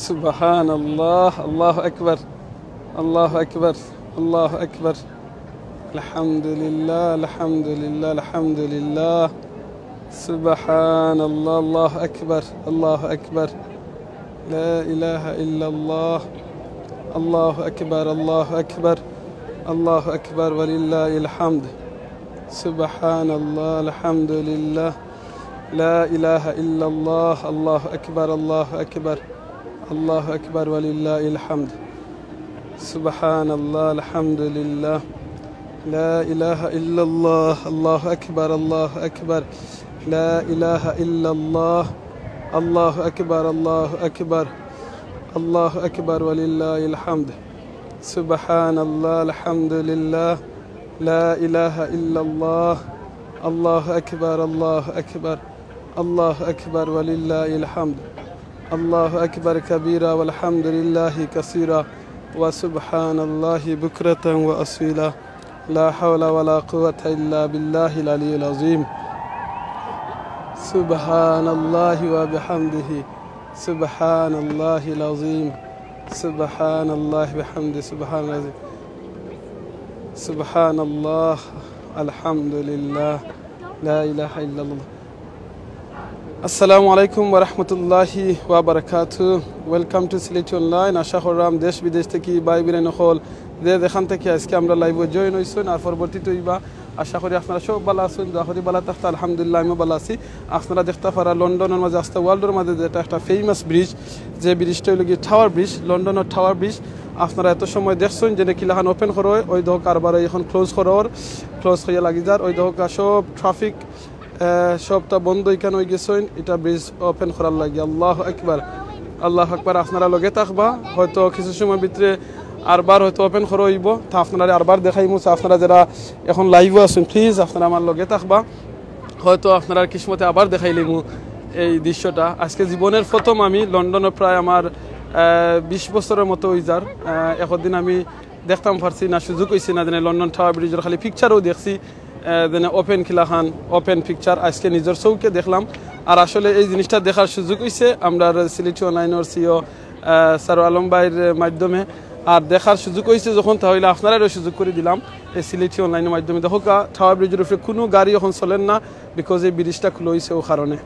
سبحان الله الله أكبر الله أكبر الله أكبر الحمد لله الحمد لله الحمد لله سبحان الله الله أكبر الله أكبر لا إله إلا الله الله أكبر الله أكبر الله أكبر ولله الحمد سبحان الله الحمد لله لا إله إلا الله الله أكبر الله أكبر الله أكبر ولله الحمد سبحان الله الحمد لله لا إله إلا الله الله أكبر الله أكبر لا إله إلا الله الله أكبر الله أكبر الله أكبر ولله الحمد سبحان الله الحمد لله لا إله إلا الله الله أكبر الله أكبر الله أكبر ولله الحمد الله أكبر كبيرا والحمد لله كثيرا وسبحان الله بكرة وأصيلا لا حول ولا قوة إلا بالله العلي العظيم سبحان الله وبحمده سبحان الله العظيم سبحان الله بحمده سبحان العظيم سبحان الله الحمد لله لا إله إلا الله আসসালামু আলাইকুম ওয়া রাহমাতুল্লাহি ওয়া বারাকাতুহু ওয়েলকাম টু সিলেটি অনলাইন আশা করলাম দেশ বিদেশ থেকে ভাই বোন সকল যে যেখান থেকে আজকে আমরা লাইভে জয়েন হইছেন আর পরবর্তীতে হইবা আশা করি আপনারা সব ভালো আছেন দোয়া করি ভালো থাকতে আলহামদুলিল্লাহ আমি ভালো আছি আপনারা দেখতে পারা লন্ডনের মাঝে আসতে ওয়ার্ল্ডের মাঝে যেটা একটা ফেমাস ব্রিজ যে ব্রিজটা হলো কি টাওয়ার ব্রিজ লন্ডনের টাওয়ার ব্রিজ আপনারা এত সময় দেখছেন যে কিলাখান ওপেন করো ওই দোক কারবার এখন ক্লোজ হইয়া লাগি যার ওই দোক সব ট্রাফিক সবটা বন্ধ এখানে হয়ে গেছেন এটা ব্রিজ ওপেন করার লাগে আল্লাহু আকবার আল্লাহু আকবার আপনারা লগে থাকবা হয়তো কিছু সময় ভিতরে আরবার হয়তো ওপেন করা হইব তা আপনারা আরবার দেখাইমু আপনারা যারা এখন লাইভে আছেন প্লিজ আপনারা আমার লগে থাকবা হয়তো আপনারা কিসমতে আবার দেখাইলিমু এই দৃশ্যটা আজকে জীবনের প্রথম আমি লন্ডনে প্রায় আমার 20 বছরের মতো হই যার একদিন আমি দেখতাম পারছি না সুযোগ হইছে না যেন লন্ডন টাওয়ার ব্রিজের খালি পিকচারও দেখছি যেন ওপেন খিলাখান ওপেন পিকচার আজকে নিজের চৌকে দেখলাম আর আসলে এই জিনিসটা দেখার সুযোগ হইছে আমরা সিলেটি অনলাইনের সিও স্যার আলম ভাইয়ের মাধ্যমে আর দেখার সুযোগ হয়েছে যখন তাহলে আপনারাও সুযোগ করে দিলাম এই সিলেটি অনলাইনের মাধ্যমে দেখো টাওয়ার ব্রিজের উপরে কোনো গাড়ি এখন চলেন না বিকজ এই ব্রিজটা খুলে হয়েছে ও কারণে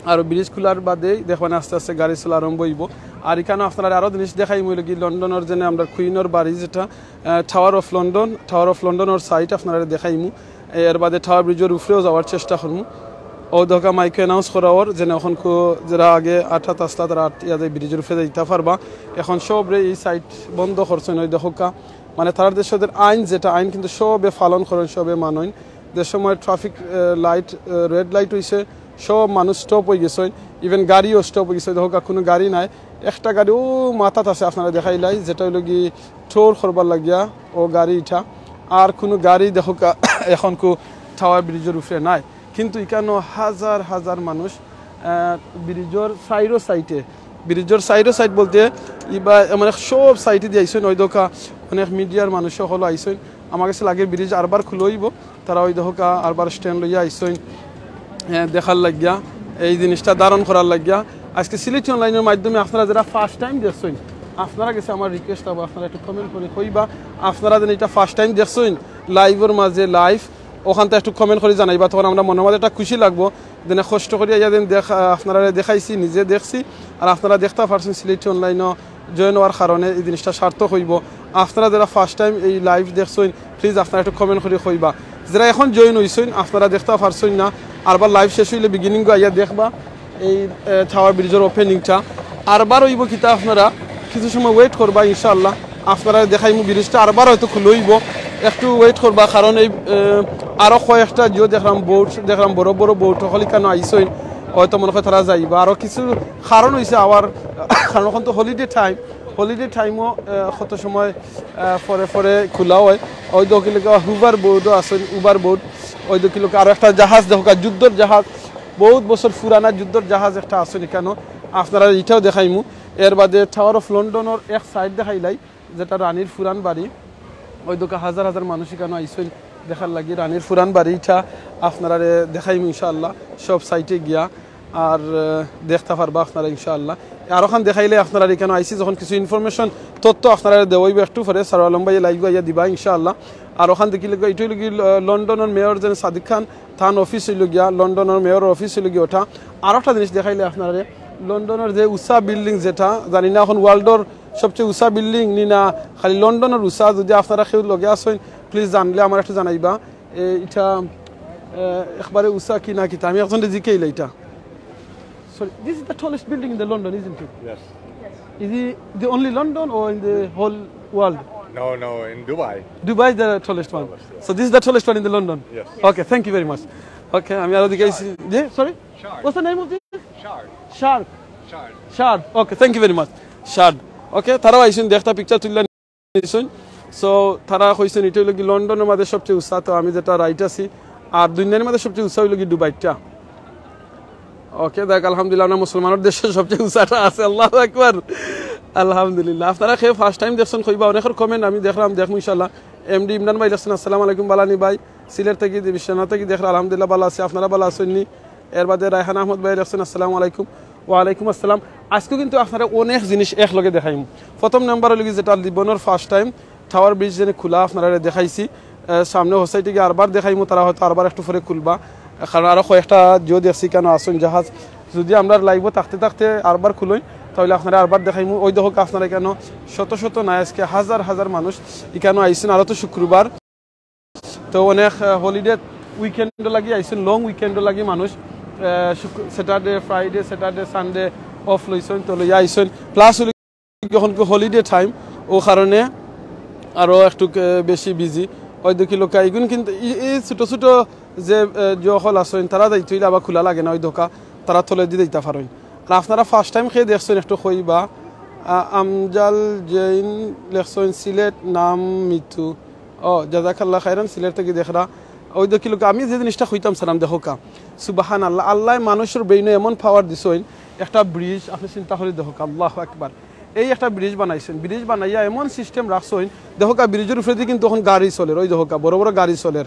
আর ব্রিজ খোলার বাদেই দেখবেন আস্তে আস্তে গাড়ি চলা আরম্ভ হইব আর এখানে আপনারা আরও জিনিস দেখাই মইল কি লন্ডনের যে আমরা কুইনের বাড়ি যেটা টাওয়ার অফ লন্ডনের সাইট আপনারা দেখাইমু এর বাদে টাওয়ার ব্রিজের উপরেও যাওয়ার চেষ্টা করমু ও দেখা মাইকে অ্যানাউন্স করাওয়ার যেন এখন যারা আগে আঠাত আসলা তারা ইয়াদের ব্রিজের উপরে যাইতে পারবা এখন সবরে এই সাইট বন্ধ করছেন ওই দেখা মানে তারা দেশের আইন যেটা আইন কিন্তু সবে পালন করেন সবে মানইন যে সময় ট্রাফিক লাইট রেড লাইট হয়েছে সব মানুষ স্টপ হয়ে গেছে ইভেন গাড়িও স্টপ হয়ে গেছে দেখা কোনো গাড়ি নাই একটা গাড়ি ও মাথাত আছে আপনারা দেখাইলাই যেটা হইল কি টোর করবার লাগিয়া ও গাড়ি ইটা আর কোনো গাড়ি দেখা এখন টাওয়ার ব্রিজের উপরে নাই কিন্তু এখানে হাজার হাজার মানুষ ব্রিজের সাইড বলতে ইবা মানে সব সাইটে দিয়ে আইসেন ওই দেখা অনেক মিডিয়ার মানুষ সকল আইসেন আমার কাছে লাগে ব্রিজ আরবার খুলে হইব তারা ওই দেখা আরবার স্ট্যান্ড লইয়া আইসেন দেখার লাগিয়া এই জিনিসটা ধারণ করার লাগিয়া আজকে সিলেটি অনলাইনের মাধ্যমে আপনারা যারা ফার্স্ট টাইম দেখছেন আপনারা কাছে আমার রিকোয়েস্ট হবো আপনারা একটু কমেন্ট করে কইবা আপনারা যেন এটা ফার্স্ট টাইম দেখছেন লাইভের মাঝে লাইভ ওখান থেকে একটু কমেন্ট করে জানাইবা তখন আমরা মনের মাঝে একটা খুশি লাগবো যেন কষ্ট করিয়া যেন আপনারা দেখাইছি নিজে দেখছি আর আপনারা দেখতে পারছেন সিলেটি অনলাইনও জয়েন হওয়ার কারণে এই জিনিসটা সার্থক হইব আপনারা যারা ফার্স্ট টাইম এই লাইভ দেখছেন প্লিজ আপনারা একটু কমেন্ট করে কইবা যারা এখন জয়েন হইছেন আপনারা দেখতে পারছেন না আরবার লাইভ শেষ হইলে বিগিনিং আইয়া দেখবা এই টাওয়ার ব্রিজের ওপেনিংটা আরবার হইব কিতা আপনারা কিছু সময় ওয়েট করবা ইনশাআল্লাহ আপনারা দেখাইমু ব্রিজটা আরবার হয়তো খুলে হইব একটু ওয়েট করবা কারণ এই আরও কয়েকটা জিও দেখলাম বড় বড় বোট হলি কেন আইসই হয়তো মনে হয় তারা যাইবা আরও কিছু কারণ হয়েছে আবার কারণ এখন তো হলিডে টাইমও কত সময় পরে খোলা হয় ওই দকিলোকে হুবার বোর্ডও আছে উবার বোর্ড ওই দকিলোকে আরও একটা জাহাজ দেখা যুদ্ধের জাহাজ বহুত বছর পুরানা যুদ্ধের জাহাজ একটা আছে কেন আপনারা এটাও দেখাইমু এর বাদে টাওয়ার অফ লন্ডনের এক সাইড দেখাইলাই যেটা রানীর ফুরান বাড়ি ওই দোকা হাজার হাজার মানুষ কেন আইসেন দেখার লাগি রানীর ফুরান বাড়িটা আপনারা দেখাইমু ইনশাআল্লাহ সব সাইটে গিয়া আর দেখতে পারবা আপনারা ইনশাআল্লাহ। আর ওখান দেখাইলে আপনারা এখানে আইসি যখন কিছু ইনফরমেশন তথ্য আপনারা দেওয়াইব একটু পরে সার আলম ভাই লাইভ আইয়া দিবা ইনশাআল্লাহ। আর ওখান দেখি এইটাই লগি লন্ডনের মেয়র যেন সাদিক খান থান অফিস হইল গিয়া, লন্ডনের মেয়র অফিস হইল গিয়া ওটা। আর একটা জিনিস দেখাইলে আপনারা লন্ডনের যে উষা বিল্ডিং যেটা জানি না এখন ওয়ার্ল্ডর সবচেয়ে উষা বিল্ডিং নি না খালি লন্ডনের উষা, যদি আপনারা কেউ লগে আসেন প্লিজ জানলে আমার একটু জানাইবা এটা একবারে উষা কি না কিতা। আমি এখন জিকেইলে এটা sorry, this is the tallest building in the London, isn't it? Yes. Is it the only London or in the whole world? No, in Dubai. Dubai is the tallest one. Tallest, yes. So this is the tallest one in the London? Yes. Okay, thank you very much. Okay, I'm here. Yeah, sorry? Shard. What's the name of this? Shard. Shard. Shard. Shard. Okay, thank you very much. Shard. Okay, তারাও আইসুন দেখতা picture তুললেন নিছুন। So তারা কইছেন এটা হলো কি লন্ডনের মধ্যে সবচেয়ে উঁচা, তো আমি যেটা রাইট আছি। আর দুনিয়ার মধ্যে সবচেয়ে উঁচা হইল কি দুবাইটা। ওকে, দেখ আলহামদুলিল্লাহ আমরা মুসলমানের দেশে সবচেয়ে উঁচাটা আছে। আল্লাহু আকবার, আলহামদুলিল্লাহ। আপনারা খেয়ে ফার্স্ট টাইম দেখছেন কইবা, অনেকের কমেন্ট আমি দেখলাম, দেখবো ইনশাআল্লাহ। এমডি ইমরান ভাই দেখছেন আসসালামু আলাইকুম বালানি ভাই, সিলেট থেকে বিশ্বনাথ থেকে দেখলাম আলহামদুলিল্লাহ ভালো আছে, আপনারা ভালো আছেননি? এর বাদে রায়হান আহমদ ভাই দেখছেন আসসালামু আলাইকুম। ওয়ালাইকুম আসসালাম। আজকে কিন্তু আপনারা অনেক জিনিস একলগে দেখাইম। প্রথম নাম্বার হলো যেটা জীবনের ফার্স্ট টাইম টাওয়ার ব্রিজ যেন খোলা আপনারা দেখাইছি, সামনে হোসাইটি গিয়ে আরবার দেখাইমু, তারা হয়তো আরবার একটু পরে খুলবা, কারণ আরও কয়েকটা জিও দেখছি কেন আসুন জাহাজ, যদি আমরা লাইভ থাকতে থাকতে আরবার খুলই তাহলে আপনারা আরবার দেখাইমু। ওই দেখো আপনারা কেন শত শত না আজকে হাজার হাজার মানুষ এখানে আইসেন, আরও তো শুক্রবার তো অনেক হলিডে উইকেন্ড লাগি আইসেন, লং উইকেন্ড লাগি মানুষ Saturday Friday Saturday Sunday off লইছেন, তো লইয়া আইসেন। প্লাস যখন হলিডে টাইম ও কারণে আরও একটু বেশি বিজি। ওই দেখি লোক এগুন কিন্তু এই ছোটো ছোটো যে যখন আসেন তারা দায়িত্ব হইলে আবার খোলা লাগে না, ওই দোকা তারা তলে দিয়ে দিতে পারেন। আর আপনারা ফার্স্ট টাইম খেয়ে দেখছেন একটু কইবা। আমজাল জৈন লেখছেন সিলেট নাম মিথু, ও জাজাকাল্লাহ খাইরান, সিলেট থেকে দেখরা। ওই দেখি লোক আমি যে জিনিসটা হইতাম সালাম দেখো কা সুবাহান আল্লাহ, আল্লাহ মানুষের ব্রেইনে এমন পাওয়ার দিছেন, একটা ব্রিজ আপনি চিন্তা করে দেখো আল্লাহু আকবার। এই একটা ব্রিজ বানাইছেন, ব্রিজ বানাইয়া এমন সিস্টেম রাখছেন দেখো কা ব্রিজের উপরে দিয়ে কিন্তু তখন গাড়ি চলে, ওই দেখো কা বড় বড় গাড়ি চলে,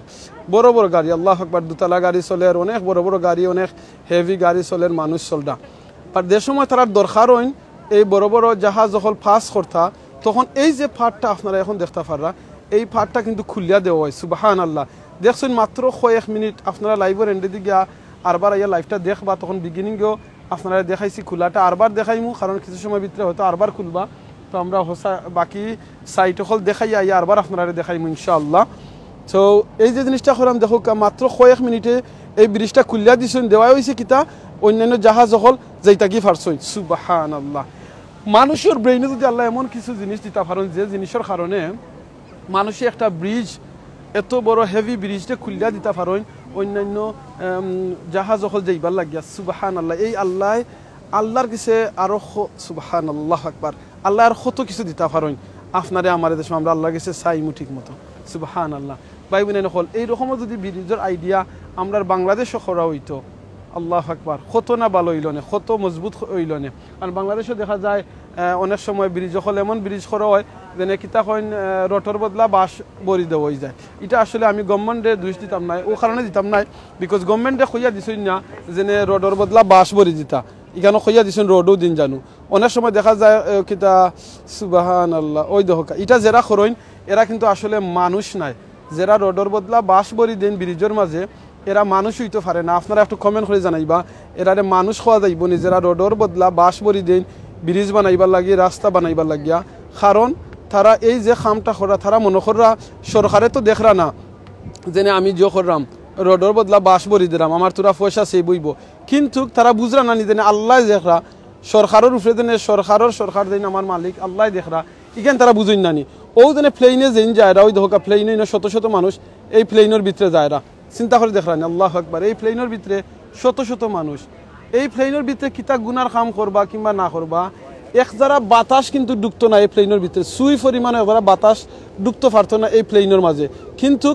বড় বড় গাড়ি আল্লাহু আকবার, দুতলা গাড়ি চলে, অনেক বড় বড় গাড়ি, অনেক হেভি গাড়ি চলে, মানুষ চলটা। আর যে সময় তার দরকার হইন এই বড় বড় জাহাজ যখন পাস করতা তখন এই যে ফাটটা আপনারা এখন দেখতে পাররা, এই ফাটটা কিন্তু খুলিয়া দেওয়া হয় সুবহান আল্লাহ। দেখছেন মাত্র কয়েক মিনিট আপনারা লাইভের এন্ডে দিকে আরবার আইয়া লাইভটা দেখবা, তখন বিগিনিংও আপনারা দেখাইছি খোলাটা, আরবার দেখাইমু কারণ কিছু সময় ভিতরে হয়তো আরবার খুলবা, তো আমরা হোসা বাকি সাইট হল দেখাইয়া আইয়া আরবার আপনারা দেখাইমু ইনশাআল্লাহ। তো এই যে জিনিসটা করলাম দেখো মাত্র কয়েক মিনিটে এই ব্রিজটা খুলিয়া দিছেন, দেওয়া হয়েছে কিতা অন্যান্য জাহাজ হল যেটা কি ফারছই সুবহান আল্লাহ। মানুষের ব্রেইনে যদি আল্লাহ এমন কিছু জিনিস দিতে পারেন যে জিনিসের কারণে মানুষে একটা ব্রিজ এত বড় হেভি ব্রিজটা খুলিয়া দিতে পারেন অন্যান্য জাহাজ হল যাইবার লাগিয়া সুবহান আল্লাহ। এই আল্লাহর কাছে আরো সুবহান আল্লাহ আকবার, আল্লাহ আর কত কিছু দিতে পারেন আপনারে আমার দেশে, আমরা আল্লাহর কাছে চাইমু ঠিক মতো সুবহান আল্লাহ। ভাই বোনেন হল এইরকমও যদি ব্রিজের আইডিয়া আমরা বাংলাদেশও করা হইতো আল্লাহু আকবার, কত না ভালো হইল না, কত মজবুত হইল না। আর বাংলাদেশও দেখা যায় অনেক সময় ব্রিজ হল এমন ব্রিজ করা হয় যেন কিতা কইন রোটর বদলা বাস বরি দেওয়া হয়ে যায়। এটা আসলে আমি গভর্নমেন্টে দোষ দিতাম নাই, ও কারণে দিতাম নাই বিকজ গভর্নমেন্টে কইয়া দিছেন না যেনে রোডর বদলা বাস বরি দিতা, এখানে কইয়া দিছেন রোডও দিন জানো। অনেক সময় দেখা যায় কিতা সুবহান আল্লাহ। ওই দেখো এটা যারা করইন এরা কিন্তু আসলে মানুষ নাই, যারা রোডর বদলা বাস বরি দেন ব্রিজের মাঝে এরা মানুষ হইতে পারে না। আপনারা একটু কমেন্ট করে জানাইবা এরারে মানুষ খাওয়া যাইব নি যারা রোডর বদলা বাস বরি দেন ব্রিজ বানাইবার লাগি, রাস্তা বানাইবার লাগিয়া। কারণ তারা এই যে খামটা করা তারা মনে করা সরকারে তো দেখরা না যেন আমি যে করলাম রোডর বদলা বাস বরি দিলাম আমার তোরা পয়সা সেই বইব, কিন্তু তারা বুঝরা না নি যেন আল্লাহ দেখরা সরকারের উপরে যেন সরকার দেন আমার মালিক আল্লাহ দেখরা, এখানে তারা বুঝুন নানি। ও যেন প্লেনে যেন যায়রা ওই ধোকা প্লেনে শত শত মানুষ এই প্লেনের ভিতরে যায়রা, চিন্তা করে দেখলেন আল্লাহু আকবার। এই প্লেনের ভিতরে শত শত মানুষ, এই প্লেনের ভিতরে কিতা গুনার কাম করবা কিংবা না করবা, এক যারা বাতাস কিন্তু ঢুকতো না এই প্লেনের ভিতরে, সুই পরিমাণে ওরা বাতাস ঢুকতে পারতো না এই প্লেনের মাঝে, কিন্তু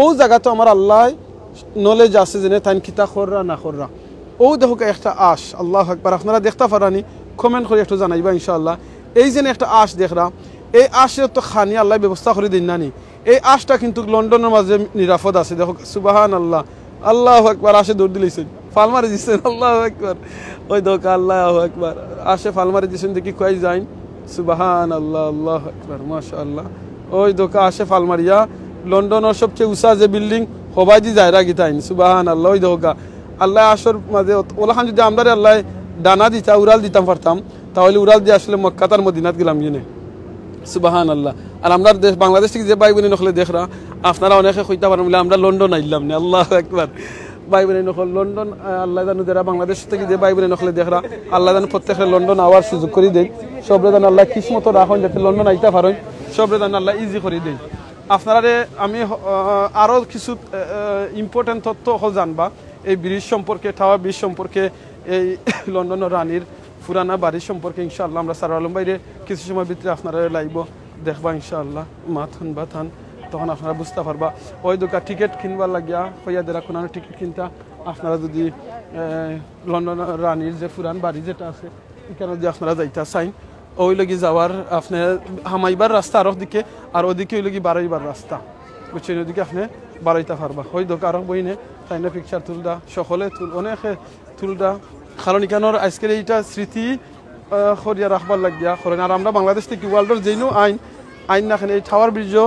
ও জায়গাতে আমার আল্লাহ নলেজ আছে যেন তাই কিতা কররা না কররা। ও দেখো একটা আশ আল্লাহু আকবার, আপনারা দেখতে পারানি কমেন্ট করে একটু জানাইবা ইনশাআল্লাহ। এই যেন একটা আশ দেখরা, এই আশের তো খানি আল্লাহ ব্যবস্থা করে দিন নানি, এই আশটা কিন্তু লন্ডনের মাঝে নিরাপদ আছে। দেখো সুবহান আল্লাহ, আল্লাহু আকবার, আশে দৌড় দিলেছেন ফালমারি দিচ্ছেন, আল্লাহু আকবার। ওই দোকা আল্লাহু আকবার, আসে ফালমারি দিচ্ছেন দেখি কয় যাইন, সুবহানাল্লাহ, আল্লাহু আকবার, মাশাআল্লাহ। ওই দোকা আসে ফালমারিয়া, লন্ডনের সবচেয়ে উঁচা যে বিল্ডিং হবাই দি যায়রা গিতাইন, সুবহানাল্লাহ। ওই দোকা আল্লাহ আসর মাঝে ওলাখান যদি আমরা আল্লাহ ডানা দিতা উড়াল দিতাম পারতাম, তাহলে উড়াল দিয়ে আসলে মক্কা তার মদিনাত গেলাম গিয়ে, সুবহানাল্লাহ। আর আমরা দেশ বাংলাদেশ থেকে যে ভাই বোনে নকলে দেখরা, আপনারা অনেকে কইতে পারেন বলে আমরা লন্ডন আইলাম না, আল্লাহু আকবার। ভাই বোনে নকল লন্ডন, আল্লাহ জানু যারা বাংলাদেশ থেকে যে ভাই বোনে নকলে দেখরা, আল্লাহ জানু প্রত্যেকের লন্ডন আওয়ার সুযোগ করে দেয়। সবরে জান আল্লাহ কিসমত রাখুন যাতে লন্ডন আইতে পারেন, সবরে জান আল্লাহ ইজি করে দেয়। আপনারা আমি আরও কিছু ইম্পর্টেন্ট তথ্য জানবা এই ব্রিজ সম্পর্কে, টাওয়ার ব্রিজ সম্পর্কে, এই লন্ডনের রানীর পুরানা বাড়ির সম্পর্কে ইনশাআল্লাহ আমরা সারা আলম বাইরে কিছু সময় ভিতরে আপনারা লাইব দেখবা ইনশাআল্লাহ, মাথান বাথান, তখন আপনারা বুঝতে পারবা। ওই দোকান টিকিট কিনবার লাগিয়া হইয়া দেরা কোনো টিকিট কিনতা আপনারা যদি লন্ডনের রানীর যে পুরান বাড়ি যেটা আছে এখানে যদি আপনারা যাইতা চাইন, ওই লগি যাওয়ার আপনার হামাইবার রাস্তা আরো দিকে, আর ওদিকে ওই লগি বারোইবার রাস্তা, বুঝছেন, ওদিকে আপনি বারোইতা পারবা। ওই দোকান আরো বইনে তাই না পিকচার তুলদা, সকলে অনেকে তুলদা, কারণ এখানোর আজকের এইটা স্মৃতি সরিয়া রাখবার লাগিয়া করেন। আর আমরা বাংলাদেশ থেকে ওয়ার্ল্ডের যেইনো আইন না এই টাওয়ার ব্রিজও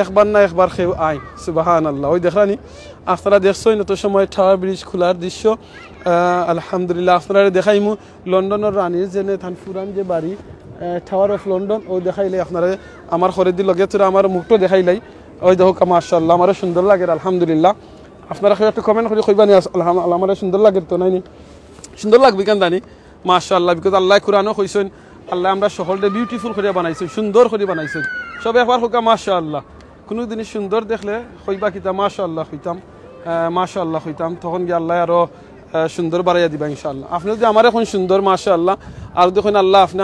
একবার না একবার খেয়ে আইন, সুবহানাল্লাহ। ওই দেখলানি আপনারা দেখছই না তো সময় টাওয়ার ব্রিজ খোলার দৃশ্য, আলহামদুলিল্লাহ। আপনারা দেখাইমু লন্ডনের রানীর যে থান পুরান যে বাড়ি টাওয়ার অফ লন্ডন, ও দেখাইলে আপনারা আমার খরিদি লগে তোরা আমার মুখটো দেখাইলাই। ওই দেখো মাশাআল্লাহ, আমারও সুন্দর লাগে আলহামদুলিল্লাহ। আপনারা একটু কমেন্ট করে কইবানি আলহামদুলিল্লাহ আমার সুন্দর লাগে তো নাইনি, সুন্দর লাগবে কেন জানি, মাশাআল্লাহ। বিকজ আল্লাহ কুরআনও কইছেন আল্লাহ আমরা শহরটা বিউটিফুল করে বানাইছি, সুন্দর করে বানাইছেন। সবে একবার হোকা মাশাআল্লাহ, কোনো জিনিস সুন্দর দেখলে কইবা কিতা মাশাআল্লাহ হইতাম, মাশাআল্লাহ হইতাম, তখন গিয়ে আল্লাহ আরো সুন্দর বাড়াইয়া দিবা ইনশাআল্লাহ। আপনি যদি আমার এখন সুন্দর মাশাআল্লাহ, আর দেখুন আল্লাহ আপনি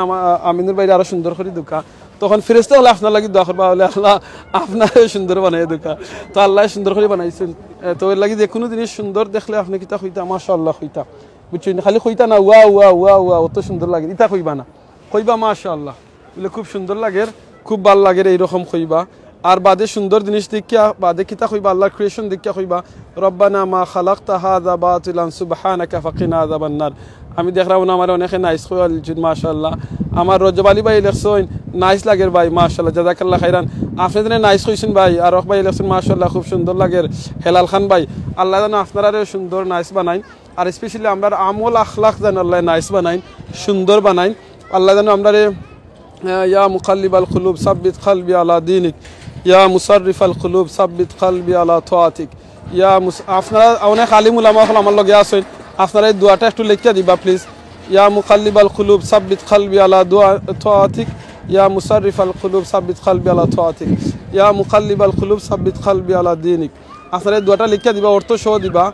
আমিনের বাইরে আরো সুন্দর করে দুকা, তখন ফেরেশতা হলে আপনার লাগি দোয়া করবা, হলে আল্লাহ আপনার সুন্দর বানাইয়া দুকা। তো আল্লাহ সুন্দর করে বানাইছেন, তো এর লাগি যে কোনো জিনিস সুন্দর দেখলে আপনি কিতা হইতা মাশাআল্লাহ হইতা, বুঝছেন। খালি কইতা না ওয়া ওয়া ওয়া ওয়া অত সুন্দর লাগে, ইতা কইবা না, কইবা মাশাআল্লাহ বলে খুব সুন্দর লাগে, খুব ভাল লাগে এইরকম কইবা। আর বাদে সুন্দর জিনিস দেখিয়া বাদে কিতা কইবা, আল্লাহর ক্রিয়েশন দেখিয়া কইবা রব্বানা মা খালাকতা হাযা বাতিলান সুবহানাকা ফাকিনা আযাবান নার। আমি দেখলাম না আমার অনেকে নাইস কইল মাশাআল্লাহ। আমার রজব আলী ভাই লেখছেন নাইস লাগের ভাই মাশাআল্লাহ, জাযাকাল্লাহ খাইরান। আপনি যেন নাইস কইছেন ভাই, আর ভাই লেখছেন মাশাআল্লাহ খুব সুন্দর লাগের। হেলাল খান ভাই আল্লাহ যেন আপনারা সুন্দর নাইস বানাইন, আর স্পেশালি আমরা আমল আখলাক যেন আল্লাহ নাইস বানাইন, সুন্দর বানাইন। আল্লাহ যেন আমরা ইয়া মুকাল্লিবাল কুলুব সাব্বিত কলবি আলা দীনিক, ইয়া মুসাররিফাল কুলুব সাব্বিত কলবি আলা তাআতিক। ইয়া আপনারা অনেক আলিম উলামা হল আমার লগে আছেন, আপনারা এই দোয়াটা একটু লিখিয়া দিবা প্লিজ। ইয়া মুকাল্লিবাল কুলুব সাব্বিত কলবি আলা তাআতিক, ইয়া মুসাররিফাল কুলুব সাব্বিত কলবি আলা তাআতিক, ইয়া মুকাল্লিবাল কুলুব সাব্বিত কলবি আলা দীনিক। আপনারা এই দোয়াটা লিখিয়া দিবা, অর্থ সহ দিবা।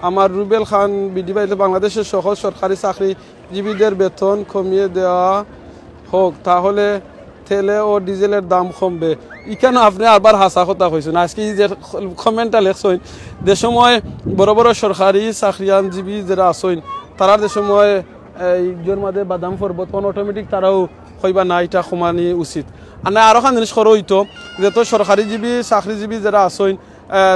আমার রুবেল খান বিডি ভাই বাংলাদেশের সহ সরকারি চাকরিজীবীদের বেতন কমিয়ে দেওয়া হোক, তাহলে তেলে ও ডিজেলের দাম কমবে। ইখানে আপনি আবার হাসা কথা কইছেন, আজকে যে কমেন্টটা লেখছেন, যে সময় বড় বড় সরকারি চাকরিজীবী যারা আছেন তারা যে সময় এইজন মাঝে বাদাম পড়ব, তখন অটোমেটিক তারাও কইবা না এটা কমানি উচিত। আর না আরো খান জিনিস করো হইতো, যেহেতু সরকারিজীবী চাকরিজীবী যারা আছেন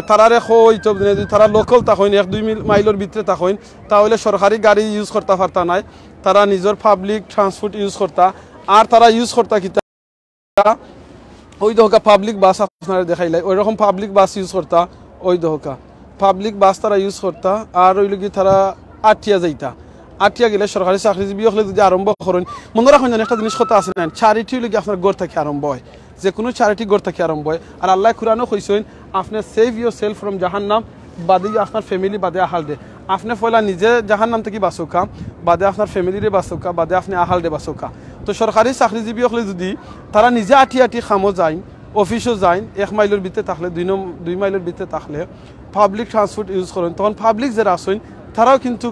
তারারে হইতো যদি তারা লোকাল থাকেন 1-2 মাইলের ভিতরে থাকেন, তাহলে সরকারি গাড়ি ইউজ করতে পারতা নাই, তারা নিজের পাবলিক ট্রান্সপোর্ট ইউজ করতা। আর তারা ইউজ করতা কিতা ওই দহকা পাবলিক বাস, আপনারা দেখাইলাই ওইরকম পাবলিক বাস ইউজ করতা, ওই দহকা পাবলিক বাস তারা ইউজ করতা। আর ওই লোক তারা আটিয়া যাইতা, আটিয়া গেলে সরকারি চাকরিজীবী হলে যদি আরম্ভ করেন, মনে রাখুন একটা জিনিস কথা আছে না, চ্যারিটি লোক আপনার গড় থেকে আরম্ভ হয়, যে কোনো চ্যারিটি গড় থেকে আরম্ভ হয়। আর আল্লাহ কুরআনও কইছেন আপনি সেভ ইউর সেলফ ফ্রম জাহান্নাম, বাদে আপনার ফ্যামিলি বাদে আহাল দে। আপনি পয়লা নিজে জাহান্নাম থেকে বাঁচোকা, বাদে আপনার ফ্যামিলিরে বাঁচোকা, বাদে আপনি আহাল দে বাঁচোকা। তো সরকারি চাকরিজীবী হলে যদি তারা নিজে আটি আটি খামো যায়, অফিসও যায়, 1 মাইলের ভিতরে থাকলে 2 মাইলের ভিতরে থাকলে পাবলিক ট্রান্সপোর্ট ইউজ করেন, তখন পাবলিক যারা আসেন তারাও কিন্তু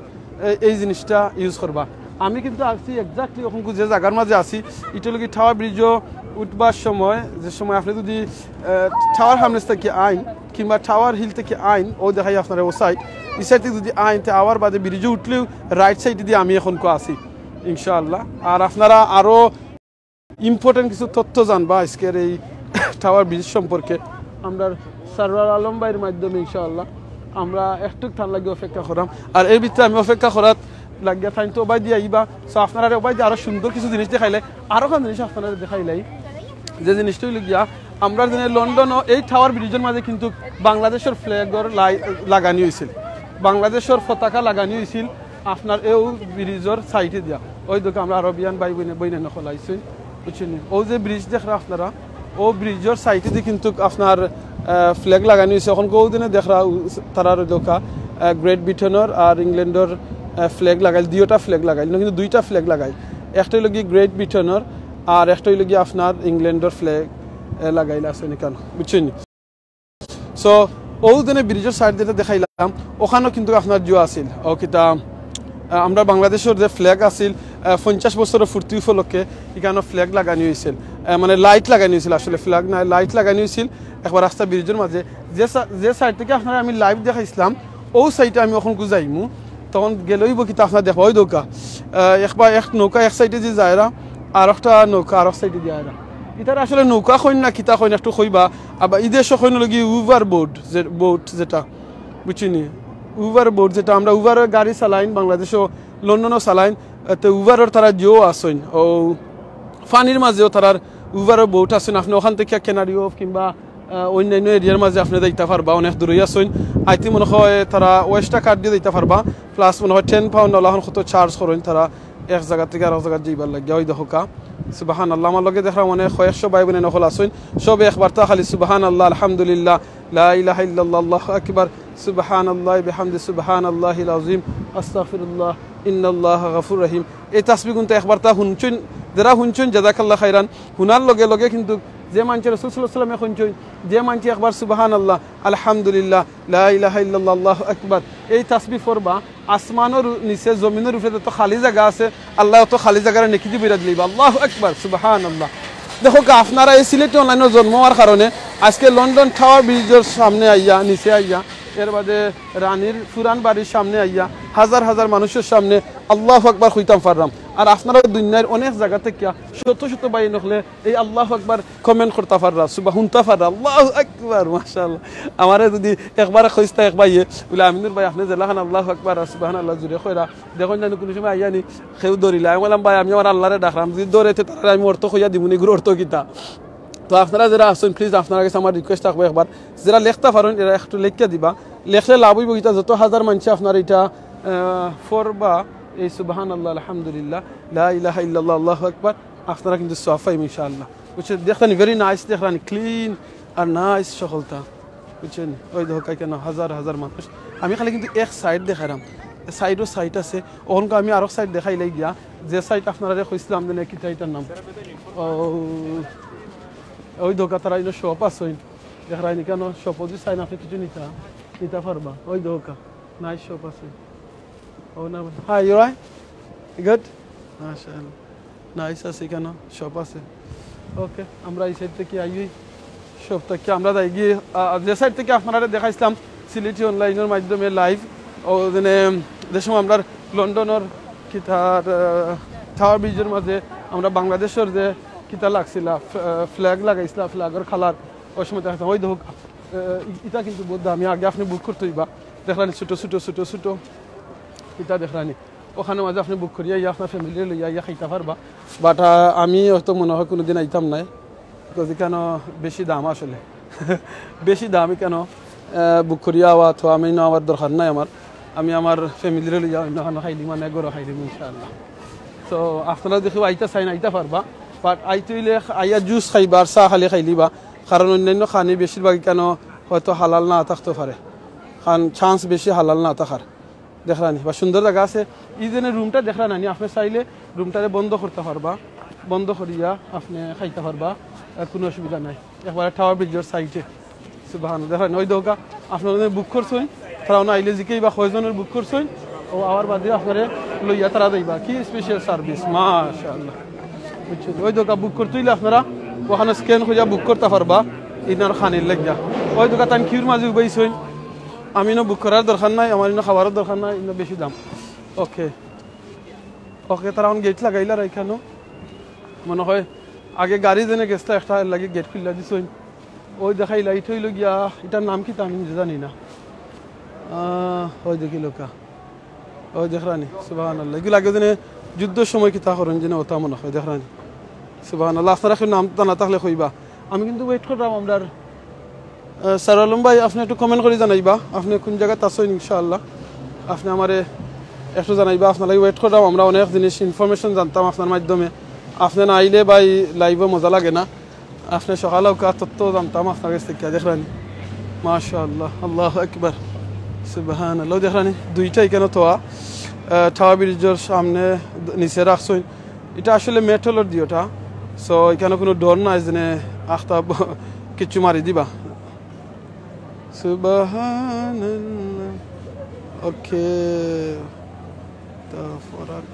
এই জিনিসটা ইউজ করবা। আমি কিন্তু আসছি এক্স্যাক্টলি ওখান যে জায়গার মাঝে আসি, এটা লোক টাওয়ার ব্রিজও উঠবার সময়, যে সময় আপনি যদি টাওয়ার হামলেস থেকে আইন কিংবা টাওয়ার হিল থেকে আইন, ও দেখাই আপনারা ও সাইড, এই সাইড থেকে যদি আইন তে আওয়ার বাদে ব্রিজে উঠলেও রাইট সাইডে দিয়ে আমি এখন আসি ইনশাআল্লাহ। আর আপনারা আরও ইম্পর্টেন্ট কিছু তথ্য জানবা আজকের এই টাওয়ার ব্রিজ সম্পর্কে আমরা সারওয়ার আলম ভাইয়ের মাধ্যমে ইনশাআল্লাহ। আমরা একটু থান লাগে অপেক্ষা করাম আর এর ভিতরে আমি অপেক্ষা করার লাগিয়া থাইন তো ওবাই দিয়ে আইবা সো আপনারা ওবাই দিয়ে আরো সুন্দর কিছু জিনিস দেখাইলে আরো কোন জিনিস আপনারা দেখাইলাই যে জিনিসটা হইল গিয়া আমরা জানি লন্ডনও এই টাওয়ার ব্রিজের মাঝে কিন্তু বাংলাদেশের ফ্ল্যাগর লাগানি হয়েছিল বাংলাদেশের পতাকা লাগানি হয়েছিল আপনার এই ব্রিজের সাইডে দিয়া ওই দেখো আমরা আরবিয়ান ভাই বইনে নকল আইছি বুঝছেন ও যে ব্রিজ দেখরা আপনারা ও ব্রিজের সাইডে দিয়ে কিন্তু আপনার ফ্ল্যাগ লাগানি হয়েছে এখন কেউ দিনে দেখরা তারা লোকা গ্রেট ব্রিটেনের আর ইংল্যান্ডের ফ্ল্যাগ লাগাইল দুইটা ফ্ল্যাগ লাগাইল কিন্তু দুইটা ফ্ল্যাগ লাগাই একটা হইল গিয়ে গ্রেট ব্রিটেনের আর একটা হইল গিয়ে আপনার ইংল্যান্ডের ফ্ল্যাগ লাগাইল আছে কেন বুঝছেন সো ও দিনে ব্রিজের সাইড যেটা দেখাইলাম ওখানেও কিন্তু আপনার জো আছিল ও কিতা আমরা বাংলাদেশের যে ফ্ল্যাগ আছিল 50 বছরের ফুর্তি উপলক্ষে এখানে ফ্ল্যাগ লাগানি হয়েছিল মানে লাইট লাগানি হয়েছিল আসলে ফ্ল্যাগ না লাইট লাগানি হয়েছিল একবার রাস্তা ব্রিজের মাঝে যে সাইড থেকে আপনারা আমি লাইভ দেখাইছিলাম ও সাইডে আমি ওখান গুজাইমু তখন গেলেই বকিতা আপনার দেখা ওই নৌকা একবার এক নৌকা এক সাইডে যে যায়রা আর একটা নৌকা আর এক সাইডে যায়রা এটার আসলে নৌকা কইন না কিতা কইন একটু কইবা আবার ইদেশ কইন লগি উভার বোট যেটা বুঝছিনি উভার বোট যেটা আমরা উভারের গাড়ি চালাইন বাংলাদেশও লন্ডনও চালাইন তো উভারের তারা জো আসেন ও ফানির মাঝেও তারার উভারের বোট আসেন আপনি ওখান থেকে কেনারিও কিংবা অন্যান্য এরিয়ার মাঝে আপনি দিতে পারবা অনেক দূরে আসেন আইতে মনে হয় তারা ওয়েস্টা কার্ড দিয়ে দিতে পারবা প্লাস মনে হয় 10 পাউন্ড আল্লাহন কত চার্জ করেন তারা এক জায়গা থেকে আর এক জায়গা যাইবার লাগে ওই দেখো কা সুবহান আল্লাহ আমার লগে দেখরা মানে কয়েকশো ভাই বোনে নকল আসেন সবে একবার তা খালি সুবহান আল্লাহ আলহামদুলিল্লাহ লা ইলাহা ইল্লাল্লাহ আল্লাহু আকবার সুবহান আল্লাহ বিহামদি সুবহান আল্লাহিল আযীম আস্তাগফিরুল্লাহ ইন্নাল্লাহা গফুর রহিম এই তাসবিহ গুনতে একবার তা হুনছুন যারা হুনছুন জাযাকাল্লাহ খাইরান হুনার লগে লগে কিন্তু যে মানছে রাসূল সাল্লাল্লাহু আলাইহি ওয়াসাল্লাম হুনছুন যে মানছে একবার সুবহান আল্লাহ আলহামদুলিল্লাহ লা ইলাহা ইল্লাল্লাহ আল্লাহু আকবার এই তাসবিহ পড়বা আসমানের নিচে জমিনের উপরে তো খালি জায়গা আছে আল্লাহ তো খালি জায়গার নেকি দি বিরাজ লইবা আল্লাহু আকবার সুবহানাল্লাহ দেখো আপনারা এই সিলেটি অনলাইনে জন্ম হওয়ার কারণে আজকে লন্ডন টাওয়ার ব্রিজের সামনে আইয়া নিচে আইয়া এর বাদে রানীর পুরান বাড়ির সামনে আইয়া হাজার হাজার মানুষের সামনে আল্লাহু আকবার কইতাম পারলাম আর আপনারা দুনিয়ার অনেক জায়গা থেকে শত শত ভাই নকলে এই আল্লাহু আকবার কমেন্ট করতে পাররা সুবহানতা পাররা আল্লাহু আকবার মাশাআল্লাহ আমারে যদি একবার কইস্তা এক ভাইয়ে বলে আমিনুর ভাই আপনি জেলাখান আল্লাহু আকবার সুবহানাল্লাহ জুড়ে কইরা দেখুন জানি কোন সময় আইয়ানি কেউ দৌড়িলা আমি বললাম ভাই আমি আমার আল্লাহরে ডাকলাম যদি দৌড়াইতে তারা আমি অর্থ কইয়া দিমুনি গুরু অর্থ কিতা তো আপনারা যারা আসেন প্লিজ আপনার কাছে আমার রিকোয়েস্ট থাকবে একবার যারা লেখতে পারেন এরা একটু লিখে দিবা লেখলে লাভ হইব গীতা যত হাজার মানুষ আপনার এটা ফরবা এই সুবহানাল্লাহ আলহামদুলিল্লাহ লা ইলাহা ইল্লাল্লাহ আল্লাহু আকবার আপনারা কিন্তু সওয়াব পাইবেন ইনশাআল্লাহ বুঝছেন দেখেন ভেরি নাইস দেখেন ক্লিন আর নাইস সকলটা বুঝছেন ওই দেখো কেন হাজার হাজার মানুষ আমি খালি কিন্তু এক সাইড দেখালাম সাইডও সাইড আছে ওখানকে আমি আরো সাইড দেখাই লাই গিয়া যে সাইড আপনারা কইছিলাম যে কিতা এটার নাম ওই দোকা তারা এনে শপ আছে দেখাইনি কেন শপ যদি চাই না আপনি কিছু নিতে পারবা ওই দোকা নাইস শপ আছে ও না হাই ইউ রাইট গুড মাশাআল্লাহ নাইস আছে কেন শপ আছে ওকে আমরা এই সাইড থেকে আইই শপ থেকে আমরা যাই গিয়ে যে সাইড থেকে আপনারা দেখাইছিলাম সিলেটি অনলাইনের মাধ্যমে লাইভ ও যে সময় আমরা লন্ডনের কিতার টাওয়ার ব্রিজের মাঝে আমরা বাংলাদেশের যে কিতা লাগছিল ফ্ল্যাগ লাগাইছিলাম ফ্ল্যাগের কালার ওই সময় দেখাতাম ওই দেখো এটা কিন্তু বহুত দামি আগে আপনি বুক করতে হইবা দেখলানি ছোটো ছোটো ছোটো ছোটো এটা দেখলানি ওখানে মাঝে আপনি বুক করিয়া ইয়া আপনার ফ্যামিলি লইয়া ইয়া খাইতে পারবা বাট আমি হয়তো মনে হয় কোনোদিন আইতাম নাই বিকজ কেন বেশি দাম আসলে বেশি দামই কেন বুক করিয়া আওয়া তো আমি আমার দরকার নাই আমি আমার ফ্যামিলির লইয়া অন্য খাইলি মানে গরো খাইলিম ইনশাআল্লাহ তো আপনারা দেখো আইতা চাই না আইতা পারবা বাট আইতে আইয়া জুস খাইবা আর চাহ খালি খাইলিবা কারণ অন্যান্য খানি বেশিরভাগ কেন হয়তো হালাল না থাকতে পারে কারণ চান্স বেশি হালাল না থাকার দেখলানি বা সুন্দর জায়গা আছে এই জন্য রুমটা দেখলানি আপনি চাইলে রুমটারে বন্ধ করতে পারবা বন্ধ করিয়া আপনি খাইতে পারবা কোনো অসুবিধা নাই একবার টাওয়ার ব্রিজের সাইডে সুবহানাল্লাহ দেখেন ওই দোকা আপনারা বুক করছেন তারা আইলে জিকেই বা কয়জনের বুক করছেন ও আওয়ার বাদে আপনারা লইয়া তারা যাইবা কি স্পেশাল সার্ভিস মাশাআল্লাহ বুঝছেন ওই দোকা বুক করতে হইলে আপনারা ওখানে স্ক্যান করিয়া বুক করতে পারবা ইনার খানির লাগিয়া ওই দোকা তান কিউর মাঝে উবাইছেন আমি বুক করার দরকার নাই আমার খাবারের দরকার নাই বেশি দাম ওকে ওকে তারা গেট লাগাইলা এখানেও মনে হয় আগে গাড়ি যেনে গেছটা একটা লাগে গেট খুললা দিছেন ওই দেখাইলা ইট হইল গিয়া এটার নাম কি তা আমি জানি না ওই দেখি লোকা ওই দেখরানি সুবহানাল্লাহ এগুলো আগে দিনে যুদ্ধের সময় কি তা করেন যে ওটা মনে হয় দেখরানি সুবহানাল্লাহ আপনারা কেউ নাম না থাকলে কইবা আমি কিন্তু ওয়েট করলাম আমরা স্যার আলম ভাই আপনি একটু কমেন্ট করে জানাইবা আপনি কোন জায়গায় আসেন ইনশাআল্লাহ আপনি আমারে একটু জানাইবা আপনার লাগে ওয়েট করলাম আমরা অনেক জিনিস ইনফরমেশন জানতাম আপনার মাধ্যমে আপনি না আইলে ভাই লাইভে মজা লাগে না আপনি সকালেও কা তথ্য জানতাম আপনার কাছ থেকে দেখরানি মাশাআল্লাহ আল্লাহু আকবার সুবহানাল্লাহ দেখরানি দুইটা এখানে তো টাওয়ার ব্রিজের সামনে নিচে রাখছেন এটা আসলে মেটালের দিওটা সো এখানে কোনো ডর নাই যে আখতা কিছু মারি দিবা সুবহানাল্লাহ ওকে ফরাত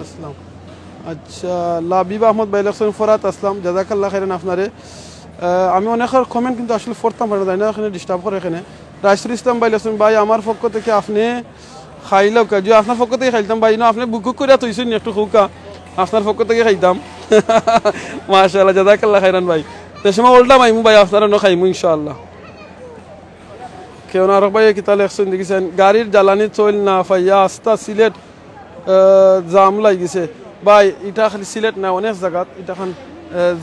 আসসালাম আচ্ছা লাবিব আহমদ ভাই লেখছেন ফরাত আসলাম জাযাকাল্লাহ খাইরান আপনারে আমি অনেক কমেন্ট কিন্তু আসলে পড়তাম পারি না এখানে ডিস্টার্ব করে এখানে রাইসুল ইসলাম ভাই লেখছেন ভাই আমার পক্ষ থেকে আপনি খাইলেও যে আপনার পক্ষ থেকে খাইতাম ভাই না আপনি বুক করে তুইছেন একটু খুকা আপনার পক্ষ থেকে খাইতাম মাশাআল্লাহ জাযাকাল্লাহ খাইরান ভাই তো সময় উল্টা মাইমু ভাই আপনারা ন খাইমু ইনশাআল্লাহ কেউ না ভাই কিতা লেখছেন দেখেছেন গাড়ির জ্বালানি চল না পাইয়া আস্তা সিলেট জাম লাগিছে ভাই এটা খালি সিলেট না অনেক জায়গাত এটা খান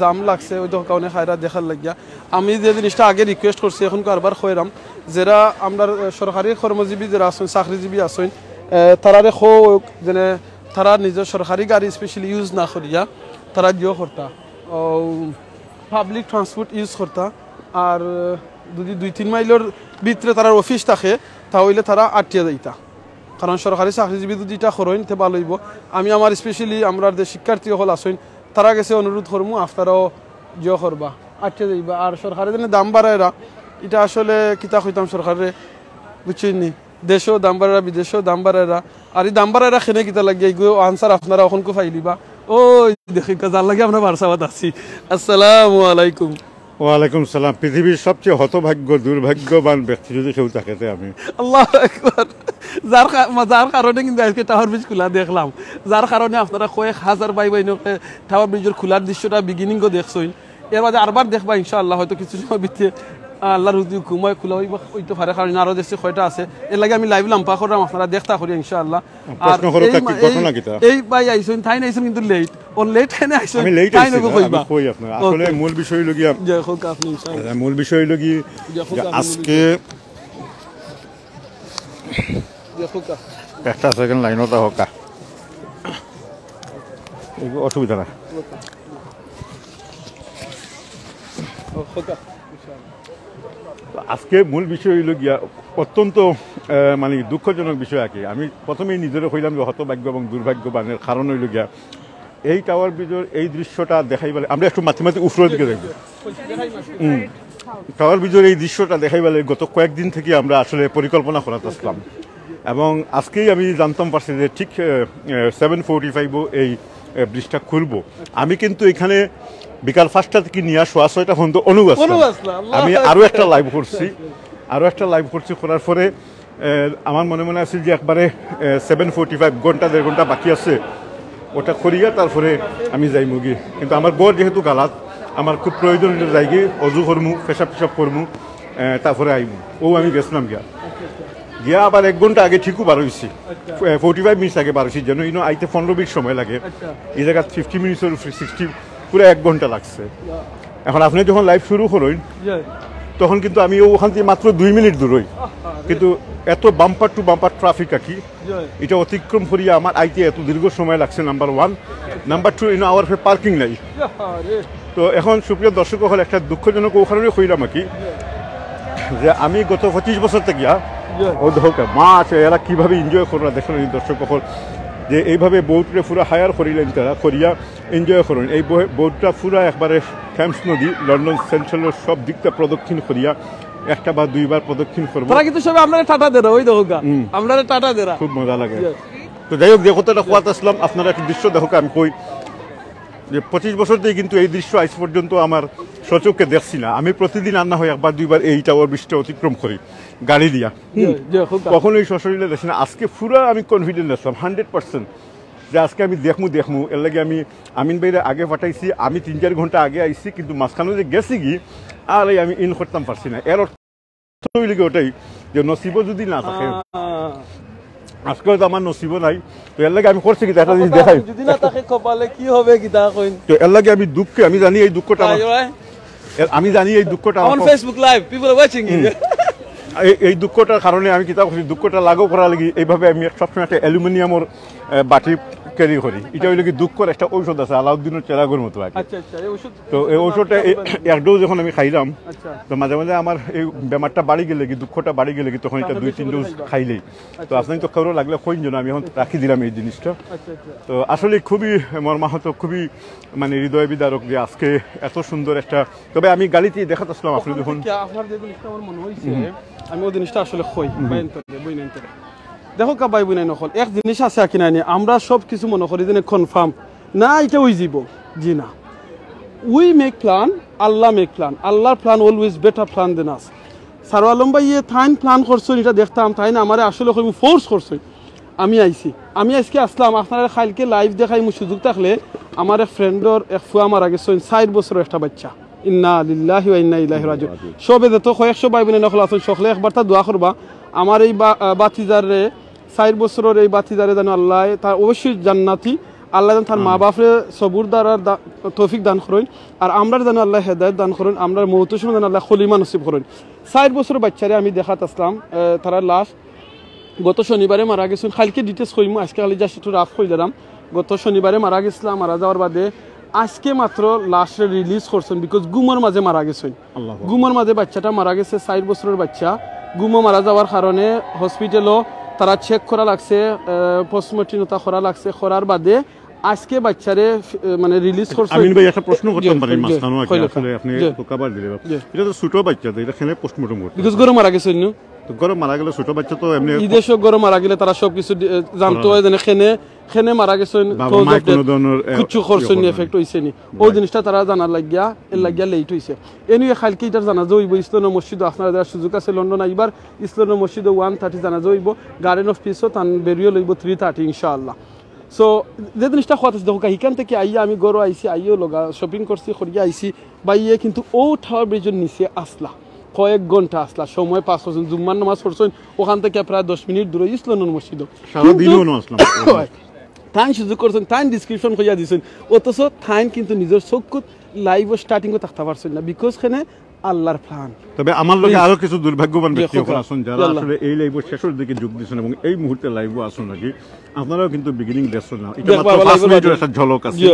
জাম লাগছে ওই তো কারণে খায়রা দেখার লাগিয়া আমি যে জিনিসটা আগে রিকোয়েস্ট করছি এখন কারবার খয়রাম যারা আমরা সরকারি কর্মজীবী যারা আছেন চাকরিজীবী আছেন তারারে হোক যেনে তারা নিজের সরকারি গাড়ি স্পেশালি ইউজ না করিয়া তারা জিও করতা পাবলিক ট্রান্সপোর্ট ইউজ করতা আর যদি 2-3 মাইলের ভিতরে তার অফিস থাকে তাহলে তারা আটটিয়া যাইতা কারণ সরকারি চাকরিজীবী যদি এটা করেন তে ভালো হইব আমি আমার স্পেশালি আমরা যে শিক্ষার্থী হল আসেন তারা গেছে অনুরোধ করবো আপনারাও জিও করবা আটটিয়া যাইবা আর সরকারের জন্য দাম বাড়ায়রা এটা আসলে কিতা কইতাম সরকারে বুঝছেন নি দেশেও দাম বাড়ায়রা বিদেশেও দাম বাড়ায়রা আর এই দাম বাড়ায়রা খেনে কিতা লাগে এইগুলো আনসার আপনারা ওখানকে ফাইলিবা ওই দেখি যার লাগে আমরা বারসাবাদ আছি আসসালামু আলাইকুম ওয়ালাইকুম সালাম পৃথিবীর সবচেয়ে হতভাগ্য দুর্ভাগ্যবান ব্যক্তি যদি কেউ থাকে আমি আল্লাহু আকবার যার কারণে কিন্তু আজকে টাওয়ার ব্রিজ খোলা দেখলাম যার কারণে আপনারা কয়েক হাজার ভাই বোনকে টাওয়ার ব্রিজের খোলার দৃশ্যটা বিগিনিংও দেখছেন এর মাঝে আরবার দেখবা ইনশাআল্লাহ হয়তো কিছু সময় ভিতরে আল্লাহর যদি ঘুমায় খোলা হইতে পারে কারণ আরো দেশে কয়টা আছে এর লাগে আমি লাইভ লাম্পা করলাম আপনারা দেখতা করি ইনশাআল্লাহ আর এই ভাই আইছেন তাই নাইছেন কিন্তু লেট অন লেট কেনে আইছেন তাই নগো কইবা কই আপনারা আসলে মূল বিষয় লগিয়া জয় হোক আপনি ইনশাআল্লাহ মূল বিষয় লগি আজকে জয় হোক একটা সেকেন্ড লাইনটা হোক এগো অসুবিধা না হোক আজকে মূল বিষয় হইল গিয়া অত্যন্ত মানে দুঃখজনক বিষয় আর কি আমি প্রথমেই নিজেরও কইলাম যে হতভাগ্য এবং দুর্ভাগ্যবানের কারণ হইল গিয়া এই টাওয়ার ব্রিজের এই দৃশ্যটা দেখাইবালে আমরা একটু মাঝে উপরের দিকে দেখব টাওয়ার ব্রিজের এই দৃশ্যটা দেখাইবালে গত কয়েকদিন থেকে আমরা আসলে পরিকল্পনা করাতে আসলাম এবং আজকেই আমি জানতাম পারছি যে ঠিক 7:45 এই ব্রিজটা খুলবো আমি কিন্তু এখানে বিকাল 5টা থেকে নিয়ে 6:30 পর্যন্ত অনুবাদ আমি আরও একটা লাইভ করছি করার পরে আমার মনে আছে যে একবারে 7:45 ঘন্টা 1.5 ঘন্টা বাকি আছে ওটা করিয়া তারপরে আমি যাই মুগি কিন্তু আমার বর যেহেতু গালাত আমার খুব প্রয়োজন যাইগে অজু করমু পেশাব করমু তারপরে আইমু আমি গেছিলাম গিয়া আবার 1 ঘন্টা আগে ঠিকও বার হয়েছি 45 মিনিট আগে বার হয়েছি যেন আইতে 15 মিনিট সময় লাগে এই জায়গা 50 মিনিটের 60 পুরো 1 ঘন্টা লাগছে এখন আপনি যখন লাইভ শুরু করেন তখন কিন্তু আমি ওখান থেকে মাত্র 2 মিনিট দূর হই কিন্তু এত বাম্পার টু বাম্পার ট্রাফিক কি এটা অতিক্রম করিয়া আমার আইতে এত দীর্ঘ সময় লাগছে নাম্বার 1 নাম্বার 2 আমার পার্কিং নাই তো এখন সুপ্রিয় দর্শক হল একটা দুঃখজনক কারণে কইলাম কি যে আমি গত 25 বছর থেকে ও দেখো মাছ এরা কিভাবে এনজয় করলো দেখলেন দর্শক হল যে এইভাবে বোটরে পুরো হায়ার করিলেন তারা করিয়া এনজয় করেন এই বোটটা পুরো একবারে থ্যামস নদী লন্ডন সেন্ট্রালের সব দিকটা প্রদক্ষিণ করিয়া একটা বা দুইবার প্রদক্ষিণ করবো তারা কিন্তু সব আপনারা টাটা দেরা ওই দেখো আপনারা টাটা দেরা খুব মজা লাগে তো যাই হোক যে কথাটা কোয়াত আসলাম আপনারা একটা দৃশ্য দেখো আমি কই যে 25 বছর দিয়ে কিন্তু এই দৃশ্য আজ পর্যন্ত আমার সচক্ষে দেখছি না আমি প্রতিদিন আন্না হয় একবার দুইবার এই টাওয়ার ব্রিজটা অতিক্রম করি গাড়ি দিয়া কখনোই সশরীরে দেখছি না আজকে পুরো আমি কনফিডেন্ট আসলাম 100% যে আজকে আমি দেখমু এর লাগে আমি আমিন ভাইরা আগে পাঠাইছি আমি 3-4 ঘন্টা আগে আইছি কিন্তু মাঝখানে যে গেছি কি আর আমি ইন করতাম পারছি না এর হইলে কি ওটাই যে নসিবও যদি না থাকে, আজকে তো আমার নসিবও নাই, তো এর লাগে আমি করছি কি একটা জিনিস দেখাই, যদি না থাকে কপালে কি হবে কি তা কইন, তো এর লাগে আমি দুঃখে আমি জানি এই দুঃখটা আমি জানি এই দুঃখটা on Facebook live people are watching you, এই দুঃখটার কারণে আমি কিতাব করছি, দুঃখটা লাগু করার লাগি এইভাবে আমি সবসময় একটা অ্যালুমিনিয়ামের বাটি ক্যারি করি। এটা হইলে কি দুঃখের একটা ঔষধ আছে আলাউদ্দিনের চেরাগের মতো আর কি। আচ্ছা আচ্ছা, এই ওষুধ তো এই ওষুধটা এক ডোজ যখন আমি খাইলাম, আচ্ছা তো মাঝে মাঝে আমার এই বেমারটা বাড়ি গেলে কি দুঃখটা বাড়ি গেলে কি তখন এটা 2-3 ডোজ খাইলেই, তো আপনার তো খবরও লাগলে কইন জন্য আমি এখন রাখি দিলাম এই জিনিসটা। আচ্ছা আচ্ছা, তো আসলে খুবই মর্মাহত, খুবই মানে হৃদয় বিদারক যে আজকে এত সুন্দর একটা, তবে আমি গাড়িতে দেখাতে আসলাম আসলে যখন আপনার যে জিনিসটা আমার মনে হইছে আমি ওই জিনিসটা আসলে কই বাইন তো বই নাই তো দেখো কা বাই বই নাই নকল এক জিনিস আছে কি নাই আমরা সব কিছু মনে করি যে কনফার্ম না এটা ওই জীব জি না, we make plan, Allah make plan, আল্লাহর প্ল্যান অলওয়েজ বেটার প্ল্যান দেন আস। সারো আলম ভাই থাইন প্ল্যান করছেন এটা দেখতাম, তাই না আমার আসলে ফোর্স করছেন, আমি আইছি, আমি আজকে আসলাম আপনারা খাইলকে লাইভ দেখাই মু সুযোগ থাকলে আমার এক ফ্রেন্ডর এক ফুয়া মারা গেছেন 4 বছরের একটা বাচ্চা, ইন্না লিল্লাহি ওয়া ইন্না ইলাইহি রাজিউন। সবে যত কয়েকশো ভাই বোনে নকল আছেন সকলে একবার তা দোয়া করবা আমার এই বাতিজারে 4 বছরের এই বাতিজারে যেন আল্লাহ তার অবশ্যই জান্নাতি, আল্লাহ যেন তার মা বাপরে সবুর দ্বারা তৌফিক দান করেন, আর আমরা যেন আল্লাহ হেদায়েত দান করেন, আমরা মৌতের সময় যেন আল্লাহ খলিমা নসিব করেন। 4 বছরের বাচ্চারে আমি দেখাত আসলাম, তারা লাশ গত শনিবারে মারা গেছেন, কালকে ডিটেলস কইমু, আজকে খালি জাস্ট একটু রাফ কই দিলাম। গত শনিবারে মারা গেছিলাম, মারা যাওয়ার বাদে আজকে মাত্র লাস্টে রিলিজ করছেন, বিকজ গুমোর মাঝে মারা গেছেন, গুমোর মাঝে বাচ্চাটা মারা গেছে, 4 বছরের বাচ্চা। গুমো মারা যাওয়ার কারণে হসপিটালও তারা চেক করা লাগছে, পোস্টমর্টমটা করা লাগছে, করার বাদে আজকে বাচ্চারে মানে রিলিজ করছে। আমিন ভাই একটা প্রশ্ন করতে পারি মাস্তানো আছে, আসলে আপনি তো কভার দিলেন, এটা তো ছোট বাচ্চা, তো এটা খেলে পোস্টমর্টম করতে বিকজ গরম মারা গেছে নো, তো গরম মারা গেলে ছোট বাচ্চা তো এমনি বিদেশ গরম মারা গেলে তারা সবকিছু জানতো হয়, যেন খেনে মারা গেছেন কিছু করছেন এফেক্ট হইছে নি, ওই জিনিসটা তারা জানার লাগিয়া এর লাগিয়া লেট হইছে। এনি খালকে এটার জানাজা হইব ইসলামের মসজিদ, আপনারা যারা সুযোগ আছে লন্ডন আইবার ইসলামের মসজিদে 1:30 জানাজা হইব, গার্ডেন অফ পিসও তান বেরিয়ে লইব 3:30 ইনশাআল্লাহ। সো যে জিনিসটা কথা দেখো এখান থেকে আইয়া আমি গরো আইসি, আইও লগা শপিং করছি, করিয়া আইসি বাইয়ে, কিন্তু ও টাওয়ার ব্রিজের নিচে আসলা কয়েক ঘন্টা আসলা, সময় পাস করছেন, জুম্মার নামাজ পড়ছেন, ওখান থেকে প্রায় 10 মিনিট দূরে ইসলামের মসজিদ, তাই সুযোগ করছেন, তাই ডিসক্রিপশন কইয়া দিয়েছেন, অথচ তাই কিন্তু নিজের চোখত লাইভ স্টার্টিংও থাকতে পারছেন না, বিকজ খানে আল্লাহর প্ল্যান। তবে আমার লগে আরো কিছু দুর্ভাগ্যবান ব্যক্তি আছেন যারা আসলে এই লাইভ শেষের দিকে যোগ দিয়েছেন এবং এই মুহূর্তে লাইভও আসুন নাকি, আপনারাও কিন্তু বিগিনিং দেখছেন না, এটা মাত্র 5 মিনিটের একটা ঝলক আছে।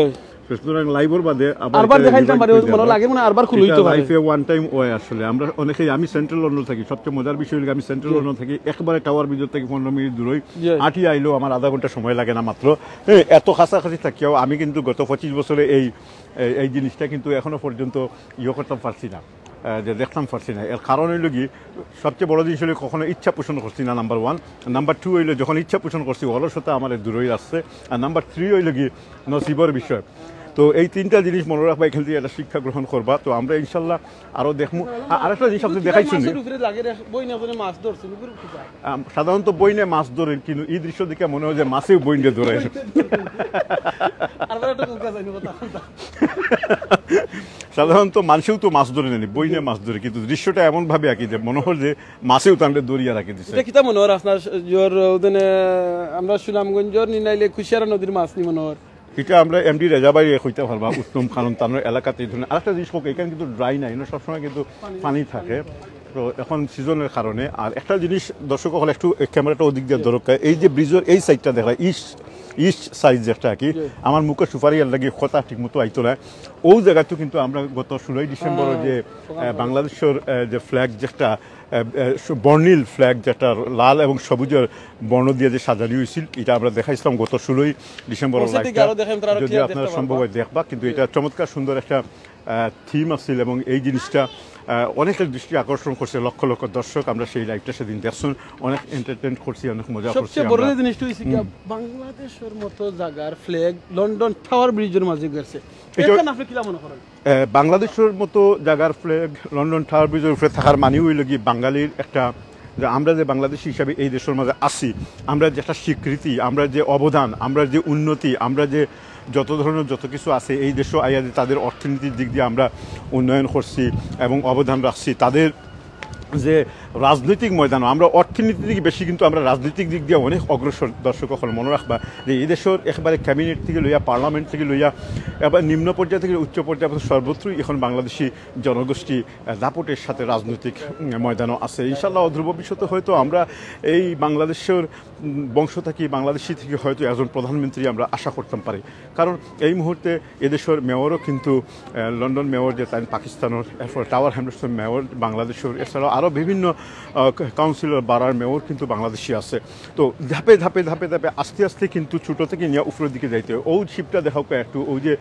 সুতরাং লাইভের বাদে আবার দেখাইতাম পারি, মনে লাগে মানে আরবার খুলইতে পারে লাইফে ওয়ান টাইম ওয়ে। আসলে আমরা অনেকেই, আমি সেন্ট্রাল লন্ডন থাকি, সবচেয়ে মজার বিষয় হলো আমি সেন্ট্রাল লন্ডন থাকি, একবারে টাওয়ার ব্রিজ থেকে 15 মিনিট দূরই, হাঁটি আইলেও আমার আধা ঘন্টা সময় লাগে না মাত্র। এত কাছাকাছি থাকিও আমি কিন্তু গত 25 বছরে এই জিনিসটা কিন্তু এখনো পর্যন্ত করতে পারছি না, যে দেখতাম পারছি না। এর কারণ হইল কি, সবচেয়ে বড় জিনিস হলো কখনো ইচ্ছা পোষণ করছি না, নাম্বার 1। নাম্বার 2 হইলো যখন ইচ্ছা পোষণ করছি অলসতা আমার দূরই আসছে, আর নাম্বার 3 হইল কি নসিবর বিষয়। তো এই 3টা জিনিস মনে রাখবা, এখান থেকে একটা শিক্ষা গ্রহণ করবা। তো আমরা ইনশাল্লাহ আরো দেখবো। আরেকটা জিনিস আপনি দেখাইছেন, সাধারণত বইনে মাছ ধরেন, কিন্তু এই দৃশ্য দেখে মনে হয় যে মাছেও বইনে ধরে। সাধারণত মানুষেও তো মাছ ধরে নেনি, বইনে মাছ ধরে, কিন্তু দৃশ্যটা এমন ভাবে আঁকি যে মনে হয় যে মাছেও তাদের দরিয়া রাখি দিচ্ছে। কিতা মনে হয় আপনার আমরা সুনামগঞ্জর নিনাইলে কুশিয়ারা নদীর মাছ নি মনে হয়, এটা আমরা এমডি রেজাবাই হইতে পারবা উত্তম, কারণ তার এলাকাতে এই ধরনের। আরেকটা জিনিস হোক, এখানে কিন্তু ড্রাই নাই, সবসময় কিন্তু পানি থাকে, তো এখন সিজনের কারণে। আর একটা জিনিস দর্শক হলে একটু ক্যামেরাটা ওদিক দিয়ে দরকার, এই যে ব্রিজের এই সাইডটা দেখা ইস্ট সাইড যেটা কি, আমার মুখে সুপারি আর লাগে কথা ঠিক মতো আইতো না, ওই জায়গাতেও কিন্তু আমরা গত 16 ডিসেম্বর যে বাংলাদেশের যে ফ্ল্যাগ যেটা বর্ণিল ফ্ল্যাগ, যেটা লাল এবং সবুজের বর্ণ দিয়ে যে সাজানো হয়েছিল, এটা আমরা দেখাইছিলাম গত 16 ডিসেম্বর। যদি আপনারা সম্ভব হয় দেখবা, কিন্তু এটা চমৎকার সুন্দর একটা থিম আসছিল এবং এই জিনিসটা অনেকের দৃষ্টি আকর্ষণ করছে, লক্ষ লক্ষ দর্শক আমরা সেই লাইভটা সেদিন দেখছেন, অনেক এন্টারটেইন করছি, অনেক মজা করছি। সবচেয়ে বড় জিনিসটা হইছে কি, বাংলাদেশের মতো জায়গার ফ্ল্যাগ লন্ডন টাওয়ার ব্রিজের মাঝে গেছে, এটা আপনি কি মনে করেন? বাংলাদেশের মতো জায়গার ফ্ল্যাগ লন্ডন টাওয়ার ব্রিজের উপরে থাকার মানে হইল কি, বাঙালির একটা, যে আমরা যে বাংলাদেশি হিসাবে এই দেশের মাঝে আসি, আমরা যে একটা স্বীকৃতি, আমরা যে অবদান, আমরা যে উন্নতি, আমরা যে যত ধরনের যত কিছু আছে এই দেশও আইয়া তাদের অর্থনীতির দিক দিয়ে আমরা উন্নয়ন করছি এবং অবদান রাখছি, তাদের যে রাজনৈতিক ময়দান আমরা অর্থনীতি থেকে বেশি কিন্তু আমরা রাজনৈতিক দিক দিয়ে অনেক অগ্রসর দর্শক হল মনে রাখবা যে এই দেশের একেবারে ক্যাবিনেট থেকে লইয়া পার্লামেন্ট থেকে লইয়া এবার নিম্ন পর্যায় থেকে উচ্চ পর্যায় সর্বত্রই এখন বাংলাদেশি জনগোষ্ঠী দাপটের সাথে রাজনৈতিক ময়দানও আছে ইনশাল্লাহ অধ্রুব ভবিষ্যতে হয়তো আমরা এই বাংলাদেশের বংশ থেকে বাংলাদেশি থেকে হয়তো একজন প্রধানমন্ত্রী আমরা আশা করতাম পারি কারণ এই মুহূর্তে এদেশের মেয়রও কিন্তু লন্ডন মেয়র যে তাই পাকিস্তানের এরপর টাওয়ার হ্যামলেটসের মেয়র বাংলাদেশের এছাড়াও আরও বিভিন্ন কাউন্সিলর বাড়ার মেয়র কিন্তু বাংলাদেশি আছে তো ধাপে ধাপে ধাপে ধাপে আস্তে আস্তে কিন্তু ছোটো থেকে নিয়ে উপরের দিকে যাইতে হয় ওই শিপটা দেখাও একটু ওই যে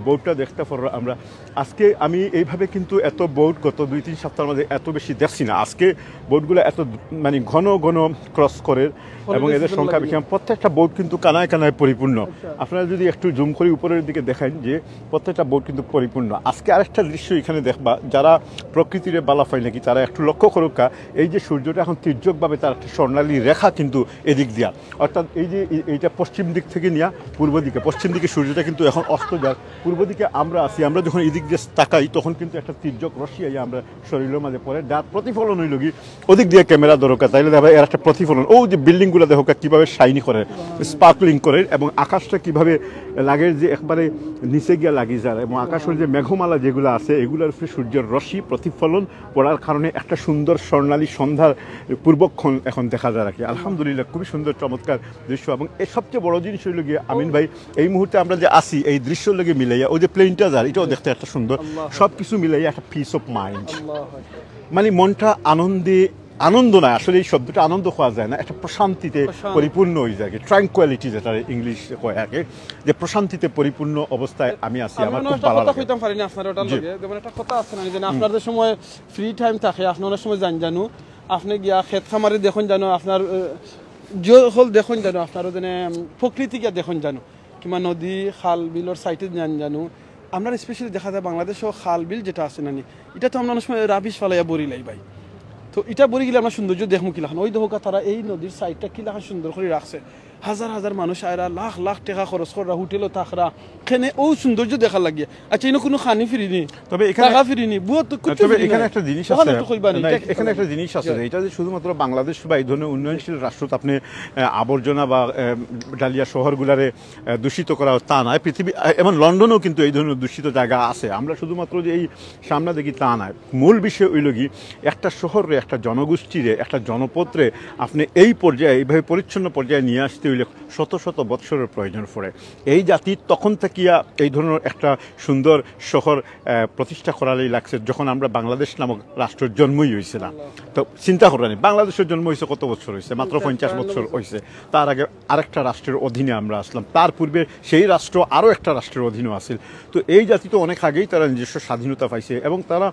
বোর্ডটা দেখতে পারো আমরা আজকে আমি এইভাবে কিন্তু এত বোর্ড গত 2-3 সপ্তাহের মধ্যে এত বেশি দেখছি না আজকে বোর্ডগুলো এত মানে ঘন ঘন ক্রস করে এবং এদের সংখ্যা বেশি প্রত্যেকটা বোর্ড কিন্তু কানায় কানায় পরিপূর্ণ আপনারা যদি একটু জুম করে উপরের দিকে দেখেন যে প্রত্যেকটা বোর্ড কিন্তু পরিপূর্ণ আজকে আরেকটা দৃশ্য এখানে দেখবা যারা প্রকৃতির বালা পায় নাকি তারা একটু লক্ষ্য করুকা এই যে সূর্যটা এখন তির্যকভাবে তার একটা স্বর্ণালী রেখা কিন্তু এদিক দিয়া অর্থাৎ এই যে এইটা পশ্চিম দিক থেকে নিয়ে পূর্ব দিকে পশ্চিম দিকে সূর্যটা কিন্তু এখন অস্ত যায় পূর্ব দিকে আমরা আসি আমরা যখন এদিক দিয়ে তাকাই তখন কিন্তু একটা তির্যক রশ্মি আইয়া আমরা শরীরের মাঝে পড়ে যার প্রতিফলন হইল কি ওদিক দিয়ে ক্যামেরা দরকার তাইলে দেখা এর একটা প্রতিফলন ও যে বিল্ডিংগুলো দেখো কীভাবে শাইনি করে স্পার্কলিং করে এবং আকাশটা কীভাবে লাগে যে একবারে নিচে গিয়া লাগি যায় এবং আকাশের যে মেঘমালা যেগুলো আছে এগুলোর উপরে সূর্যের রশ্মি প্রতিফলন পড়ার কারণে একটা সুন্দর স্বর্ণালী সন্ধ্যার পূর্বক্ষণ এখন দেখা যায় আর কি আলহামদুলিল্লাহ খুবই সুন্দর চমৎকার দৃশ্য এবং এর সবচেয়ে বড় জিনিস হইল গিয়ে আমিন ভাই এই মুহূর্তে আমরা যে আসি এই দৃশ্যের লেগে মিলাইয়া ওই যে প্লেনটা যায় এটাও দেখতে একটা সুন্দর সব কিছু মিলাইয়া একটা পিস অফ মাইন্ড মানে মনটা আনন্দ না আসলে এই শব্দটা আনন্দ হওয়া যায় না একটা প্রশান্তিতে পরিপূর্ণ হয়ে যায় ট্রাঙ্কুয়ালিটি যেটা ইংলিশ কয় আগে যে প্রশান্তিতে পরিপূর্ণ অবস্থায় আমি আছি আমার খুব ভালো লাগে কইতাম পারি না আপনার ওটার লগে যেমন একটা কথা আছে না যে আপনাদের সময় ফ্রি টাইম থাকে আপনি অনেক সময় জানো আপনি গিয়া ক্ষেত খামারে দেখুন জানো আপনার যে হল দেখুন জানো আপনার ওখানে প্রকৃতি গিয়া দেখুন জানো কিংবা নদী খাল বিলর সাইটে জানো আমরা স্পেশালি দেখা যায় বাংলাদেশও খাল বিল যেটা আছে না এটা তো আমরা অনেক সময় রাবিশ ফালাইয়া বরি লাই ভাই তো এটা বলি গেলে আমরা সৌন্দর্য দেখবো কিলাখান ওই দেখো তারা এই নদীর সাইডটা কিলাখান সুন্দর করে রাখছে হাজার হাজার মানুষ আয়রা লাখ লাখ টাকা খরচ করা হোটেলও থাকরা এখানে ও সৌন্দর্য দেখা লাগিয়ে আচ্ছা এনে কোনো খানি ফিরিনি তবে টাকা ফিরিনি তবে এখানে একটা জিনিস আছে এখানে একটা জিনিস আছে এটা যে শুধুমাত্র বাংলাদেশ বা এই ধরনের উন্নয়নশীল রাষ্ট্র আপনি আবর্জনা বা ডালিয়া শহরগুলারে দূষিত করা তা নয় পৃথিবী এবং লন্ডনেও কিন্তু এই ধরনের দূষিত জায়গা আছে আমরা শুধুমাত্র যে এই সামনে দেখি তা নয় মূল বিষয় হইল কি একটা শহরে একটা জনগোষ্ঠীরে একটা জনপদরে আপনি এই পর্যায়ে এইভাবে পরিচ্ছন্ন পর্যায়ে নিয়ে আসতে হইলে শত শত বৎসরের প্রয়োজন পড়ে এই জাতি তখন থাকিয়া এই ধরনের একটা সুন্দর শহর প্রতিষ্ঠা করারই লাগছে যখন আমরা বাংলাদেশ নামক রাষ্ট্রের জন্মই হয়েছে না তো চিন্তা করেনি বাংলাদেশের জন্ম হয়েছে কত বছর হয়েছে মাত্র 50 বছর হয়েছে তার আগে আরেকটা রাষ্ট্রের অধীনে আমরা আসলাম তার পূর্বে সেই রাষ্ট্র আরও একটা রাষ্ট্রের অধীনেও আসছিল তো এই জাতি তো অনেক আগেই তারা নিজস্ব স্বাধীনতা পাইছে এবং তারা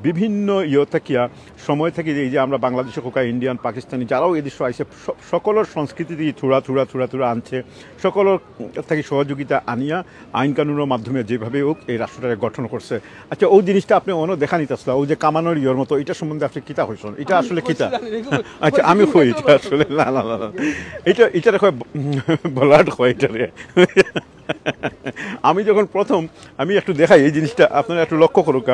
বিভিন্ন থাকিয়া সময় থেকে এই যে আমরা বাংলাদেশে কোকা ইন্ডিয়ান পাকিস্তানি যারাও এই দেশে আইসে সকলের সংস্কৃতি দিয়ে থুড়া আনছে সকলের থেকে সহযোগিতা আনিয়া আইন কানুনের মাধ্যমে যেভাবে হোক এই রাষ্ট্রটাকে গঠন করছে আচ্ছা ওই জিনিসটা আপনি অন্য দেখা নিতেছিল ওই যে কামানোর ইয়ের মতো এটা সম্বন্ধে আপনি কিতা হয়েছেন এটা আসলে কিতা আচ্ছা আমি কই এটা আসলে না এটা বলার হয় এটারে আমি যখন প্রথম আমি একটু দেখাই এই জিনিসটা আপনারা একটু লক্ষ্য করুক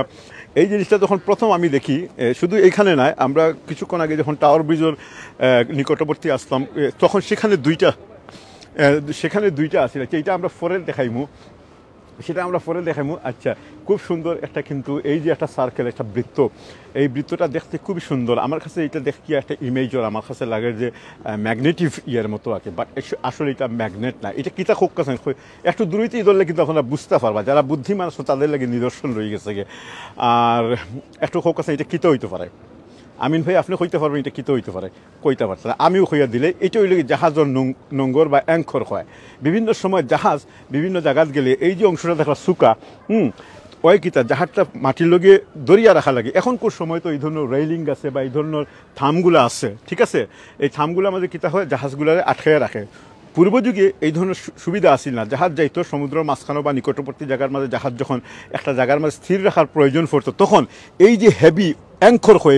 এই জিনিসটা যখন প্রথম আমি দেখি শুধু এইখানে নয় আমরা কিছুক্ষণ আগে যখন টাওয়ার ব্রিজের নিকটবর্তী আসলাম তখন সেখানে দুইটা আছে এইটা আমরা পরে দেখাইমু আচ্ছা খুব সুন্দর একটা কিন্তু এই যে একটা সার্কেল একটা বৃত্ত এই বৃত্তটা দেখতে খুবই সুন্দর আমার কাছে এটা দেখি একটা ইমেজর আমার কাছে লাগে যে ম্যাগনেটিভ ইয়ের মতো আছে বাট আসলে এটা ম্যাগনেট না এটা কিতা খুব কাছে একটু দূরইতেই ধরলে কিন্তু আপনারা বুঝতে পারবা যারা বুদ্ধিমান আছে তাদের লাগে নিদর্শন রয়ে গেছে আর একটু খুব কাছে এটা কিতা হইতে পারে আমিন ভাই আপনি কইতে পারবেন এটা কিতে হইতে পারে কইতে পারছে না আমিও কইয়া দিলে এটা হইলে জাহাজের নোঙ্গর বা অ্যাঙ্কর হয় বিভিন্ন সময় জাহাজ বিভিন্ন জায়গাত গেলে এই যে অংশটা দেখা সুকা ওই কিতা জাহাজটা মাটির লগে দরিয়া রাখা লাগে এখনকার সময় তো এই ধরনের রেইলিং আছে বা এই ধরনের থামগুলো আছে ঠিক আছে এই থামগুলো আমাদের কিতা হয় জাহাজগুলারে আটকাইয়া রাখে পূর্ব যুগে এই ধরনের সুবিধা আসিল না জাহাজ যাইতো সমুদ্রের মাঝখানো বা নিকটবর্তী জায়গার মাঝে জাহাজ যখন একটা জায়গার মাঝে স্থির রাখার প্রয়োজন পড়তো তখন এই যে হেভি অ্যাঙ্কর হয়ে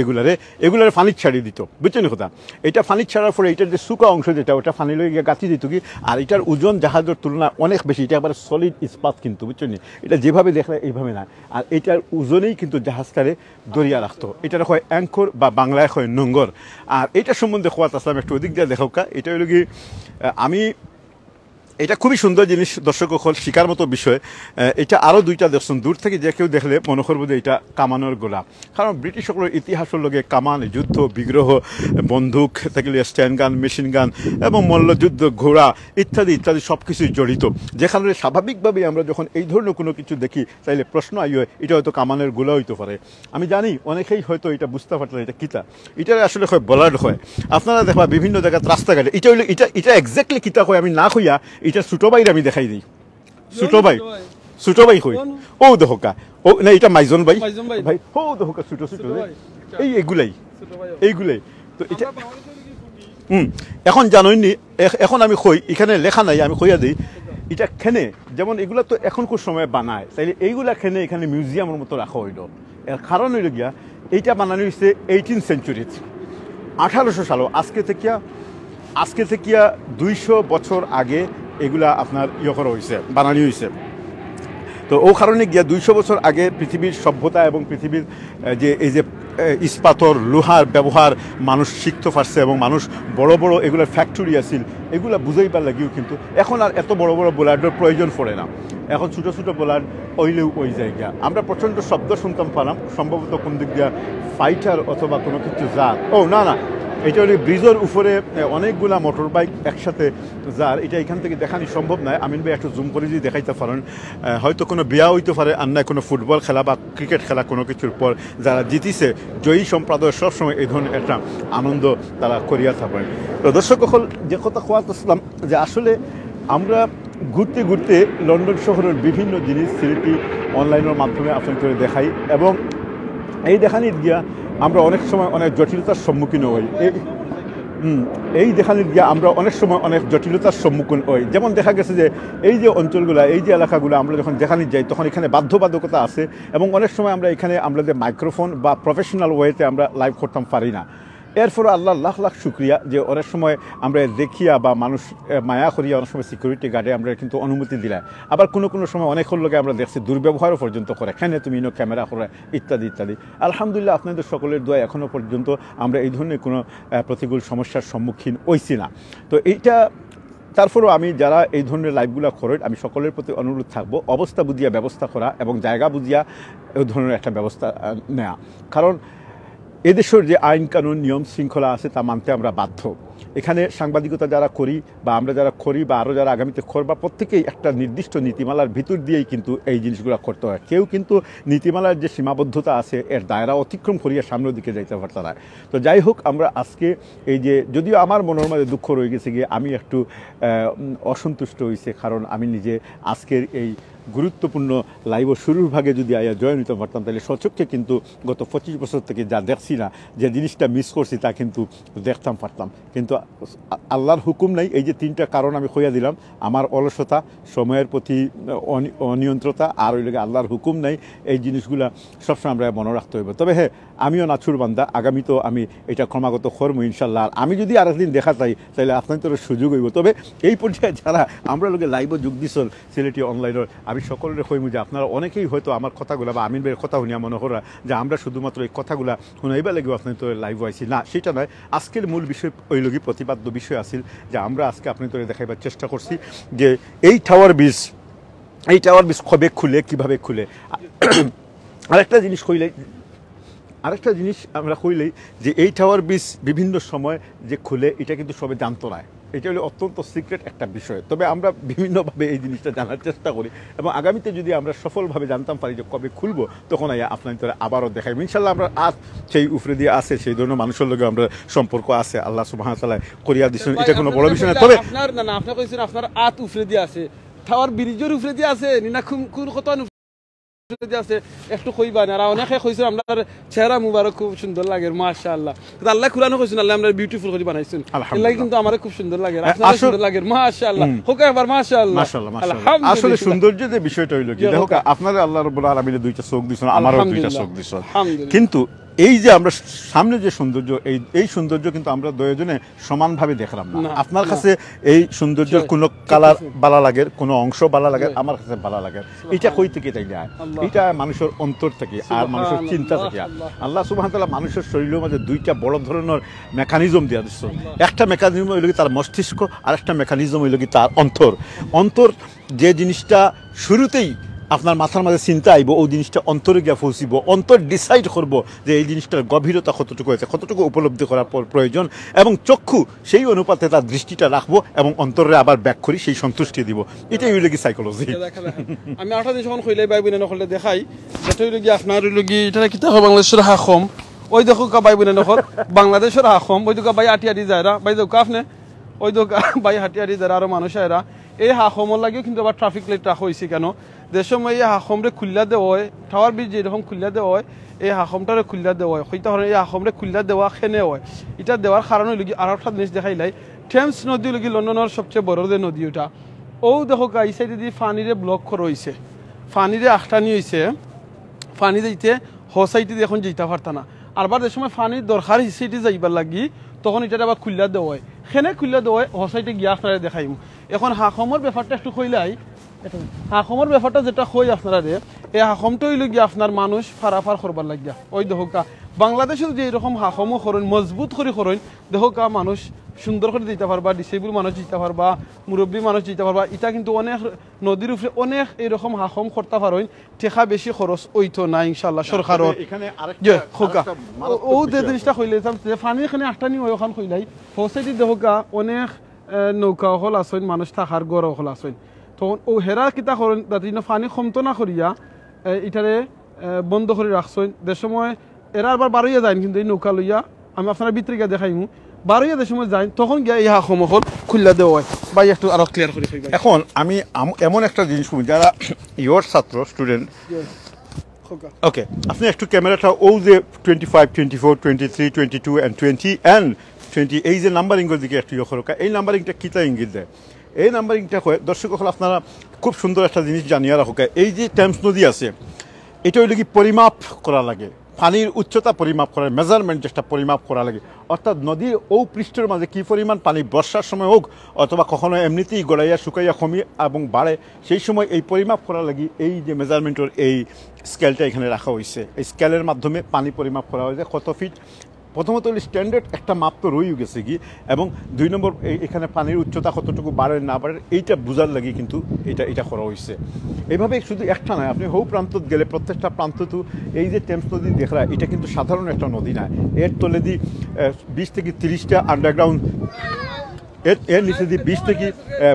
এগুলারে ফানির ছাড়িয়ে দিত, বুঝছেন কথা? এটা ফানির ছাড়ার পরে এটার যে সুকা অংশ যেটা ওটা ফানি লয়ে গিয়ে গাঁথি দিত কি, আর এটার ওজন জাহাজের তুলনায় অনেক বেশি, এটা একবারে সলিড ইস্পাত কিন্তু, বুঝছেন? এটা যেভাবে দেখলে এইভাবে না, আর এটার ওজনেই কিন্তু জাহাজটারে দরিয়া রাখতো। এটার হয় অ্যাঙ্কর বা বাংলায় হয় নোঙ্গর। আর এটা সম্বন্ধে খোয়াত আসলাম একটু ওদিক দিয়ে দেখাও কা। এটা হলো কি, আমি এটা খুবই সুন্দর জিনিস, দর্শক হল শিকার মতো বিষয়। এটা আরও দুইটা দেখছেন দূর থেকে যে কেউ দেখলে মনে করবো যে এটা কামানোর গোলা, কারণ ব্রিটিশ সকলের ইতিহাসের লগে কামান, যুদ্ধ, বিগ্রহ, বন্দুক থাকলে স্ট্যান্ড গান, মেশিন গান এবং মল্লযুদ্ধ, ঘোড়া ইত্যাদি ইত্যাদি সব কিছুই জড়িত। যেখানে স্বাভাবিকভাবেই আমরা যখন এই ধরনের কোনো কিছু দেখি তাইলে প্রশ্ন আইয় এটা হয়তো কামানের গোলা হইতে পারে। আমি জানি অনেকেই হয়তো এটা বুঝতে পারতেন এটা কিতা, এটা আসলে হয় বলার হয়। আপনারা দেখবা বিভিন্ন জায়গায় রাস্তাঘাটে এটা হইলে এটা এক্স্যাক্টলি কিতা হয় আমি না হইয়া এটা ছোটো ভাইরে আমি দেখাই দিই। ছোটো ভাই কই, ও দেখোকা, ও না এটা মাইজন ভাই ভাই, ও দেখোকা ছোটো ছোটো এইগুলাই তো এটা। এখন জানোইনি, এখন আমি কই এখানে লেখা নাই, আমি কইয়া দিই এটা খেনে, যেমন এগুলা তো এখনকার সময় বানায়, তাইলে এইগুলা খেনে এখানে মিউজিয়ামের মতো রাখা হইল। এর কারণ হইল গিয়া এইটা বানানো হয়েছে 18th সেঞ্চুরিত, 1800 সাল, আজকে থেকে 200 বছর আগে এগুলা আপনার করা হয়েছে, বানানো হয়েছে। তো ও কারণে গিয়া 200 বছর আগে পৃথিবীর সভ্যতা এবং পৃথিবীর যে এই যে ইস্পাতর লোহার ব্যবহার মানুষ শিখতে পারছে এবং মানুষ বড় বড় এগুলোর ফ্যাক্টরি আছিল, এগুলা বুঝাইবার লাগিও কিন্তু এখন আর এত বড় বড় বোলার্ডের প্রয়োজন পড়ে না। এখন ছোটো ছোটো বোলার ওইলেও ওই জায়গা আমরা প্রচণ্ড শব্দ শুনতাম পারাম, সম্ভবত কোন দিক দিয়া ফাইটার অথবা কোনো কিছু যার, ও না না এটা হলো ব্রিজের উপরে অনেকগুলা মোটর বাইক একসাথে যার, এটা এখান থেকে দেখানি সম্ভব নয়। আমিন ভাই একটু জুম করে যদি দেখাইতে পারেন, হয়তো কোনো বিয়া হইতে পারে আর না কোনো ফুটবল খেলা বা ক্রিকেট খেলা কোনো কিছুর পর যারা জিতিছে জয়ী সম্প্রদায় সবসময় এই ধরনের একটা আনন্দ তারা করিয়া থাকেন। তো দর্শক হল যে কথা খোয়াতাম যে আসলে আমরা ঘুরতে ঘুরতে লন্ডন শহরের বিভিন্ন জিনিস সিলেটি অনলাইনের মাধ্যমে আপনাদের দেখাই, এবং এই দেখানির গিয়া আমরা অনেক সময় অনেক জটিলতার সম্মুখীন হই। এই দেখানির গিয়া আমরা অনেক সময় অনেক জটিলতার সম্মুখীন হই। যেমন দেখা গেছে যে এই যে অঞ্চলগুলো, এই যে এলাকাগুলো আমরা যখন দেখানি যাই তখন এখানে বাধ্যবাধকতা আছে, এবং অনেক সময় আমরা এখানে আমাদের মাইক্রোফোন বা প্রফেশনাল ওয়েতে আমরা লাইভ করতাম পারি না। এরপরে আল্লাহ লাখ লাখ শুক্রিয়া যে অনেক সময় আমরা দেখিয়া বা মানুষ মায়া করিয়া অনেক সময় সিকিউরিটি গার্ডে আমরা কিন্তু অনুমতি দিলাই, আবার কোনো কোনো সময় অনেক লোকে আমরা দেখছি দুর্ব্যবহারও পর্যন্ত করে, এখানে তুমি ক্যামেরা করে ইত্যাদি ইত্যাদি। আলহামদুলিল্লাহ আপনাদের সকলের দোয়া এখনও পর্যন্ত আমরা এই ধরনের কোনো প্রতিকূল সমস্যার সম্মুখীন হইছি না। তো এইটা তারপরেও আমি যারা এই ধরনের লাইভগুলো করেন আমি সকলের প্রতি অনুরোধ থাকবো অবস্থা বুঝিয়া ব্যবস্থা করা এবং জায়গা বুঝিয়া এই ধরনের একটা ব্যবস্থা নেওয়া, কারণ এদেশের যে আইন কানুন নিয়ম শৃঙ্খলা আছে তা মানতে আমরা বাধ্য। এখানে সাংবাদিকতা যারা করি বা আমরা যারা করি বা আরও যারা আগামীতে করবা প্রত্যেকেই একটা নির্দিষ্ট নীতিমালার ভিতর দিয়েই কিন্তু এই জিনিসগুলো করতে হয়। কেউ কিন্তু নীতিমালার যে সীমাবদ্ধতা আছে এর দায়রা অতিক্রম করিয়া সামনের দিকে যাইতে পারত না। তো যাই হোক, আমরা আজকে এই যে যদিও আমার মনের মাঝে দুঃখ রয়ে গেছে গিয়ে আমি একটু অসন্তুষ্ট হয়েছে, কারণ আমি নিজে আজকের এই গুরুত্বপূর্ণ লাইভ শুরুর ভাগে যদি আয়া জয়েন নিতে পারতাম তাহলে সচক্ষে কিন্তু গত 25 বছর থেকে যা দেখছি না, যে জিনিসটা মিস করছি তা কিন্তু দেখতাম পারতাম। কিন্তু আল্লাহর হুকুম নাই। এই যে 3টা কারণ আমি কইয়া দিলাম, আমার অলসতা, সময়ের প্রতি অনিয়ন্ত্রতা আর ওই লাগে আল্লাহর হুকুম নাই, এই জিনিসগুলা সবসময় আমরা মনে রাখতে হইব। তবে হ্যাঁ, আমিও নাছুর বান্দা, আগামী তো আমি এটা ক্রমাগত করবো ইনশাল্লাহ। আর আমি যদি আরেকদিন দেখা চাই তাহলে আপনাদের সুযোগ হইব। তবে এই পর্যায়ে যারা আমরা লোকে লাইভও যোগ দিচ্ছেন সিলেটি অনলাইনের, আমি সকলের কইমু যে আপনারা অনেকেই হয়তো আমার কথাগুলো বা আমিন ভাইয়ের কথা শুনিয়া মনে করা যে আমরা শুধুমাত্র এই কথাগুলা শুনাইবা লাগবে আপনাদের লাইভ আইছি, না সেটা নয়। আজকের মূল বিষয় ওই লগি প্রতিপাদ্য বিষয় আছিল যে আমরা আজকে আপনাদের দেখাইবার চেষ্টা করছি যে এই টাওয়ার ব্রিজ কবে খুলে, কিভাবে খুলে। আরেকটা জিনিস আমরা কইলেই যে এই টাওয়ার ব্রিজ বিভিন্ন সময় যে খুলে এটা কিন্তু সবে জানতো না, এটা হলো অত্যন্ত সিক্রেট একটা বিষয়। তবে আমরা বিভিন্নভাবে এই জিনিসটা জানার চেষ্টা করি এবং আগামীতে যদি আমরা সফলভাবে জানতাম পারি যে কবে খুলবো তখন আপনাদের আবারও দেখাই ইনশাল্লাহ। আমরা আজ সেই উপরে দিয়ে আছে সেই ধরনের মানুষের লগে আমরা সম্পর্ক আছে, আল্লাহ সুবহানাহু ওয়া তাআলা করিয়া দিচ্ছেন, এটা কোনো বড় বিষয় না। তবে আপনার না আপনি কইছেন আপনার আত উপরে দিয়ে আছে, টাওয়ার ব্রিজের উপরে দিয়ে আছে না কোন কত আছে একটু কইবা না। আর অনেকে কইছেন আপনার চেহারা মুবারক খুব সুন্দর লাগে, মাশাআল্লাহ। আল্লাহ কুরআনে কইছেন আল্লাহ আমরা বিউটিফুল করে বানাইছেন, আল্লাহ কিন্তু আমারে খুব সুন্দর লাগে, আপনার সুন্দর লাগে, মাশাআল্লাহ। হোক একবার মাশাআল্লাহ মাশাআল্লাহ। আসলে সৌন্দর্যের যে বিষয়টা হইলো কি, দেখো আপনারা আল্লাহ রাব্বুল আলামিন দুইটা চোখ দিছেন, আমারও দুইটা চোখ দিছেন, কিন্তু এই যে আমরা সামনে যে সৌন্দর্য, এই সৌন্দর্য কিন্তু আমরা দুজনে সমানভাবে দেখলাম না। আপনার কাছে এই সৌন্দর্যের কোনো কালার ভালো লাগে, কোনো অংশ ভালো লাগে, আমার কাছে ভালো লাগে। এটা কই থেকে তাই যায়, এটা মানুষের অন্তর থেকে আর মানুষের চিন্তা থেকে। আল্লাহ সুবহানাহু ওয়া তাআলা মানুষের শরীরের মধ্যে দুইটা বড় ধরনের মেকানিজম দিয়ে দিচ্ছে। একটা মেকানিজম হইল কি তার মস্তিষ্ক, আর একটা মেকানিজম হইল কি তার অন্তর। অন্তর যে জিনিসটা শুরুতেই আপনার মাথার মাঝে চিন্তা আইব, ওই জিনিসটা অন্তরে গিয়ে পৌঁছিব। অন্তর ডিসাইড করব যে এই জিনিসটার গভীরতা কতটুকু হয়েছে, কতটুকু উপলব্ধি করার প্রয়োজন, এবং চক্ষু সেই অনুপাতে তার দৃষ্টিটা রাখবো এবং অন্তরে আবার ব্যাক করি, সেই সন্তুষ্টি দিব। এটাই হইল কি সাইকোলজি। আমি আটা দিন যখন কইলাই ভাই বোনে নকলে দেখাই, যেটা হইল কি আপনার হইল কি এটা কিতা হয় বাংলাদেশের হাকম, ওই দেখো কা ভাই বোনে নকল বাংলাদেশের হাকম, ওই দোকা ভাই আটিয়ারি যায় ভাই দোকা আপনি ওই দোকা ভাই হাটিয়ারি যায় আরো মানুষ এরা এই হাকমর লাগে কিন্তু আবার ট্রাফিক লাইট রাখা হয়েছে কেন, যে সময় এই হাকমরে খুল্লা দেওয়া হয়, টাওয়ার ব্রিজ যেরকম খুল্লা দেওয়া হয়, এই হাকমটারে খুল্লা দেওয়া হয়, হইতে হয় এই হাকমরে খুল্লা দেওয়া খেনে হয়। এটা দেওয়ার কারণ হইল কি আর একটা জিনিস দেখাইলাই, টেমস নদী হইল কি লন্ডনের সবচেয়ে বড় যে নদী ওটা, ও দেখো এই সাইডে দিয়ে ফানিরে ব্লক করা হয়েছে, ফানিরে আখটানি হয়েছে, ফানি যাইতে হ সাইডে এখন যেতে পারত না। আরবার যে সময় ফানির দরকার সাইডে যাইবার লাগি তখন এটা আবার খুল্লা দেওয়া হয়, খেনে খুল্লা দেওয়া হয়, হ সাইডে গিয়ে আপনারা দেখাইম। এখন হাকমর ব্যাপারটা একটু কইলাই, হাকমর ব্যাপারটা যেটা কই আপনারা রে, এই হাকমটা হইল গিয়ে আপনার মানুষ ফারাফার করবার লাগিয়া। ওই দেখোকা বাংলাদেশের যে এরকম হাকমও করেন মজবুত করে করেন, দেখোকা মানুষ সুন্দর করে দিতে পারবা, ডিসেবল মানুষ দিতে পারবা, মুরব্বী মানুষ দিতে পারবা। এটা কিন্তু অনেক নদীর উপরে অনেক এইরকম হাকম করতে পারেন, টেকা বেশি খরচ ওইতো না ইনশাল্লাহ সরকারের। ও যে জিনিসটা কইলে যে ফানি এখানে আটটা নিয়ে ওখান কইলাই হোসাইটি দেখোকা অনেক নৌকা হল আসেন, মানুষ থাকার গড় হল আসেন, তখন ও হেরা কিতা করেন যাতে ফানি কমতো না করিয়া এটারে বন্ধ করে রাখছেন। যে সময় এরা আবার বারোইয়া যায় কিন্তু এই নৌকা লইয়া, আমি আপনার ভিতরে গিয়ে দেখাইমু, বারোইয়া যে সময় যাই তখন গিয়া এই হাকম হল খুল্লা দেওয়া হয়। ভাই একটু আরো ক্লিয়ার করে এখন আমি এমন একটা জিনিস যারা ইয়োর ছাত্র স্টুডেন্ট, ওকে আপনি একটু ক্যামেরাটা ও যে 25, 24, 23, 22 and 20 and 20 এই যে নাম্বারিংয়ের দিকে একটু ইয়ে করোকা, এই নাম্বারিংটা কিতা ইঙ্গিত দেয়? এই নাম্বারিংটা হয় দর্শক হল আপনারা খুব সুন্দর একটা জিনিস জানিয়ে রাখোকা, এই যে টেমস নদী আছে এটা হইলে কি পরিমাপ করা লাগে, পানির উচ্চতা পরিমাপ করা, মেজারমেন্ট যেটা পরিমাপ করা লাগে, অর্থাৎ নদীর ও পৃষ্ঠের মাঝে কী পরিমাণ পানি বর্ষার সময় হোক অথবা কখনো এমনিতেই গড়াইয়া শুকাইয়া কমিয়ে এবং বাড়ে, সেই সময় এই পরিমাপ করা লাগে এই যে মেজারমেন্টের এই স্কেলটা এখানে রাখা হয়েছে। এই স্কেলের মাধ্যমে পানি পরিমাপ করা হয়েছে কত ফিট। প্রথমত স্ট্যান্ডার্ড একটা মাপ তো রয়েই গেছে কি, এবং 2 নম্বর এখানে পানির উচ্চতা কতটুকু বাড়ে না বাড়ে এইটা বোঝার লাগে কিন্তু এটা করা হয়েছে। এইভাবে শুধু একটা নয়, আপনি হৌ প্রান্ত গেলে প্রত্যেকটা প্রান্ত তো এই যে টেমস নদী দেখা, এটা কিন্তু সাধারণ একটা নদী না, এর তলে দিয়ে 20 থেকে 30টা আন্ডারগ্রাউন্ড, এর নিচে দিয়ে 20 থেকে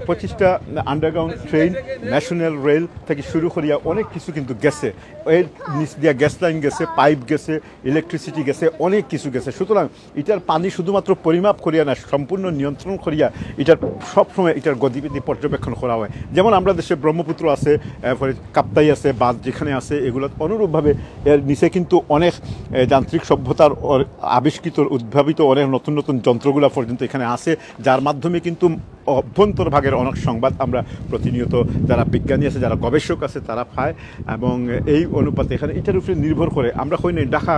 25টা আন্ডারগ্রাউন্ড ট্রেন, ন্যাশনাল রেল থেকে শুরু করিয়া অনেক কিছু কিন্তু গেছে, এর নিচ দিয়া গ্যাস লাইন গেছে, পাইপ গেছে, ইলেকট্রিসিটি গেছে, অনেক কিছু গেছে। সুতরাং এটার পানি শুধুমাত্র পরিমাপ করিয়া না, সম্পূর্ণ নিয়ন্ত্রণ করিয়া এটার সবসময় এটার গতিবিধি পর্যবেক্ষণ করা হয়। যেমন আমরা দেশে ব্রহ্মপুত্র আছে, কাপ্তাই আছে, বাঁধ যেখানে আছে, এগুলো অনুরূপভাবে এর নিচে কিন্তু অনেক যান্ত্রিক সভ্যতার আবিষ্কৃত উদ্ভাবিত অনেক নতুন নতুন যন্ত্রগুলো পর্যন্ত এখানে আছে, যার মাধ্যমে কিন্তু অভ্যন্তরভাগের অনেক সংবাদ আমরা প্রতিনিয়ত যারা বিজ্ঞানী আছে, যারা গবেষক আছে তারা পায়, এবং এই অনুপাতে এখানে এটার উপরে নির্ভর করে আমরা কই নাই ঢাকা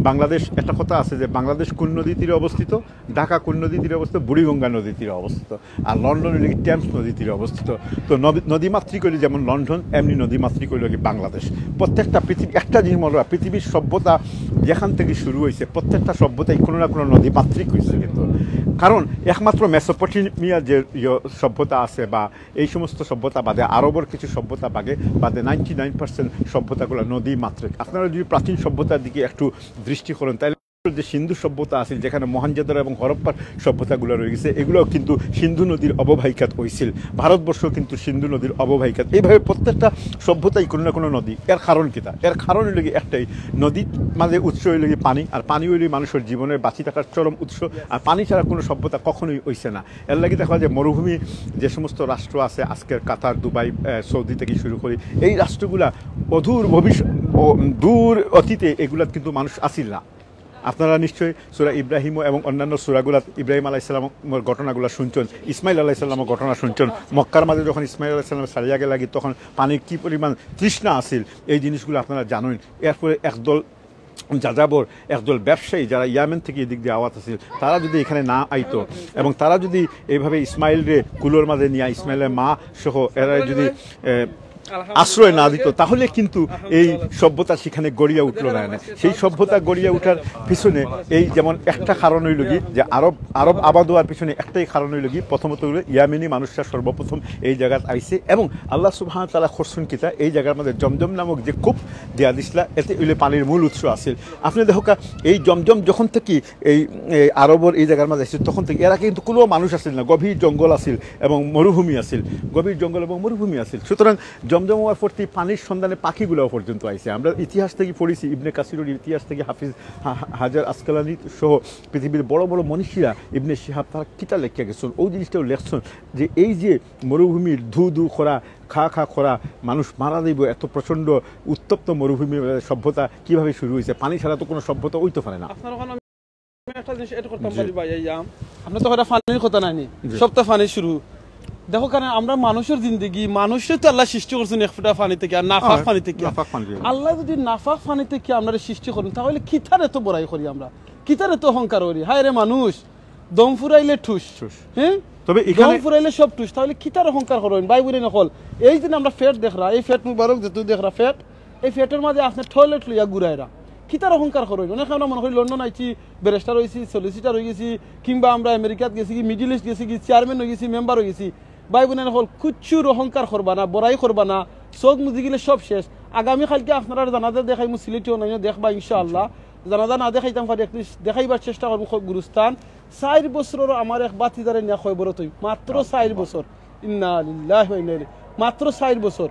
বাংলাদেশ, একটা কথা আছে যে বাংলাদেশ কোন নদী তীরে অবস্থিত, ঢাকা কোন নদী তীরে অবস্থিত, বুড়িগঙ্গা নদী তীরে অবস্থিত, আর লন্ডন হইলে কি টেমস নদী তীরে অবস্থিত। তো নদীমাতৃক হইলে যেমন লন্ডন, এমনি নদীমাতৃক হইল কি বাংলাদেশ। প্রত্যেকটা পৃথিবী একটা জিনিস মনে হয়, পৃথিবীর সভ্যতা যেখান থেকে শুরু হয়েছে প্রত্যেকটা সভ্যতাই কোনো না কোনো নদীমাতৃক হয়েছে, কিন্তু কারণ একমাত্র মেসোপটেমিয়া যে সভ্যতা আছে বা এই সমস্ত সভ্যতা বাদে আরবের কিছু সভ্যতা বাদে 99% সভ্যতাগুলো নদী মাতৃক। আপনারা যদি প্রাচীন সভ্যতার দিকে একটু দৃষ্টি করেন তাহলে যে সিন্ধু সভ্যতা আছে, যেখানে মহেঞ্জোদারো এবং হরপ্পার সভ্যতাগুলো রয়ে গেছে, এগুলোও কিন্তু সিন্ধু নদীর অববাহিকাত হয়েছিল। ভারতবর্ষ কিন্তু সিন্ধু নদীর অববাহিকাত। এইভাবে প্রত্যেকটা সভ্যতাই কোনো না কোনো নদী। এর কারণ কিতা? এর কারণ হইল একটাই, নদীর মাঝে উৎস হইল পানি, আর পানি হইল মানুষের জীবনের বাঁচি থাকার চরম উৎস, আর পানি ছাড়া কোনো সভ্যতা কখনোই হইছে না। এর লাগে দেখা যায় মরুভূমি যে সমস্ত রাষ্ট্র আছে, আজকের কাতার, দুবাই, সৌদি থেকে শুরু করি, এই রাষ্ট্রগুলা অদূর ভবিষ্যৎ, দূর অতীতে এগুলা কিন্তু মানুষ আসিল না। আপনারা নিশ্চয়ই সূরা ইব্রাহিম এবং অন্যান্য সূরাগুলাত ইব্রাহিম আলাইহিস সালামের ঘটনাগুলো শুনছেন, ইসমাইল আলাইহিস সালামের ঘটনা শুনছেন। মক্কার মাঝে যখন ইসমাইল আলাইহিস সালাম সারিয়া গেলে তখন পানির কী পরিমাণ তৃষ্ণা আসিল, এই জিনিসগুলো আপনারা জানেন। এরপরে একদল যাযাবর একদল ব্যবসায়ী যারা ইয়ামেন থেকে এদিক দিয়ে আওয়াত আছিল তারা যদি এখানে না আইতো এবং তারা যদি এইভাবে ইসমাইল রে কুলোর মাঝে নিয়ে ইসমাইলের মা সহ এরা যদি আশ্রয় না দিত তাহলে কিন্তু এই সভ্যতা সেখানে গড়িয়া উঠলো না। সেই সভ্যতা গড়িয়া উঠার পিছনে এই যেমন একটা কারণ হইল কি যে আরব আবাদ হওয়ার পিছনে একটাই কারণ হইল কি প্রথমত হইল ইয়ামেনি মানুষরা সর্বপ্রথম এই জায়গায় আইছে এবং আল্লাহ সুবহানাহু ওয়া তাআলা খরসুন কিতা এই জায়গার মধ্যে জমজম নামক যে কূপ দেয়া দিছিলা এতে হইলে পানির মূল উৎস আছিল। আপনি দেখো এই জমজম যখন থেকে এই আরবর এই জায়গার মধ্যে আসছিল তখন থেকে এরা কিন্তু কোনো মানুষ আসছিল না, গভীর জঙ্গল আছিল এবং মরুভূমি আছিল, গভীর জঙ্গল এবং মরুভূমি আছিল। সুতরাং জমজম হওয়ার পর পানির সন্ধানে পাখিগুলো পর্যন্ত আইছে। আমরা ইতিহাস থেকে পড়েছি, ইবনে কাসিরের ইতিহাস থেকে হাফিজ হাজার আসকালানি সহ পৃথিবীর বড় বড় মনীষীরা ইবনে শিহাব তারা কিতা লেখিয়া গেছেন, ওই জিনিসটাও লেখছেন যে এই যে মরুভূমির ধু ধু খরা খা খা খরা মানুষ মারা দেব এত প্রচণ্ড উত্তপ্ত মরুভূমি সভ্যতা কিভাবে শুরু হয়েছে, পানি ছাড়া তো কোনো সভ্যতা হইতে পারে না। আপনার তো ফানির কথা নাই, সবটা ফানি শুরু দেখো কারণ আমরা মানুষের জিন্দগি মানুষের তো আল্লাহ সৃষ্টি করছেন এক ফোঁটা পানি থেকে আর নাফাক পানি থেকে। আল্লাহ যদি নাফাক পানি থেকে আমরা সৃষ্টি করেন তাহলে কিতার এত বড়াই করি, আমরা কিতার এত অহংকার করি। হায় রে মানুষ দম ফুরাইলে ঠুস, হ্যাঁ তবে দম ফুরাইলে সব ঠুস, তাহলে কিতার অহংকার করেন ভাই বোনে নকল। এই দিন আমরা ফ্যাট দেখরা, এই ফ্যাট মুবারক যে তুই দেখরা ফ্যাট, এই ফ্যাটের মাঝে আপনার টয়লেট লইয়া ঘুরাইরা কিতার অহংকার করেন। অনেক আমরা মনে করি লন্ডন আইছি, ব্যারিস্টার হয়েছি, সলিসিটার হয়ে গেছি, কিংবা আমরা আমেরিকাত গেছি কি, মিডিল ইস্ট গেছি কি, চেয়ারম্যান হয়ে গেছি, মেম্বার হয়ে গেছি। ভাই বোনের হল কুচ্ছুর অহংকার করবা না, বড়াই করবা না, চোখ মুজি গেলে সব শেষ। আগামী কালকে আপনারা জানাজা দেখাই সিলেটি অনাইন দেখবা ইনশাআল্লাহ, জানাজা না দেখাইতাম পারি দেখাইবার চেষ্টা করবো গুরুস্থান। 4 বছরের আমার এক বাতিদারে নিয়ে খবরত মাত্র 4 বছর, ইন্না লিল্লাহি ওয়া ইন্না ইলাইহি, মাত্র 4 বছর।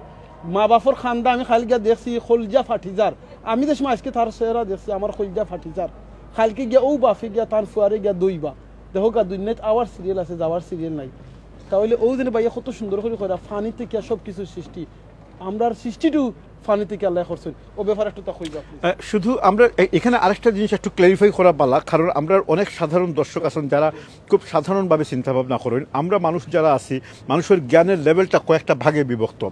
মা বাপর খান্দা আমি খালি গিয়া দেখছি খলজা ফাটিজার, আমি দেশ আজকে তার চেহারা দেখছি আমার খলজা ফাটিজার। খালকে গিয়া ও বাফে গিয়া তার ফুয়ারে গিয়া দইবা দেখো গা দুনিয়াত আওয়ার সিরিয়াল আছে, যাওয়ার সিরিয়াল নাই। তাহলে ওই দিনে ভাইয়া কত সুন্দর করে করা ফানি থেকে সব কিছু সৃষ্টি, আমরা সৃষ্টিটু ফানি থেকে আল্লাহ করছেন, ও ব্যাপারে একটু তা কইবা। শুধু আমরা এখানে আরেকটা জিনিস একটু ক্লারিফাই করা পালা, কারণ আমরা অনেক সাধারণ দর্শক আছেন যারা খুব সাধারণভাবে চিন্তা ভাবনা করেন। আমরা মানুষ যারা আছি মানুষের জ্ঞানের লেভেলটা কয়েকটা ভাগে বিভক্ত।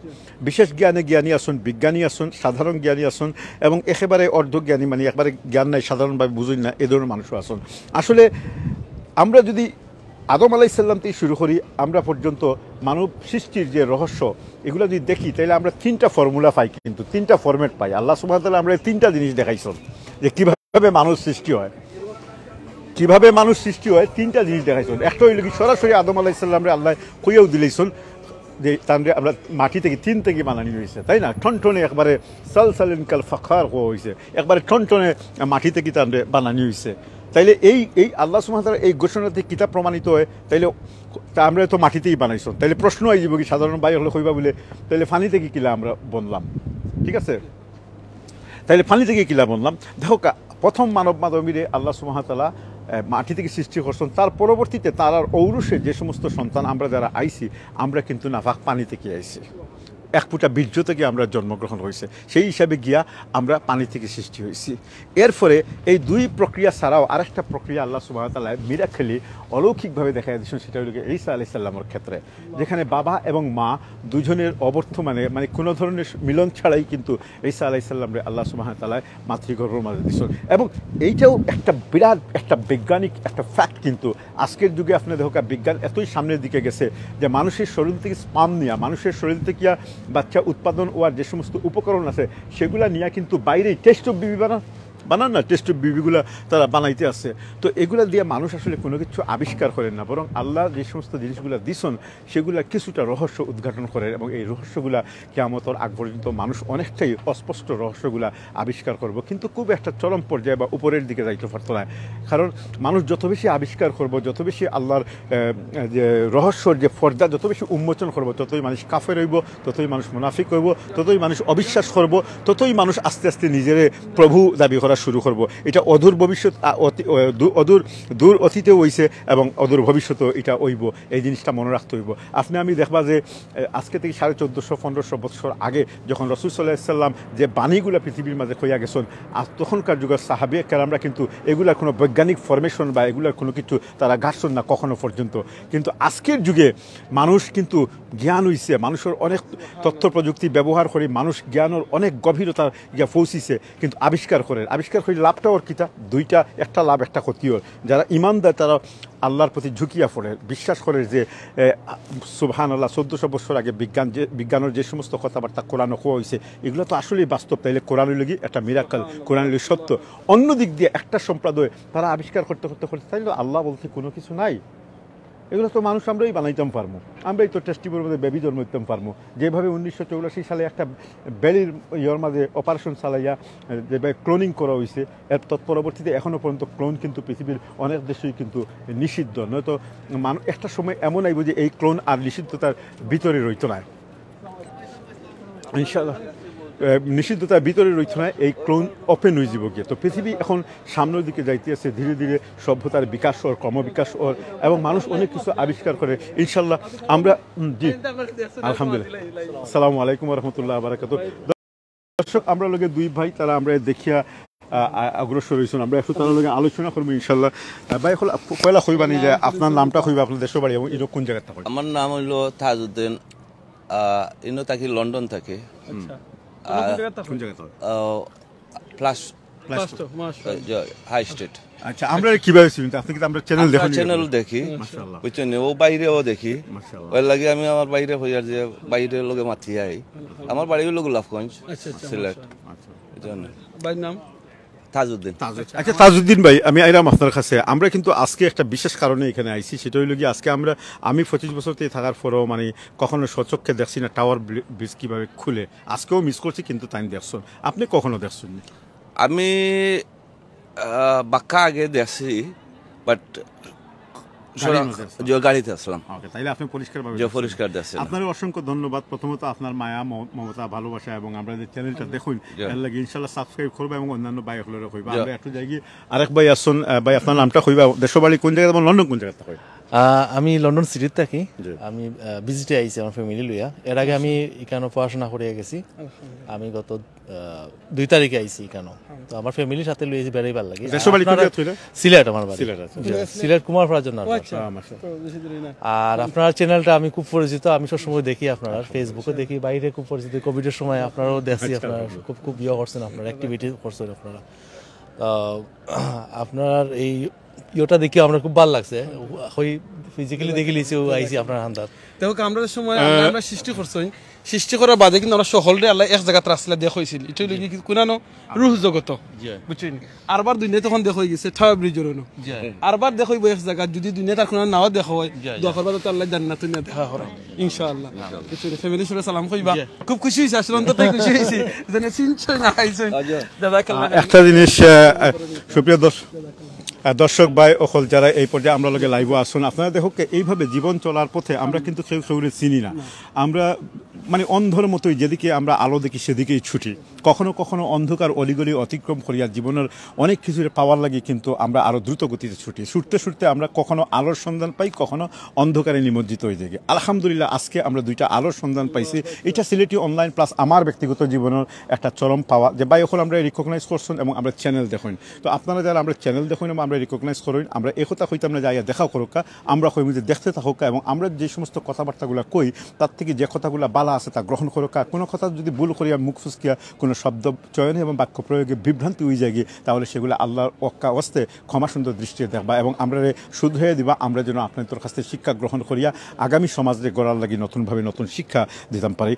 বিশেষ জ্ঞানে জ্ঞানী আসুন, বিজ্ঞানী আসুন, সাধারণ জ্ঞানী আসুন এবং একেবারে অর্ধজ্ঞানী মানে একবারে জ্ঞান নাই সাধারণভাবে বুঝুন না এ ধরনের মানুষও আসুন। আসলে আমরা যদি আদম আলাইহিস সালাম থেকে শুরু করি আমরা পর্যন্ত মানব সৃষ্টির যে রহস্য এগুলো যদি দেখি তাহলে আমরা 3টা ফর্মুলা পাই, কিন্তু 3টা ফরম্যাট পাই। আল্লাহ সুবহানাহু ওয়া তাআলা আমরা 3টা জিনিস দেখাইছেন যে কিভাবে মানুষ সৃষ্টি হয়, কিভাবে মানুষ সৃষ্টি হয় 3টা জিনিস দেখাইছেন। একটা হইল কি সরাসরি আদম আলাইহিস সালামরে আল্লাহ কইয়াও দিলেইছেন যে তানরে আমরা মাটি থেকে 3 থেকে বানানি হয়েছে, তাই না? ঠনঠনে একবারে সালসালিন কাল ফাখার হয়েছে, একবারে ঠনঠনে মাটি থেকে তানরে বানানি হয়েছে। তাইলে এই আল্লাহ সুবহানাহু ওয়া তাআলা এই ঘোষণাতে কিতাব প্রমাণিত হয়, তাইলে আমরা তো মাটিতেই বানাইছো। তাইলে প্রশ্ন আই যাব কি সাধারণ ভাই হলে কইবা বলে তাইলে পানি থেকে কিলা আমরা বনলাম, ঠিক আছে? তাইলে পানি থেকে কিলা বনলাম। দেখো প্রথম মানব মানবীরে আল্লাহ সুবহানাহু ওয়া তাআলা মাটি থেকে সৃষ্টি করছেন, তার পরবর্তীতে তার আর ঔরসে যে সমস্ত সন্তান আমরা যারা আইছি আমরা কিন্তু নাফাক পানি থেকে আইছি, এক ফুটা বীর্য থেকে আমরা জন্মগ্রহণ হয়েছে, সেই হিসাবে গিয়া আমরা পানি থেকে সৃষ্টি হয়েছি। এরপরে এই 2 প্রক্রিয়া ছাড়াও আরেকটা প্রক্রিয়া আল্লাহ সুবহানাহু ওয়া তাআলা মিরাক্কেলি অলৌকিকভাবে দেখা দিয়েছেন, সেটা হলো ঈসা আলাইহিস সালামের ক্ষেত্রে, যেখানে বাবা এবং মা দুজনের অবর্তমানে মানে কোনো ধরনের মিলন ছাড়াই কিন্তু ঈসা আলাইহিস সালামরে আল্লাহ সুবহানাহু ওয়া তাআলা মাতৃগর্ভের মাঝে দিয়েছেন। এবং এইটাও একটা বিরাট একটা বৈজ্ঞানিক একটা ফ্যাক্ট, কিন্তু আজকের যুগে আপনি দেখো বিজ্ঞান এতই সামনের দিকে গেছে যে মানুষের শরীর থেকে স্পাম নিয়ে, মানুষের শরীর থেকে বাচ্চা উৎপাদন হওয়ার যে সমস্ত উপকরণ আছে সেগুলা নিয়ে কিন্তু বাইরেই টেস্ট অফ বিবি বানান না, টেস্ট অফ বিবিগুলা তারা বানাইতে আসছে। তো এগুলা দিয়ে মানুষ আসলে কোনো কিছু আবিষ্কার করেন না, বরং আল্লাহ যে সমস্ত জিনিসগুলো দিছেন সেগুলা কিছুটা রহস্য উদ্ঘাটন করেন এবং এই রহস্যগুলা কিয়ামতের আগ পর্যন্ত মানুষ অনেকটাই অস্পষ্ট রহস্যগুলা আবিষ্কার করব, কিন্তু খুব একটা চরম পর্যায়ে বা উপরের দিকে যাইতে পারতো না। কারণ মানুষ যত বেশি আবিষ্কার করব, যত বেশি আল্লাহর যে রহস্যর যে পর্দা যত বেশি উন্মোচন করব, ততই মানুষ কাফের হইব, ততই মানুষ মুনাফিক হইব, ততই মানুষ অবিশ্বাস করব, ততই মানুষ আস্তে আস্তে নিজের প্রভু দাবি করা শুরু করব। এটা অদূর ভবিষ্যৎ, দূর অতীতেও হইছে এবং অদূর ভবিষ্যতেও এটা হইব, এই জিনিসটা মনে রাখতে হইব। আমি দেখবা যে আজকে থেকে 1450-1500 বছর আগে যখন রাসূল সাল্লাল্লাহু আলাইহি সাল্লাম যে বাণীগুলো পৃথিবীর মাঝে কইয়া গেছেন, আর তখনকার যুগের সাহাবী কেরামরা কিন্তু এগুলার কোনো বৈজ্ঞানিক ফরমেশন বা এগুলার কোনো কিছু তারা ঘাটছেন না কখনো পর্যন্ত। কিন্তু আজকের যুগে মানুষ কিন্তু জ্ঞান হইছে, মানুষের অনেক তথ্য প্রযুক্তি ব্যবহার করে মানুষ জ্ঞানের অনেক গভীরতা গিয়া পৌঁছিছে, কিন্তু আবিষ্কার আবিষ্কার করি লাভটা ওর কিতা দুইটা, একটা লাভ একটা ক্ষতি ওর। যারা ইমানদার তারা আল্লাহর প্রতি ঝুঁকিয়া পড়ে, বিশ্বাস করে যে সুবহানাল্লাহ 1400 বছর আগে বিজ্ঞানের যে সমস্ত কথাবার্তা কোরআনে কোয়া হয়েছে এগুলো তো আসলেই বাস্তব, তাইলে কোরআনের লগি একটা মিরাকল, কোরআনের লগি সত্য। অন্য দিক দিয়ে একটা সম্প্রদায় তারা আবিষ্কার করতে করতে করতে তাইলে আল্লাহ বলতে কোনো কিছু নাই, এগুলো তো মানুষ আমরাই বানাইতাম পারবো, আমরাই তো টেস্টিবোর মধ্যে বেবি জন্ম দিতাম পারবো। যেভাবে 1984 সালে একটা বেলির ইয়র মাঝে অপারেশন চালাইয়া যেভাবে ক্লোনিং করা হয়েছে, এর তৎপরবর্তীতে এখনও পর্যন্ত ক্লোন কিন্তু পৃথিবীর অনেক দেশেই কিন্তু নিষিদ্ধ। নয়তো মানুষ একটা সময় এমন আইব যে এই ক্লোন আর নিষিদ্ধতার ভিতরে রইত না, ইনশাআল্লাহ নিষিদ্ধতার ভিতরে রইত না, এই ক্লোন ওপেন হয়ে যাব গিয়ে। তো পৃথিবী এখন সামনের দিকে যাইতে আছে, ধীরে ধীরে সভ্যতার বিকাশ ওর, ক্রমবিকাশ ওর, এবং মানুষ অনেক কিছু আবিষ্কার করে ইনশাল্লাহ। আমরা জি আলহামদুলিল্লাহ, আসসালামু আলাইকুম রহমতুল্লাহ বারাকাতুহু। দর্শক আমরা লোকে দুই ভাই তারা আমরা দেখিয়া অগ্রসর হয়েছেন, আমরা একটু তার লগে আলোচনা করবো ইনশাল্লাহ। ভাই পয়লা কইবানি যে আপনার নামটা কইবা, আপনার দেশের বাড়ি এবং এটা কোন জায়গায় থাকে? আমার নাম হইল তাজউদ্দিন, ইনো থাকি লন্ডন থাকে। হাই স্টেট। আচ্ছা, আমরা কিভাবে চিনি আপনি? কি আমরা চ্যানেল দেখি? চ্যানেল দেখি, বুঝছেন, ও বাইরেও দেখি, ওই লাগে আমি আমার বাইরে হইয়ার যে বাইরের লোকে মাতি আই। আমার বাড়ি হইল গোলাপগঞ্জ, সিলেট। ভাইয়ের নাম তাজউদ্দিন। আচ্ছা তাজউদ্দিন ভাই, আমি আইরাম আপনার কাছে। আমরা কিন্তু আজকে একটা বিশেষ কারণে এখানে আইছি, সেটা হইল কি আজকে আমি 25 বছর থেকে থাকার পরেও মানে কখনো সচক্ষে দেখছি না টাওয়ার ব্রিজ কিভাবে খুলে। আজকেও মিস করছি, কিন্তু তাই দেখছেন, আপনি কখনো দেখছেন? আমি বাক্কা আগে দেখছি, বাট গাড়িতে আসলাম। তাইলে আপনি পরিষ্কার দেখছেন। আপনার অসংখ্য ধন্যবাদ। প্রথমত আপনার মায়া মমতা ভালোবাসা, এবং আমরা যে চ্যানেলটা দেখুন এর লাগে ইনশাল্লাহ সাবস্ক্রাইব করবো, এবং অন্যান্য ভাই হলেরও কইবা। আমরা একটু যাই আরেক ভাই আসুন। ভাই আপনার নামটা কইবা, দেশের বাড়ি কোন জায়গায়, লন্ডন কোন জায়গাতে হয়? আমি লন্ডন সিটিতে থাকি। আমি ভিজিটে আইছি আমার ফ্যামিলি লইয়া। এর আগে আমি এখানে পড়াশোনা করে গেছি। আমি গত 2 তারিখে আইছি এখানে। তো আমার ফ্যামিলির সাথে লইছি, বেড়াই ভালো লাগে। সিলেট আমার বাড়ি, সিলেট কুমারপাড়ার জন্য। আর আপনার চ্যানেলটা আমি খুব পরিচিত, আমি সবসময় দেখি, আপনারা ফেসবুকে দেখি, বাইরে খুব পরিচিত। কোভিডের সময় আপনারাও দেখছি, আপনারা খুব ইয়ে করছেন, আপনারা অ্যাক্টিভিটি করছেন আপনারা। আপনার এই ইয়েটা দেখি আমরা খুব ভালো লাগছে, ফিজিক্যালি দেখে লিছি আইছি আপনার হান্দার। দেখো আমরা সময় আমরা সৃষ্টি করছি, সৃষ্টি করার বাদে কিন্তু আমরা সকলরে আল্লাহ এক জায়গাতে রাস্তা দেখ হয়েছিল। এটা হইলে কি কোনানো রুহ জগত, বুঝছেন? আরবার দুনিয়া তখন দেখ হয়ে গেছে টাওয়ার ব্রিজের জন্য, আরবার দেখ হইব এক জায়গা। যদি দুনিয়া তার কোনো নাও দেখা হয়, দোকার বাদে তো আল্লাহ জান্নাত না দেখা হয় ইনশাআল্লাহ। বুঝছেন? ফ্যামিলি সরে সালাম কইবা, খুব খুশি হইছে, আসলে অন্তত খুশি হইছি জানে চিনছই না আইছে। জাযাকাল্লাহ। একটা জিনিস সুপ্রিয় দর্শক ভাই অকল যারা এই পর্যায়ে আমরা লগে লাইভ আসুন, আপনারা দেখো এইভাবে জীবন চলার পথে আমরা কিন্তু কেউ শহরে চিনি না। আমরা মানে অন্ধর মতোই যেদিকে আমরা আলো দেখি সেদিকেই ছুটি। কখনো কখনো অন্ধকার অলিগলি অতিক্রম করিয়া জীবনের অনেক কিছুর পাওয়ার লাগে, কিন্তু আমরা আরও দ্রুত গতিতে ছুটি। ছুটতে ছুটতে আমরা কখনো আলোর সন্ধান পাই, কখনো অন্ধকারে নিমজ্জিত হয়ে যাই। আলহামদুলিল্লাহ আজকে আমরা 2টা আলোর সন্ধান পাইছি। এটা সিলেটি অনলাইন প্লাস আমার ব্যক্তিগত জীবনের একটা চরম পাওয়া, যে ভাই এখন আমরা রিকগনাইজ করছেন এবং আমরা চ্যানেল দেখুন। তো আপনারা যারা আমরা চ্যানেল দেখুন এবং আমরা রিকগনাইজ করেন, আমরা এ কথা হইতাম না যাইয়া দেখাও করুক, আমরা কই যে দেখতে থাকুক, এবং আমরা যে সমস্ত কথাবার্তাগুলো কই তার থেকে যে কথাগুলো বালা আছে তা গ্রহণ করুক। কোনো কথা যদি ভুল করিয়া মুখ ফুসকিয়া কোনো শব্দ চয়ন এবং বাক্য প্রয়োগে বিভ্রান্তি হয়ে যায়, তাহলে সেগুলো আল্লাহর অক্কা অস্তে ক্ষমা সুন্দর দৃষ্টিতে দেখবা, এবং আমরা শুধরে দিবা। আমরা যেন আপনাদের কাছ থেকে শিক্ষা গ্রহণ করিয়া আগামী সমাজে গড়ার লাগি নতুনভাবে নতুন শিক্ষা দিতাম পারি।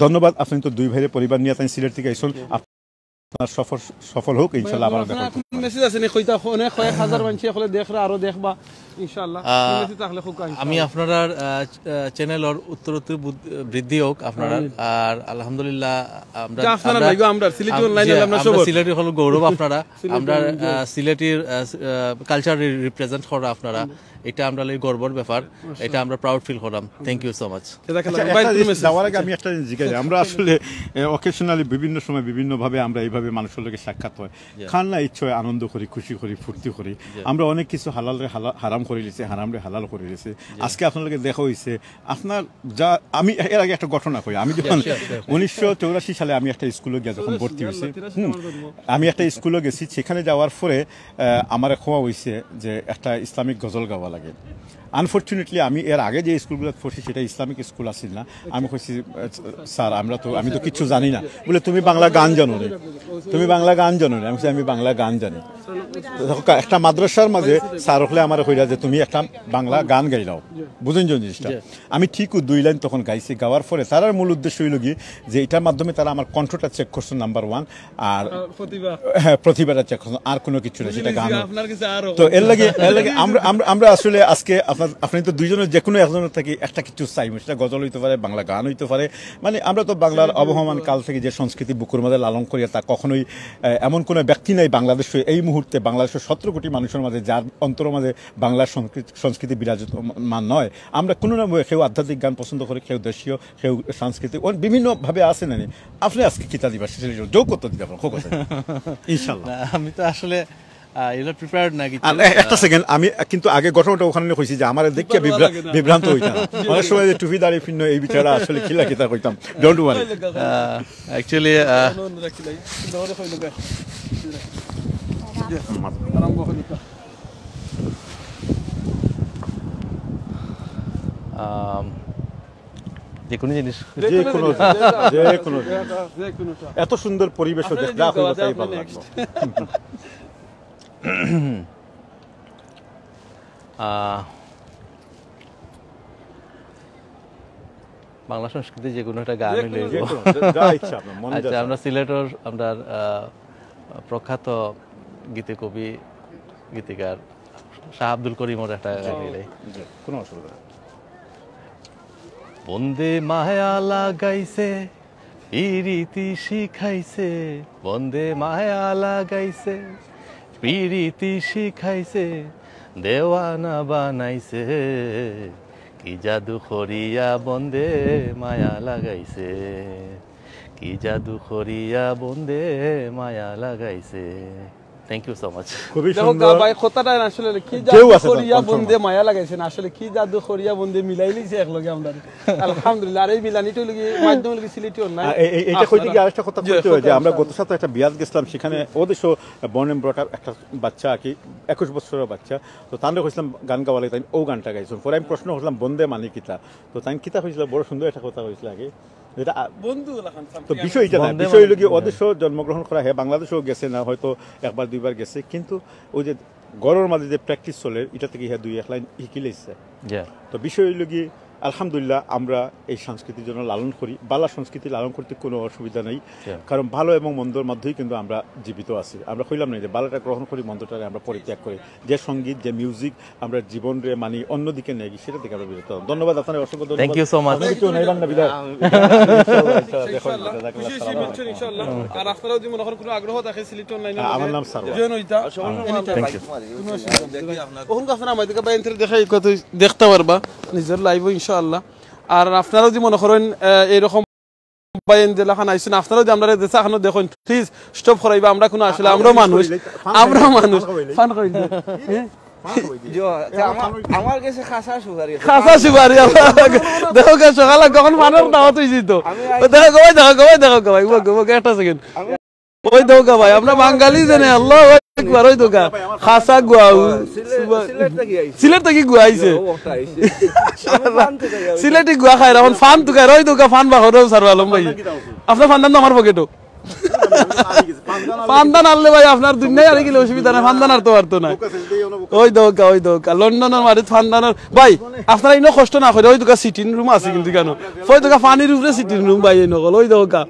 ধন্যবাদ। আপনি তো 2 ভাইয়ের পরিবার নিয়ে তাই সিলেট থেকে আইসুন, সফল হোক ইনশাআল্লাহ। আবার দেখা হবে। মেসেজ আছে নি কইতা অনেক কয়েক হাজার মানুষ এখন দেখরা আরো দেখবা ইনশাআল্লাহ। মেসেজ থাকলে খুব আমি আপনারা চ্যানেলের উত্তরোত্তর বৃদ্ধি হোক আপনারা। আর আলহামদুলিল্লাহ আমরা সিলেটি অনলাইনে আমরা সব সিলেটি হল গৌরব আপনারা, আমরা সিলেটির কালচার রিপ্রেজেন্ট করা আপনারা, এটা আমরা গর্বর ব্যাপার, এটা আমরা প্রাউড ফিল করলাম। Thank you so much. যাওয়ার আগে আমি একটা জিনিস জিজ্ঞাসা, আমরা আসলে অকেশনালি বিভিন্ন সময় বিভিন্নভাবে আমরা এইভাবে মানুষের লোকের সাক্ষাৎ হয়, খান না ইচ্ছে হয়, আনন্দ করি, খুশি করি, ফুর্তি করি। আমরা অনেক কিছু হালালরে হারাম করে দিয়েছি, হারামরে হালাল করে দিয়েছি। আজকে আপনাদেরকে দেখা হয়েছে আপনার যা। আমি এর আগে একটা ঘটনা করি, আমি যখন 1984 সালে আমি একটা স্কুলে গিয়ে যখন ভর্তি হয়েছি, আমি একটা স্কুলে গেছি, সেখানে যাওয়ার পরে আমার খোয়া হয়েছে যে একটা ইসলামিক গজল গাওয়া লাগে। আনফর্চুনেটলি আমি এর আগে যে স্কুলগুলো পড়ছি সেটা ইসলামিক স্কুল আসছিল না। আমি কইছি স্যার আমি তো কিছু জানি না। বলে তুমি বাংলা গান জানো না, তুমি বাংলা গান জানো না। আমি বলছি আমি বাংলা গান জানি। একটা মাদ্রাসার মাঝে স্যার হলে আমার কইরা যে তুমি একটা বাংলা গান গাইলাও, বুঝেন জিনিসটা। আমি ঠিকও 2 লাইন তখন গাইছি। গাওয়ার পরে তার মূল উদ্দেশ্য হইল কি যে এটার মাধ্যমে তারা আমার কণ্ঠটা চেক করছে নাম্বার 1, আর প্রতিভাটা চেক করছে, আর কোনো কিছু না, সেটা গান। তো এর লাগে আমরা আসলে আজকে আপনি তো দুইজনের যে কোনো একজনের থেকে একটা কিছু চাই, সেটা গজল হইতে পারে, বাংলা গান হইতে পারে। মানে আমরা তো বাংলার অবহমান কাল থেকে যে সংস্কৃতি বুকুর মধ্যে লালন করি, তা কখনোই এমন কোনো ব্যক্তি নাই বাংলাদেশে এই মুহূর্তে বাংলাদেশের 17 কোটি মানুষের মাঝে যার অন্তরের মাঝে বাংলার সংস্কৃতি বিরাজমান নয়। আমরা কোনো না কেউ আধ্যাত্মিক গান পছন্দ করে, কেউ দেশীয়, কেউ সাংস্কৃতিক, বিভিন্নভাবে আছে না। আপনি আজকে কিতা দিবা যোগ করতে দিতে আপনার ইনশাল্লাহ। আমি তো আসলে প্রিপেয়ার্ড না কিছু। একটা সেকেন্ড, আমি কিন্তু আগে ঘটনাটা ওখানে কইছি যে আমার দেখে বিভ্রান্ত হইতাম অনেক সময়, যে টুপি দাঁড়িয়ে ফিন্ন এই বিচারা আসলে খিলা কিতা কইতাম। ডোন্ট ওয়ারি, অ্যাকচুয়ালি যে কোনো জিনিস, যে কোনো এত সুন্দর পরিবেশ দেখলে আপনার ভালো লাগবে। বাংলা সংস্কৃতি যে কোনো একটা গান হইলে, আচ্ছা আমরা সিলেটের আমরা প্রখ্যাত গীতি কবি গীতিকার শাহ আব্দুল করিমের একটা গান হইলে কোনো অসুবিধা। বন্দে মায়া লাগাইছে পিরিতি শিখাইছে, বন্দে মায়া লাগাইছে পিরিতি শিখাইছে, দেওয়ানা বানাইছে, কি জাদু করিয়া বন্দে মায়া লাগাইছে, কি জাদু করিয়া বন্দে মায়া লাগাইছে। Thank you so much. খুবই সুন্দর ভাই, কথাটা আসলে কি জাদু করিয়া বন্দে মায়া লাগাইছেন, আসলে কি জাদু করিয়া বন্দে মিলাই লিছে একলগে আমরা। আলহামদুলিল্লাহ। আর এই মিলানিটো লাগি মাধ্যম লাগি সিলেটি না। এইটা কইতে গিয়ে আরেকটা কথা কইতে হয় যে আমরা গত সপ্তাহে একটা বিয়াত গেছিলাম, সেখানে ওদেশও বর্ন এন্ড ব্রট আপ একটা বাচ্চা, কি 21 বছরের বাচ্চা। তো তান্ডে কইছিলাম গান গাওয়ালে, তাই ও গানটা গাইছিলাম। পরে আমি প্রশ্ন করলাম বন্দে মানে কিতা, তো তাই কিতা কইছিল, বড় সুন্দর একটা কথা কইছিল আগে, যেটা বন্ধু। তো বিষয়টা না, বিষয় হলো কি ওদেশও জন্মগ্রহণ করা, হ্যাঁ বাংলাদেশেও গেছে না, হয়তো একবার দুইবার গেছে, কিন্তু ওই যে গড়ের মাঝে যে প্র্যাকটিস চলে, এটা থেকে হ্যাঁ 2-1 লাইন শিখিলেছে। তো বিষয় হলো কি আলহামদুলিল্লাহ আমরা এই সংস্কৃতির জন্য লালন করি। বালা সংস্কৃতি লালন করতে কোনো অসুবিধা নেই, কারণ ভালো এবং মন্দর মধ্যেই কিন্তু আমরা জীবিত আছি। আমরা কইলাম না যে বালাটা গ্রহণ করি, মন্দটাকে আমরা পরিত্যাগ করি। যে সঙ্গীত, যে মিউজিক আমরা জীবনে মানি অন্যদিকে নেই, সেটা থেকে আমরা বিরত। ধন্যবাদ আপনার, অসংখ্য ধন্যবাদ। Thank you so much. কিছু নাই বান্না বিদায়। আর আপনারাও যদি মনে করেন কোনো আগ্রহ থাকে সিলেট অনলাইনে, আমার নাম সারওয়ার। দেখতে পারবা নিজের লাইভ ইনশাআল্লাহ। আর আপনারাও যদি মনে করেন এইরকম আপনারাও যদি আমরা দেশে এখনো দেখুন, প্লিজ স্টপ করাইবা। আমরা কোনো আসলে আমরাও মানুষ ফান করি আমার কাছে খাসা সুপারি দেখো সকালে কখন ফানের দাওয়াত হয়েছি। তো দেখো গবাই একটা সেকেন্ড, ওই দোকা ভাই আমরা বাঙালি জানে আল্লাহ একবার, ওই দোকা খাসা গুয়াউ সিলেট থেকে গুয়া আইছে, সিলেটি গুয়া খাই এখন ফান তো খাই, ওই দোকা ফান বা হরেও সার আলম ভাই আপনার ফান্দান তো আমার পকেটও ফান্দান আনলে ভাই আপনার দুনিয়ায় আর গেলে অসুবিধা নেই, ফান্দান আর তো পারতো না। ওই দোকা লন্ডনের মাঠে ফান্দানের ভাই আপনারা ইনো কষ্ট না করে, ওই দোকা সিটিং রুম আছে কিন্তু কেন, ওই দোকা পানির উপরে সিটিং রুম ভাই নকল, ওই দোকা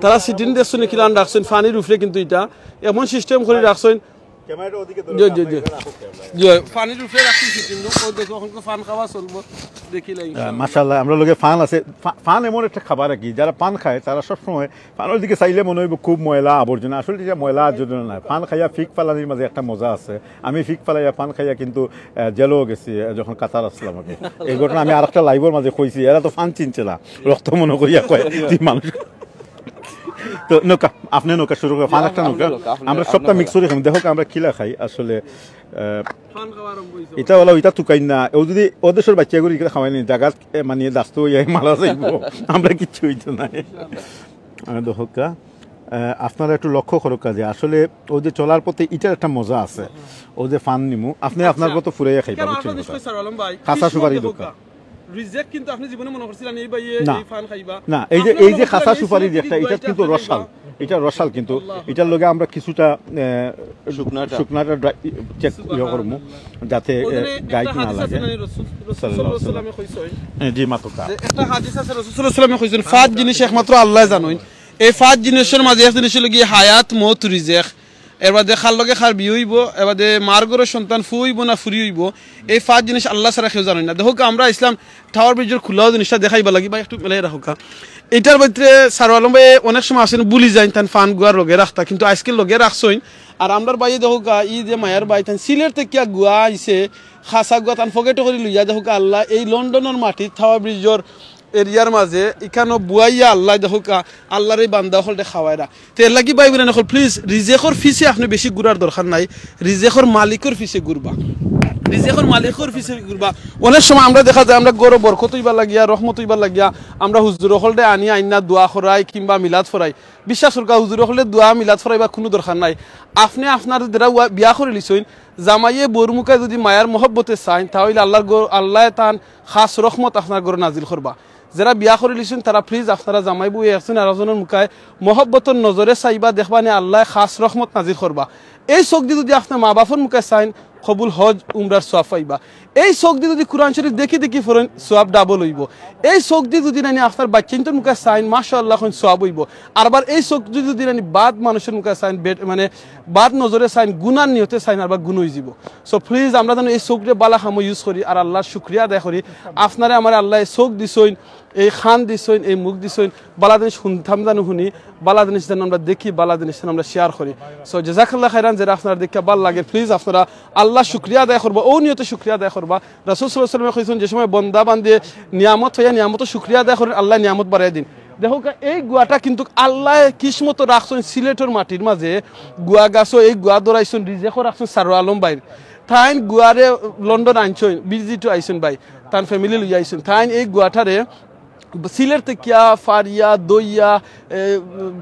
তারা সিটিং দেখছেন কিলান রাখছেন পানির উপরে, কিন্তু এটা এমন সিস্টেম করে রাখছেন মাশাআল্লাহ। আমরা লোকে ফান আছে, ফান এমন একটা খাবার আর কি, যারা পান খায় তারা সবসময় ফানের দিকে চাইলে মনে হইব খুব ময়লা আবর্জনা, আসলে এটা ময়লা আবর্জনা নয়। ফান খাইয়া ফিক ফালানির মাঝে একটা মজা আছে। আমি ফিক ফালাইয়া ফান খাইয়া কিন্তু জেলেও গেছি যখন কাতার আসলাম আগে। এই ঘটনা আমি আর একটা লাইভের মাঝে কইছি, এরা তো ফান চিনছে না, রক্ত মনে করিয়া কয় মানুষ। তো নৌকা আপনি নৌকা শুরু করে, ফান একটা নৌকা আমরা সবটা মিক্স করে খাই। দেখো আমরা খিলা খাই আসলে, এটা বলা ওইটা তুকাই না, ও যদি ওদেশের বাচ্চাগুলি খাওয়াই নি জায়গা মানে দাস্ত মারা যাইব, আমরা কিচ্ছু হইতো না। দেখা আপনারা একটু লক্ষ্য করো কাজে আসলে ও যে চলার পথে এটার একটা মজা আছে ও যে ফান নিমু আপনি আপনার মতো ফুরাইয়া খাইবা খাসা সুপারি দোকান রিজেক্ট কিন্তু আপনি জীবনে মনে করছিলেন এই ভাই এই ফান খাইবা না এই যে খাসা সুপারি যে একটা এটা কিন্তু রসাল এটা রসাল কিন্তু এটার লগে আমরা কিছুটা শুকনাটা চেক করব যাতে গাইড না লাগে সাল্লাল্লাহু আলাইহি ওয়াসাল্লাম জি মাতকা একটা হাদিস আছে রাসূল সাল্লাল্লাহু আলাইহি ওয়াসাল্লাম কইছেন পাঁচ জিনিস একমাত্র আল্লাহ জানেন এই পাঁচ জিনিসের মাঝে এক জিনিস হলো কি হায়াত মওত রিজেক এর বাদে খাল লগে খার বিয়ে হইব এর বাদে মার গরের সন্তান ফুইব না ফুরি হইব এই পাঁচ জিনিস আল্লাহ ছাড়া কেউ জানেন না দেখো আমরা ইসলাম টাওয়ার ব্রিজের খোলাও জিনিসটা দেখাইবা লাগি বা একটু মেলাই রাখো এটার ভিতরে সারু আলম ভাই অনেক সময় আসেন বুলি যাইন তান ফান গুয়ার লগে রাখতা কিন্তু আজকে লগে রাখছইন আর আমরার বাইয়ে দেখো ই যে মায়ার বাই তান সিলেট থেকে গুয়া আইছে খাসা গুয়া তান ফকেটে করে লইয়া দেখো আল্লাহ এই লন্ডনের মাটি টাওয়ার ব্রিজের এরিয়ার মাঝে এখানে বুয়াইয়া আল্লাহ দেখো আল্লাহর এই বান্দা হলতে খাওয়াইরা তো এর লাগি ভাই বোন প্লিজ রিজেকর ফিসে আপনি বেশি ঘুরার দরকার নাই রিজেকর মালিকর ফিসে ঘুরবা রিজেকর মালিকর ফিসে ঘুরবা অনেক সময় আমরা দেখা যায় আমরা গৌরব বরকত হইবা লাগিয়া রহমত হইবা লাগিয়া আমরা হুজুর হলতে আনি আইনা দোয়া করাই কিংবা মিলাদ ফরাই বিশ্বাস করকা হুজুর হলে দোয়া মিলাদ ফরাইবা কোনো দরকার নাই আপনি আপনার যারা বিয়া করে লিছইন জামাইয়ে বরমুখা যদি মায়ার মহব্বতে চাইন তাহলে আল্লাহ তান খাস রহমত আপনার গড় নাজিল করবা যারা বিয়া করে লিছেন তারা প্লিজ আপনারা জামাই বই আসছেন আরেকজনের মুখায় মহব্বতর নজরে চাইবা দেখবা নে আল্লাহ খাস রহমত নাজিল করবা এই চোখ দিয়ে যদি আপনার মা বাপর মুখে চাইন কবুল হজ উমরার সোয়াব পাইবা এই চোখ দিয়ে যদি কোরআন শরীফ দেখি দেখি ফোরেন সোয়াব ডাবল হইব এই চোখ দিয়ে যদি নানি আপনার বাচ্চাইন্তর মুখে চাইন মাশাআল্লাহ সোয়াব হইব আরবার এই চোখ দিয়ে যদি নানি বাদ মানুষের মুখে চাইন মানে বাদ নজরে চাইন গুনার নিয়তে চাইন আরবার গুণ হয়ে যাব সো প্লিজ আমরা যেন এই চোখটা বালা খামো ইউজ করি আর আল্লাহর শুক্রিয়া আদায় করি আপনারা আমার আল্লাহ এই চোখ দিছইন এই খান দিছইন এই মুখ দিছইন বালা জিনিস শুনতাম জানো শুনি বালা জিনিস যেন আমরা দেখি বালা জিনিস যেন আমরা শেয়ার করি সো জাযাকাল্লাহ খাইরান যারা আপনারা দেখে ভালো লাগে প্লিজ আপনারা আল্লাহ শুক্রিয়া আদায় করবা ও নিয়তে শুক্রিয়া আদায় করবা রাসূল সাল্লাল্লাহু আলাইহি ওয়াসাল্লাম কইছেন যে সময় বান্দা বান্দে নিয়ামত হইয়া নিয়ামত শুক্রিয়া আদায় করেন আল্লাহ নিয়ামত বাড়ায় দিন দেখো এই গুয়াটা কিন্তু আল্লাহ কিসমত রাখছেন সিলেটের মাটির মাঝে গুয়া গাছও এই গুয়া দরাইছেন রিজেকও রাখছেন সারু আলম ভাই থাইন গুয়ারে লন্ডন আনছেন ভিজিটও আইছেন ভাই তার ফ্যামিলি লইয়া আইছেন থাইন এই গুয়াটারে সিলেট থেকে ফারিয়া দইয়া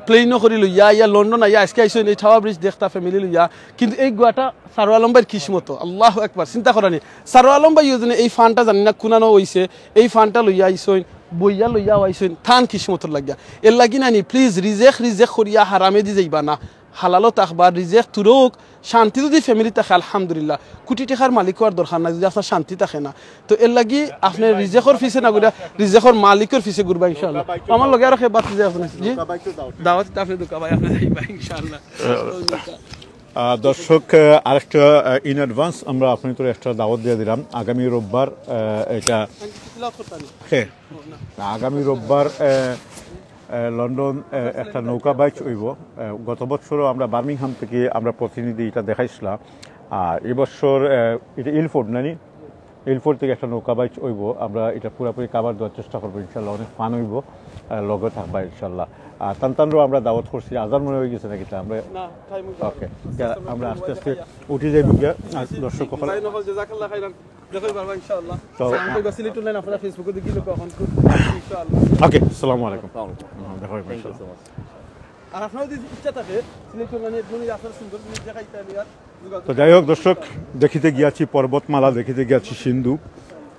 প্লেনও করে লইয়া ইয়া লন্ডন আইয়া আজকে আইসেন এই টাওয়ার ব্রিজ দেখতা ফ্যামিলি লইয়া কিন্তু এই গুয়াটা সারু আলম ভাইয়ের কিসমত আল্লাহু আকবার চিন্তা করানি সারু আলম ভাই এই ফানটা জানি না কুনানো হইছে এই ফানটা লইয়া আইসেন বইয়া লইয়া আইসেন থান কিসমতর লাগিয়া এর লাগি নানি প্লিজ রিজেক করিয়া হারামে দি যাইবা না হালালো তাকবা রিজেক তুরুক শান্তি যদি ফ্যামিলি থাকে আলহামদুলিল্লাহ কোটি টাকার মালিক হওয়ার দরকার নাই যদি আপনার শান্তি থাকে না তো এর লাগি আপনি রিজেকর ফিসে না ঘুরা রিজেকর মালিকের ফিসে ঘুরবা ইনশাআল্লাহ আমার লগে আর বাতি যায় আপনার জি দাওয়াত আপনি দুকা ভাই আপনি যাইবা ইনশাআল্লাহ দর্শক আরেকটা ইন অ্যাডভান্স আমরা আপনাদের তো এক্সট্রা দাওয়াত দিয়ে দিলাম আগামী রোববার এটা হ্যাঁ আগামী রোববার লন্ডন একটা নৌকা বাইচ হইব গত বছরও আমরা বার্মিংহাম থেকে আমরা প্রতিনিধি এটা দেখাইছিলাম আর এবছর এটা ইলফোর্ড নানি ইলফোর্ড থেকে একটা নৌকা বাইচ হইব আমরা এটা পুরোপুরি কাভার দেওয়ার চেষ্টা করবো ইনশাল্লাহ অনেক ফান হইব লগে থাকবা ইনশাল্লাহ আর তানতানরাও আমরা দাওয়াত করছি আজান মনে হয়ে গেছে নাকি আমরা ওকে আমরা আস্তে আস্তে উঠে যাই দর্শক ওকে আসসালামু আলাইকুম তো যাই হোক দর্শক দেখিতে গিয়াছি পর্বতমালা দেখিতে গিয়াছি সিন্ধু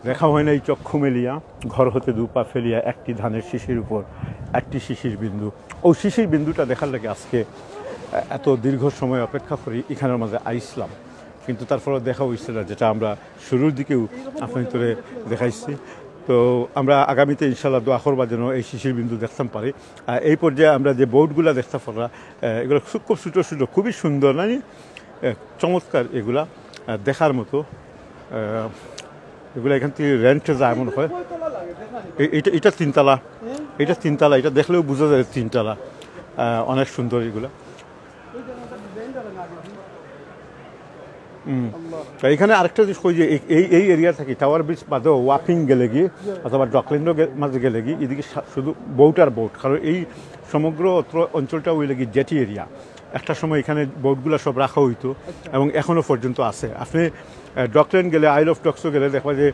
দেখা হয় নাই চক্ষু মেলিয়া ঘর হতে দুপা ফেলিয়া একটি ধানের শিশির উপর একটি শিশির বিন্দু ও শিশির বিন্দুটা দেখার লাগে আজকে এত দীর্ঘ সময় অপেক্ষা করি এখানের মাঝে আইসলাম কিন্তু তারপরে দেখা হয়েছে না যেটা আমরা শুরুর দিকেও আপনার তোরে দেখাইছি তো আমরা আগামীতে ইনশাল্লাহ দোয়া করবা যেন এই শিশির বিন্দু দেখতাম পারি এই পর্যায়ে আমরা যে বোর্ডগুলো দেখতে পারা এগুলো খুব ছোটো ছোটো খুবই সুন্দর নানি চমৎকার এগুলা দেখার মতো এগুলো এখান থেকে রেন্টে যায় এমন হয় এটা তিনতলা এটা দেখলেও বোঝা যায় তিনতলা অনেক সুন্দর এগুলা এখানে আরেকটা জিনিস কই যে এই এরিয়া থাকি টাওয়ার ব্রিজ বাদেও ওয়াকিং গেলে গিয়ে অথবা ডকল্যান্ডও মাঝে গেলে গিয়ে এদিকে শুধু বোট আর বোট কারণ এই সমগ্র অঞ্চলটা ওই লেগে জেটি এরিয়া একটা সময় এখানে বোটগুলো সব রাখা হইতো এবং এখনও পর্যন্ত আছে আপনি ডকল্যান্ড গেলে আইল অফ ডকসও গেলে দেখবা যে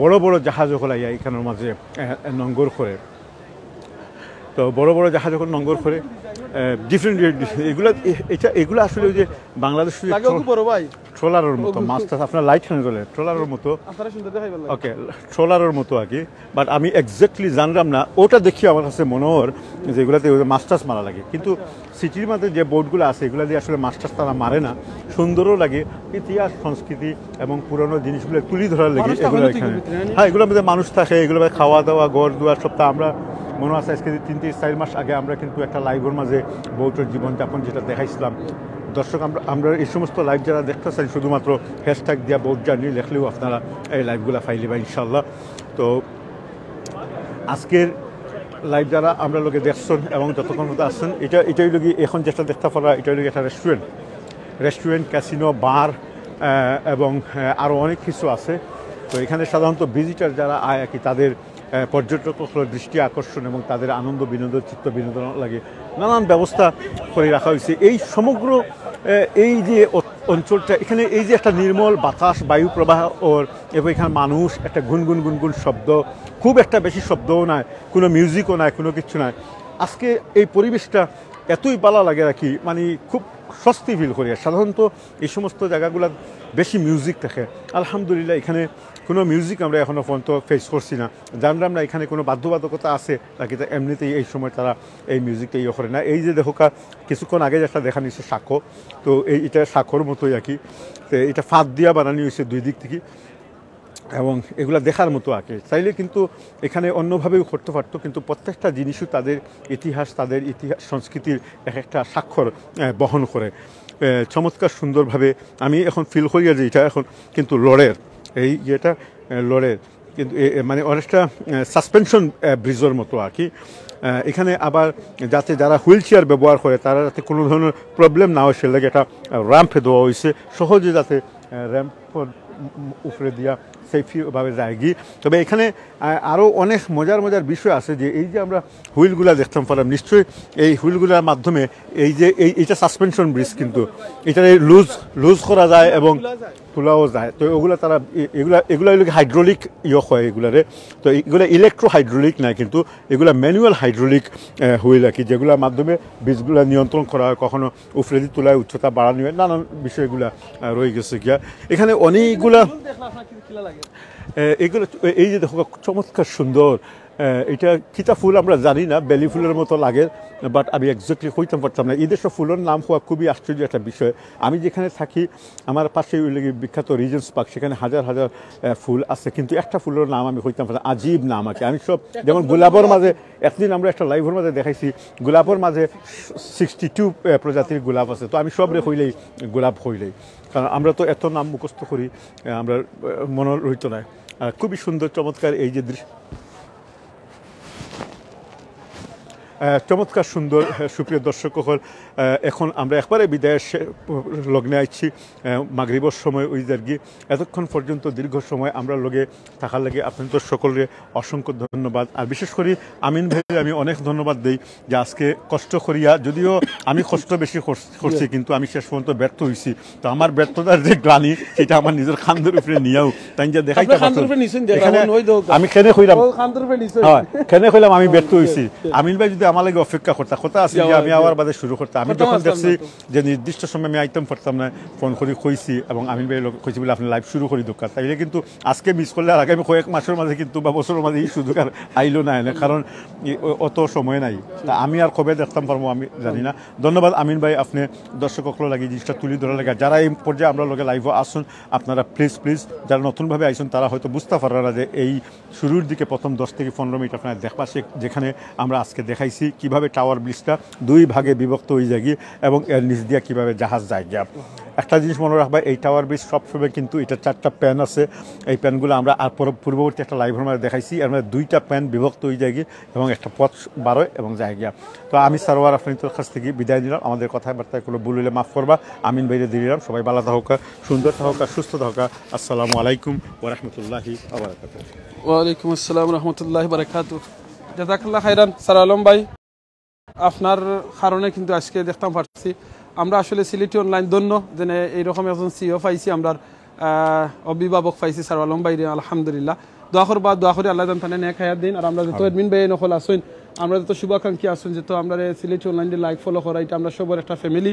বড় বড় জাহাজ হলাইয়া এখানের মাঝে নঙ্গর করে তো বড় বড় জাহাজ যখন নঙ্গর করে ডিফারেন্ট এগুলো আসলে ওই যে বাংলাদেশের ট্রলারের মতো মাছ টাছ আপনার লাইট খানে চলে ট্রলারের মতো ওকে ট্রলারের মতো আর কি বাট আমি এক্স্যাক্টলি জানলাম না ওটা দেখি আমার কাছে মনে হর যে এগুলাতে মাছ টাছ মারা লাগে কিন্তু সিটির মধ্যে যে বোটগুলো আছে এগুলো দিয়ে আসলে মাছ টাছ তারা মারে না সুন্দরও লাগে ইতিহাস সংস্কৃতি এবং পুরনো জিনিসগুলো তুলি ধরার লাগে এগুলো এখানে হ্যাঁ এগুলোর মধ্যে মানুষ থাকে এগুলো খাওয়া দাওয়া ঘর দুয়ার সপ্তাহ আমরা মনে আছে আজকে 3-4 মাস আগে আমরা কিন্তু একটা লাইভের মাঝে বউটের জীবনযাপন যেটা দেখাইছিলাম দর্শক আমরা এই সমস্ত লাইভ যারা দেখতে চাই শুধুমাত্র হ্যাশট্যাগ দিয়া বউট জার্নি লেখলেও আপনারা এই লাইভগুলো ফাইলে বা ইনশাল্লাহ তো আজকের লাইভ যারা আমরা লোকে দেখছেন এবং যতক্ষণ মতো আসছেন এটাই লোক এখন যেটা দেখতে পারা এটাই লোক একটা রেস্টুরেন্ট ক্যাসিনো বার এবং আরও অনেক কিছু আছে তো এখানে সাধারণত ভিজিটার যারা আয় আর কি তাদের পর্যটকদের দৃষ্টি আকর্ষণ এবং তাদের আনন্দ বিনোদন চিত্ত বিনোদন লাগে নানান ব্যবস্থা করে রাখা হয়েছে এই সমগ্র এই যে অঞ্চলটা এখানে এই যে একটা নির্মল বাতাস বায়ু প্রবাহ ওর এবং এখানে মানুষ একটা গুনগুন গুনগুন শব্দ খুব একটা বেশি শব্দও নাই কোনো মিউজিকও নাই কোনো কিছু নাই আজকে এই পরিবেশটা এতই ভালো লাগে আর কি মানে খুব স্বস্তি ফিল করি সাধারণত এই সমস্ত জায়গাগুলো বেশি মিউজিক থাকে আলহামদুলিল্লাহ এখানে কোনো মিউজিক আমরা এখনও পর্যন্ত ফেস করছি না জানলাম না এখানে কোনো বাধ্যবাধকতা আছে নাকি এমনিতেই এই সময় তারা এই মিউজিকটা ইয়ে করে না এই যে দেখোকা কিছুক্ষণ আগে একটা দেখা নিচ্ছে শাঁখো তো এটা শাঁখোর মতোই আর কি তো এটা ফাঁদ দিয়া বানানো হয়েছে দুই দিক থেকে এবং এগুলো দেখার মতো আঁকে চাইলে কিন্তু এখানে অন্যভাবেও করতে পারতো কিন্তু প্রত্যেকটা জিনিসও তাদের ইতিহাস সংস্কৃতির এক একটা স্বাক্ষর বহন করে চমৎকার সুন্দরভাবে আমি এখন ফিল করি যে এটা এখন কিন্তু লড়ের এই যেটা লড়ের কিন্তু মানে অনেকটা সাসপেনশন ব্রিজের মতো আর কি এখানে আবার যাতে যারা হুইল চেয়ার ব্যবহার করে তারা যাতে কোনো ধরনের প্রবলেম না হয় সে লাগে একটা র্যাম্প দেওয়া হয়েছে সহজে যাতে র্যাম্প উপরে দিয়া সেফভাবে যায় গিয়ে তবে এখানে আরও অনেক মজার বিষয় আছে যে এই যে আমরা হুইলগুলা দেখতাম পারলাম নিশ্চয়ই এই হুইলগুলার মাধ্যমে এই যে এইটা সাসপেনশন ব্রিজ কিন্তু এটা লুজ করা যায় এবং তোলাও যায় তো ওগুলো তারা এগুলো হাইড্রোলিক হয় এগুলারে তো এগুলো ইলেকট্রো হাইড্রোলিক নাই কিন্তু এগুলো ম্যানুয়াল হাইড্রোলিক হুইল আর কি যেগুলোর মাধ্যমে ব্রিজগুলো নিয়ন্ত্রণ করা হয় কখনো উপরে দিয়ে তোলায় উচ্চতা বাড়ানো হয় নানান বিষয়গুলো রয়ে গেছে গিয়া এখানে অনেকগুলা এগুলো এই যে দেখো চমৎকার সুন্দর এটা কিতা ফুল আমরা জানি না বেলি ফুলের মতো লাগে বাট আমি এক্স্যাক্টলি কইতে পারতাম না এই দেশের ফুলের নাম হওয়া খুবই আশ্চর্য একটা বিষয় আমি যেখানে থাকি আমার পাশে বিখ্যাত রিজেন্স পার্ক সেখানে হাজার হাজার ফুল আছে কিন্তু একটা ফুলের নাম আমি কইতাম পারতাম আজীব নাম আছে আমি সব যেমন গোলাপের মাঝে একদিন আমরা একটা লাইভের মাঝে দেখাইছি গোলাপের মাঝে 62 প্রজাতির গোলাপ আছে তো আমি সব হইলেই গোলাপ হইলেই কারণ আমরা তো এত নাম মুখস্থ করি আমরা মনে রইত না খুবই সুন্দর চমৎকার এই যে দৃশ্য চমৎকার সুন্দর সুপ্রিয় দর্শক হল এখন আমরা একবারে বিদায়ের লগ্নে আসছি মাগরিবর সময় ওই জায়গি এতক্ষণ পর্যন্ত দীর্ঘ সময় আমরা লগে থাকার লাগে আপনাদের সকলের অসংখ্য ধন্যবাদ আর বিশেষ করে আমিন ভাইয়ের আমি অনেক ধন্যবাদ দিই যে আজকে কষ্ট করিয়া যদিও আমি কষ্ট বেশি করছি কিন্তু আমি শেষ পর্যন্ত ব্যর্থ হয়েছি তো আমার ব্যর্থতার যে গ্লানি সেটা আমার নিজের খান্দের উপরে নিয়েও তাই যে দেখাইতে আমি খেনে কইলাম খেনে কইলাম আমি ব্যর্থ হয়েছি আমিন ভাই যদি আমার লাগে অপেক্ষা করতাম কথা আছে যে আমি আবার বাদে শুরু করতাম আমি যখন দেখছি যে নির্দিষ্ট সময় আমি আইতেম পারতাম না ফোন করে কইছি এবং আমিন ভাই কইছি বলে আপনি লাইভ শুরু করি দোকান তাইলে কিন্তু আজকে মিস করলে আর আগামী কয়েক মাসের মাঝে কিন্তু বা বছরের মাঝে এই সুযোগ আর আইলো না কারণ অত সময় নাই তা আমি আর কবে দেখতাম পারবো আমি জানি না ধন্যবাদ আমিন ভাই আপনি দর্শকগুলো লাগে জিনিসটা তুলি ধরা লাগে যারা এই পর্যায়ে আমরা লগে লাইভে আসুন আপনারা প্লিজ যারা নতুনভাবে আইসুন তারা হয়তো বুঝতে পারবে না যে এই শুরুর দিকে প্রথম 10 থেকে 15 মিনিট আপনারা দেখবা যেখানে আমরা আজকে দেখাইছি কিভাবে টাওয়ার ব্রিজটা দুই ভাগে বিভক্ত হয়ে যায় এবং এর নিচ দিয়ে কীভাবে জাহাজ যায় গিয়া একটা জিনিস মনে রাখবা এই টাওয়ার ব্রিজ সবসময় কিন্তু এটা 4টা প্যান আছে এই প্যানগুলো আমরা আর পূর্ববর্তী একটা লাইভের মধ্যে দেখাইছি এর মধ্যে 2টা প্যান বিভক্ত হয়ে যায় এবং একটা পথ বারোয় এবং যায় গিয়া তো আমি সারোয়ার আপনাদের কাছ থেকে বিদায় নিলাম আমাদের কথাবার্তায় কোনো ভুল হলে মাফ করবা আমিন ভাইরে দিলাম সবাই ভালো থাকা সুন্দর থাকা সুস্থ থাকা আসসালামু আলাইকুম ওয়া রাহমাতুল্লাহি ওয়া বারাকাতুহু ওয়া আলাইকুম আসসালাম ওয়া রাহমাতুল্লাহি ওয়া বারাকাতুহু জাযাকাল্লাহ খাইরান স্যার আলম ভাই আপনার কারণে কিন্তু আজকে দেখতাম পারছি আমরা আসলে সিলেটি অনলাইন ধন্য যে এইরকম একজন সিও পাইছি আমরা অভিভাবক পাইছি স্যার আলম ভাই আলহামদুলিল্লাহ দোয়া করি আল্লাহ জানতানে নেক হায়াত দিন আর আমরা যত এডমিন ভাই নকল আসুন আমরা তো শুভাকাঙ্ক্ষী আসুন যে তো আমরা সিলেট অনলাইনে লাইক ফলো করা এটা আমরা সবার একটা ফ্যামিলি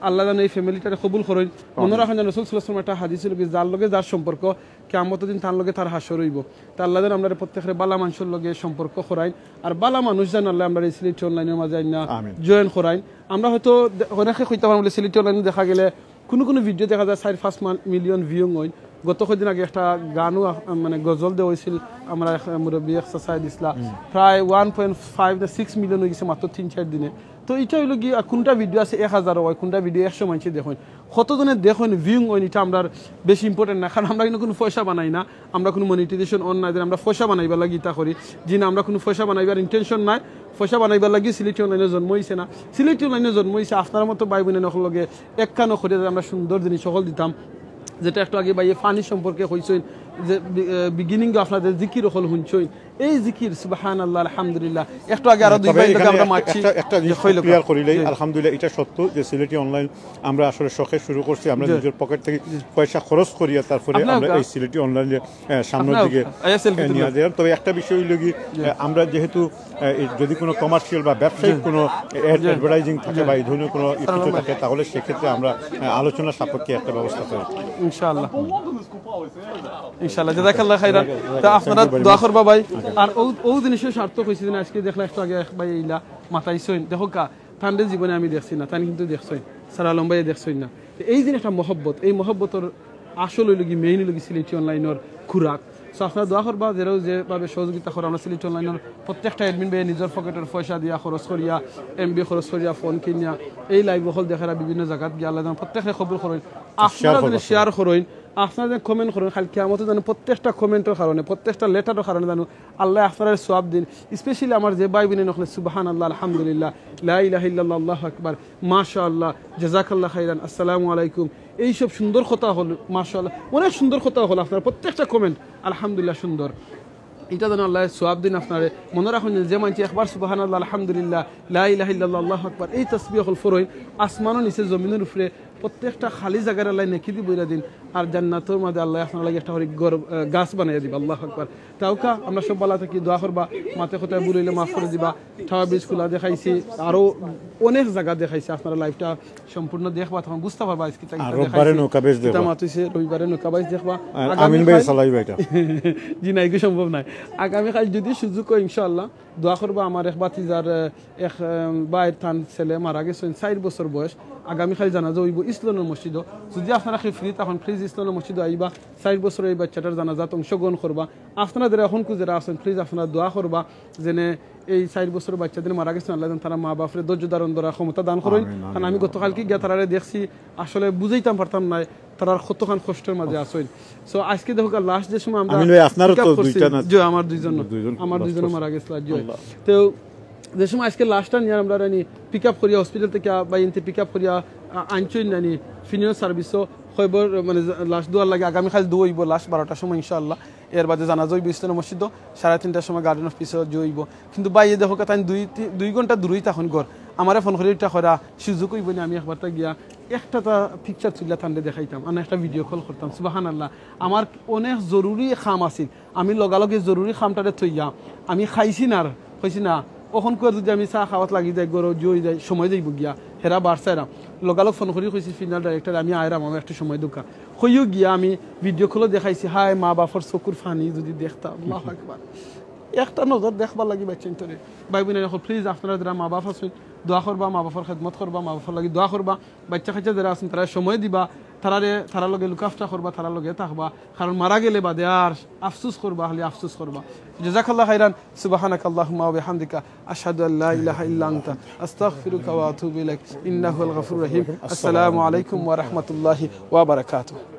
আল্লাহ যেন এই ফ্যামিলিটারে কবুল করেন মনে রাখেন যেন রাসূল সাল্লাল্লাহু আলাইহি ওয়াসাল্লাম একটা হাদিস ছিল কি যার লগে যার সম্পর্ক কিয়ামতের দিন তার লগে তার হাসর হইব তা আল্লাহ যেন আমরা প্রত্যেকের বালা মানুষের লগে সম্পর্ক করাইন আর বালা মানুষ যেন আল্লাহ আমরা এই সিলেট অনলাইনের মাঝে না জয়েন করাইন আমরা হয়তো অনেকে কইতে পারবো বলে সিলেট অনলাইনে দেখা গেলে কোনো কোনো ভিডিও দেখা যায় 4-5 মিলিয়ন ভিউ হয় গত কদিন আগে একটা গানও মানে গজল দেওয়া হয়েছিল আমরা মুরব্বী এক্সারসাইজ ইসলাম প্রায় 1.5-6 মিলিয়ন হয়ে গেছে মাত্র 3-4 দিনে তো এটা হইল কি কোনটা ভিডিও আছে 1000 হয় কোনটা ভিডিও 100 মানুষ দেখুন কতজনের দেখুন ভিউ হয় এটা আমরা বেশি ইম্পর্টেন্ট না কারণ আমরা কিন্তু কোনো পয়সা বানাই না আমরা কোনো মনিটাইজেশন অন নাই আমরা পয়সা বানাইবার লাগি তা করি জি না আমরা কোনো পয়সা বানাইবার ইন্টেনশন নাই পয়সা বানাইবার লাগি সিলেটি অনলাইনে জন্ম হয়েছে না সিলেটি অনলাইনে জন্ম হয়েছে আপনার মতো ভাই বোনের লগে এক কানো করে আমরা সুন্দর জিনিস সকল দিতাম যেটা একটু আগে ভাই ফানি সম্পর্কে হইছেন যে বিগিনিং আপনাদের জিকির হল শুনছেন এই জিকির সুবহানাল্লাহ আলহামদুলিল্লাহ একটু আগে আরো দুই ভাই লোক আমরা মারছি একটা জিনিস ক্লিয়ার করিলেই আলহামদুলিল্লাহ এটা সত্য যে সিলেটি অনলাইন আমরা আসলে শখে শুরু করছি আমরা নিজের পকেট থেকে পয়সা খরচ করিয়া তারপরে আমরা এই সিলেটি অনলাইনে সামনের দিকে নিয়ে যাই তবে একটা বিষয় হইল কি আমরা যেহেতু যদি কোনো কমার্শিয়াল বা ব্যবসায়িক কোনো অ্যাডভার্টাইজিং থাকে বা এই ধরনের কোনো কিছু থাকে তাহলে সেক্ষেত্রে আমরা আলোচনা সাপেক্ষে একটা ব্যবস্থা করি ইনশাআল্লাহ ইনশাআল্লাহ জাযাকাল্লাহ খাইরান তা আপনারা দোয়া করবা ভাই আর ও জিনিসের সার্থক হইছে না আজকে দেখলা একটু আগে ভাই এইলা মাথাইছইন দেখো কা তান্ডে জীবনে আমি দেখছি না তান কিন্তু দেখছইন সারা লম্বাই দেখছইন না এই জিনিসটা মহব্বত এই মহব্বতর আসল হইল কি মেইন হইল কি সিলেটি অনলাইনের খুরাক সো আপনারা দোয়া করবা যেরাও যেভাবে সহযোগিতা করা আমরা সিলেটি অনলাইনের প্রত্যেকটা এডমিন ভাই নিজের পকেটের পয়সা দিয়া খরচ করিয়া এমবি খরচ করিয়া ফোন কিনিয়া এই লাইভ হল দেখারা বিভিন্ন জায়গাত গিয়ে আল্লাহ প্রত্যেকে খবর করেন আপনারা যদি শেয়ার করেন আপনারা কমেন্ট করেন খালি কিয়ামতে জানো প্রত্যেকটা কমেন্টের কারণে প্রত্যেকটা লেটারের কারণে জানো আল্লাহ আপনারা সওয়াব দিন স্পেশালি আমার যে ভাই বোনের নখলে সুবহানাল্লাহ আলহামদুলিল্লাহ লা ইলাহা ইল্লাল্লাহ আল্লাহু আকবার মাশাআল্লাহ জাযাকাল্লাহ খাইরান আসসালামু আলাইকুম এইসব সুন্দর কথা হল মাশাআল্লাহ অনেক সুন্দর কথা হল আপনার প্রত্যেকটা কমেন্ট আলহামদুলিল্লাহ সুন্দর এটা যেন আল্লাহ সওয়াব দিন আপনারে মনে রাখুন যে মানছি একবার সুবহানাল্লাহ আলহামদুলিল্লাহ লা ইলাহা ইল্লাল্লাহ আল্লাহু আকবার এই তাসবিহ হল ফরইন আসমানও নিচে জমিনের উপরে প্রত্যেকটা খালি জায়গার আল্লাহ নেকি দি বইরা দিন আর জান্নাতের মধ্যে আল্লাহ আপনার লাগে একটা গাছ বানাইয়া দিবা আল্লাহু আকবার তাওকা আমরা সব ভালো থাকি দোয়া করবা মাতে কথা বলিলে মাফ করে দিবা ঠাওয়া বীজ খোলা দেখাইছি আরো অনেক জায়গা দেখাইছি আপনারা লাইভটা সম্পূর্ণ দেখবা তখন বুঝতে পারবা আজকে রবিবারে নৌকাবেজ দেখবা এটা মাতুইছে রবিবারে নৌকাবেজ দেখবা আমিন ভাই চালাইবা এটা জি না এগুলো সম্ভব নয় আগামী কাল যদি সুযোগ হয় ইনশাআল্লাহ দোয়া করবা আমার এক বাতিজার এক বাইর থান ছেলে মারা গেছেন 4 বছর বয়স আগামীকাল জানাজা হইব ইসলামের মসজিদ যদি আপনারা ফ্রি তখন প্লিজ ইসলামের মসজিদ আইবা 4 বছর এই বাচ্চাটার জানাজাত অংশগ্রহণ করবা আপনাদের এখন যারা আছেন প্লিজ আপনারা দোয়া করবা যেনে এই 4 বছর বাচ্চাদের মারা গেছেন আল্লাহ তারা মা বাপরে ধৈর্য ধারণ করা ক্ষমতা দান করেন কারণ আমি গতকালকে গিয়া তারারে দেখছি আসলে বুঝাইতাম পারতাম না তারার কতখান কষ্টের মাঝে আসেন সো আজকে দেখো লাস্ট যে সময় আমরা আপনারও তো দুইটা না আমার দুইজন মারা গেছিল তো যে সময় আজকে লাস্টটা নিয়ে আমরা পিক আপ করিয়া হসপিটাল থেকে বা ইনতে পিক আপ করিয়া আনছই নানি ফিনিও সার্ভিসও খবর মানে লাস্ট দোয়ার লাগে আগামীকাল দৌইব লাস্ট 12টার সময় ইনশাআল্লাহ এর বাদে জানাজা হইব ইসলামের মসজিদ 3:30টার সময় গার্ডেন অফ পিসে জইব কিন্তু বাইরে দেখো তাই 2 ঘন্টা দূরেই তখন ঘর আমারে ফোন করে এটা করা সুযোগ হইব না আমি একবারটা গিয়া একটা পিকচার তুলে তান্ডে দেখাইতাম আর একটা ভিডিও কল করতাম সুবহানাল্লাহ আমার অনেক জরুরি কাম আছিল আমি লগালগে জরুরি কামটারে থইয়া আমি খাইছি না আর কইছি না ওখান করে যদি আমি চাহ খাওয়াত লাগি যাই গরো জই যাই সময় যাইব গিয়া হেরা বাড়ছাইরাম লগালগ ফোন করি কইছি ফিনাল ডাইরেক্টর আমি আয়রাম আমার একটা সময় দোকা কইও গিয়া আমি ভিডিও কলও দেখাইছি হায় মা বাপর চকুর ফানি যদি দেখতাম আল্লাহু আকবার একটা নজর দেখবার লাগি বাচ্চান তোরে ভাই বোনের এখন প্লিজ আপনারা যারা মা বাপ আছেন দোয়া করবা মা বাপর খেদমত করবা মা বাপর লাগি দোয়া করবা বাচ্চা কাচ্চা যারা আছেন তারা সময় দিবা তারা লগে লুকাফটা করবা তারা লগে থাকবা কারণ মারা গেলে বাদে আর আফসোস করবা হলে আফসোস করবা জাযাকাল্লাহু খাইরান সুবহানাকাল্লাহুম্মা ওয়া বিহামদিকা আশহাদু আল্লা ইলাহা ইল্লা আনতা আস্তাগফিরুকা ওয়া আতুবু ইলাইক ইন্নাহুল গফুরুর রহিম আসসালামু আলাইকুম ওয়া রাহমাতুল্লাহি ওয়া বারাকাতুহু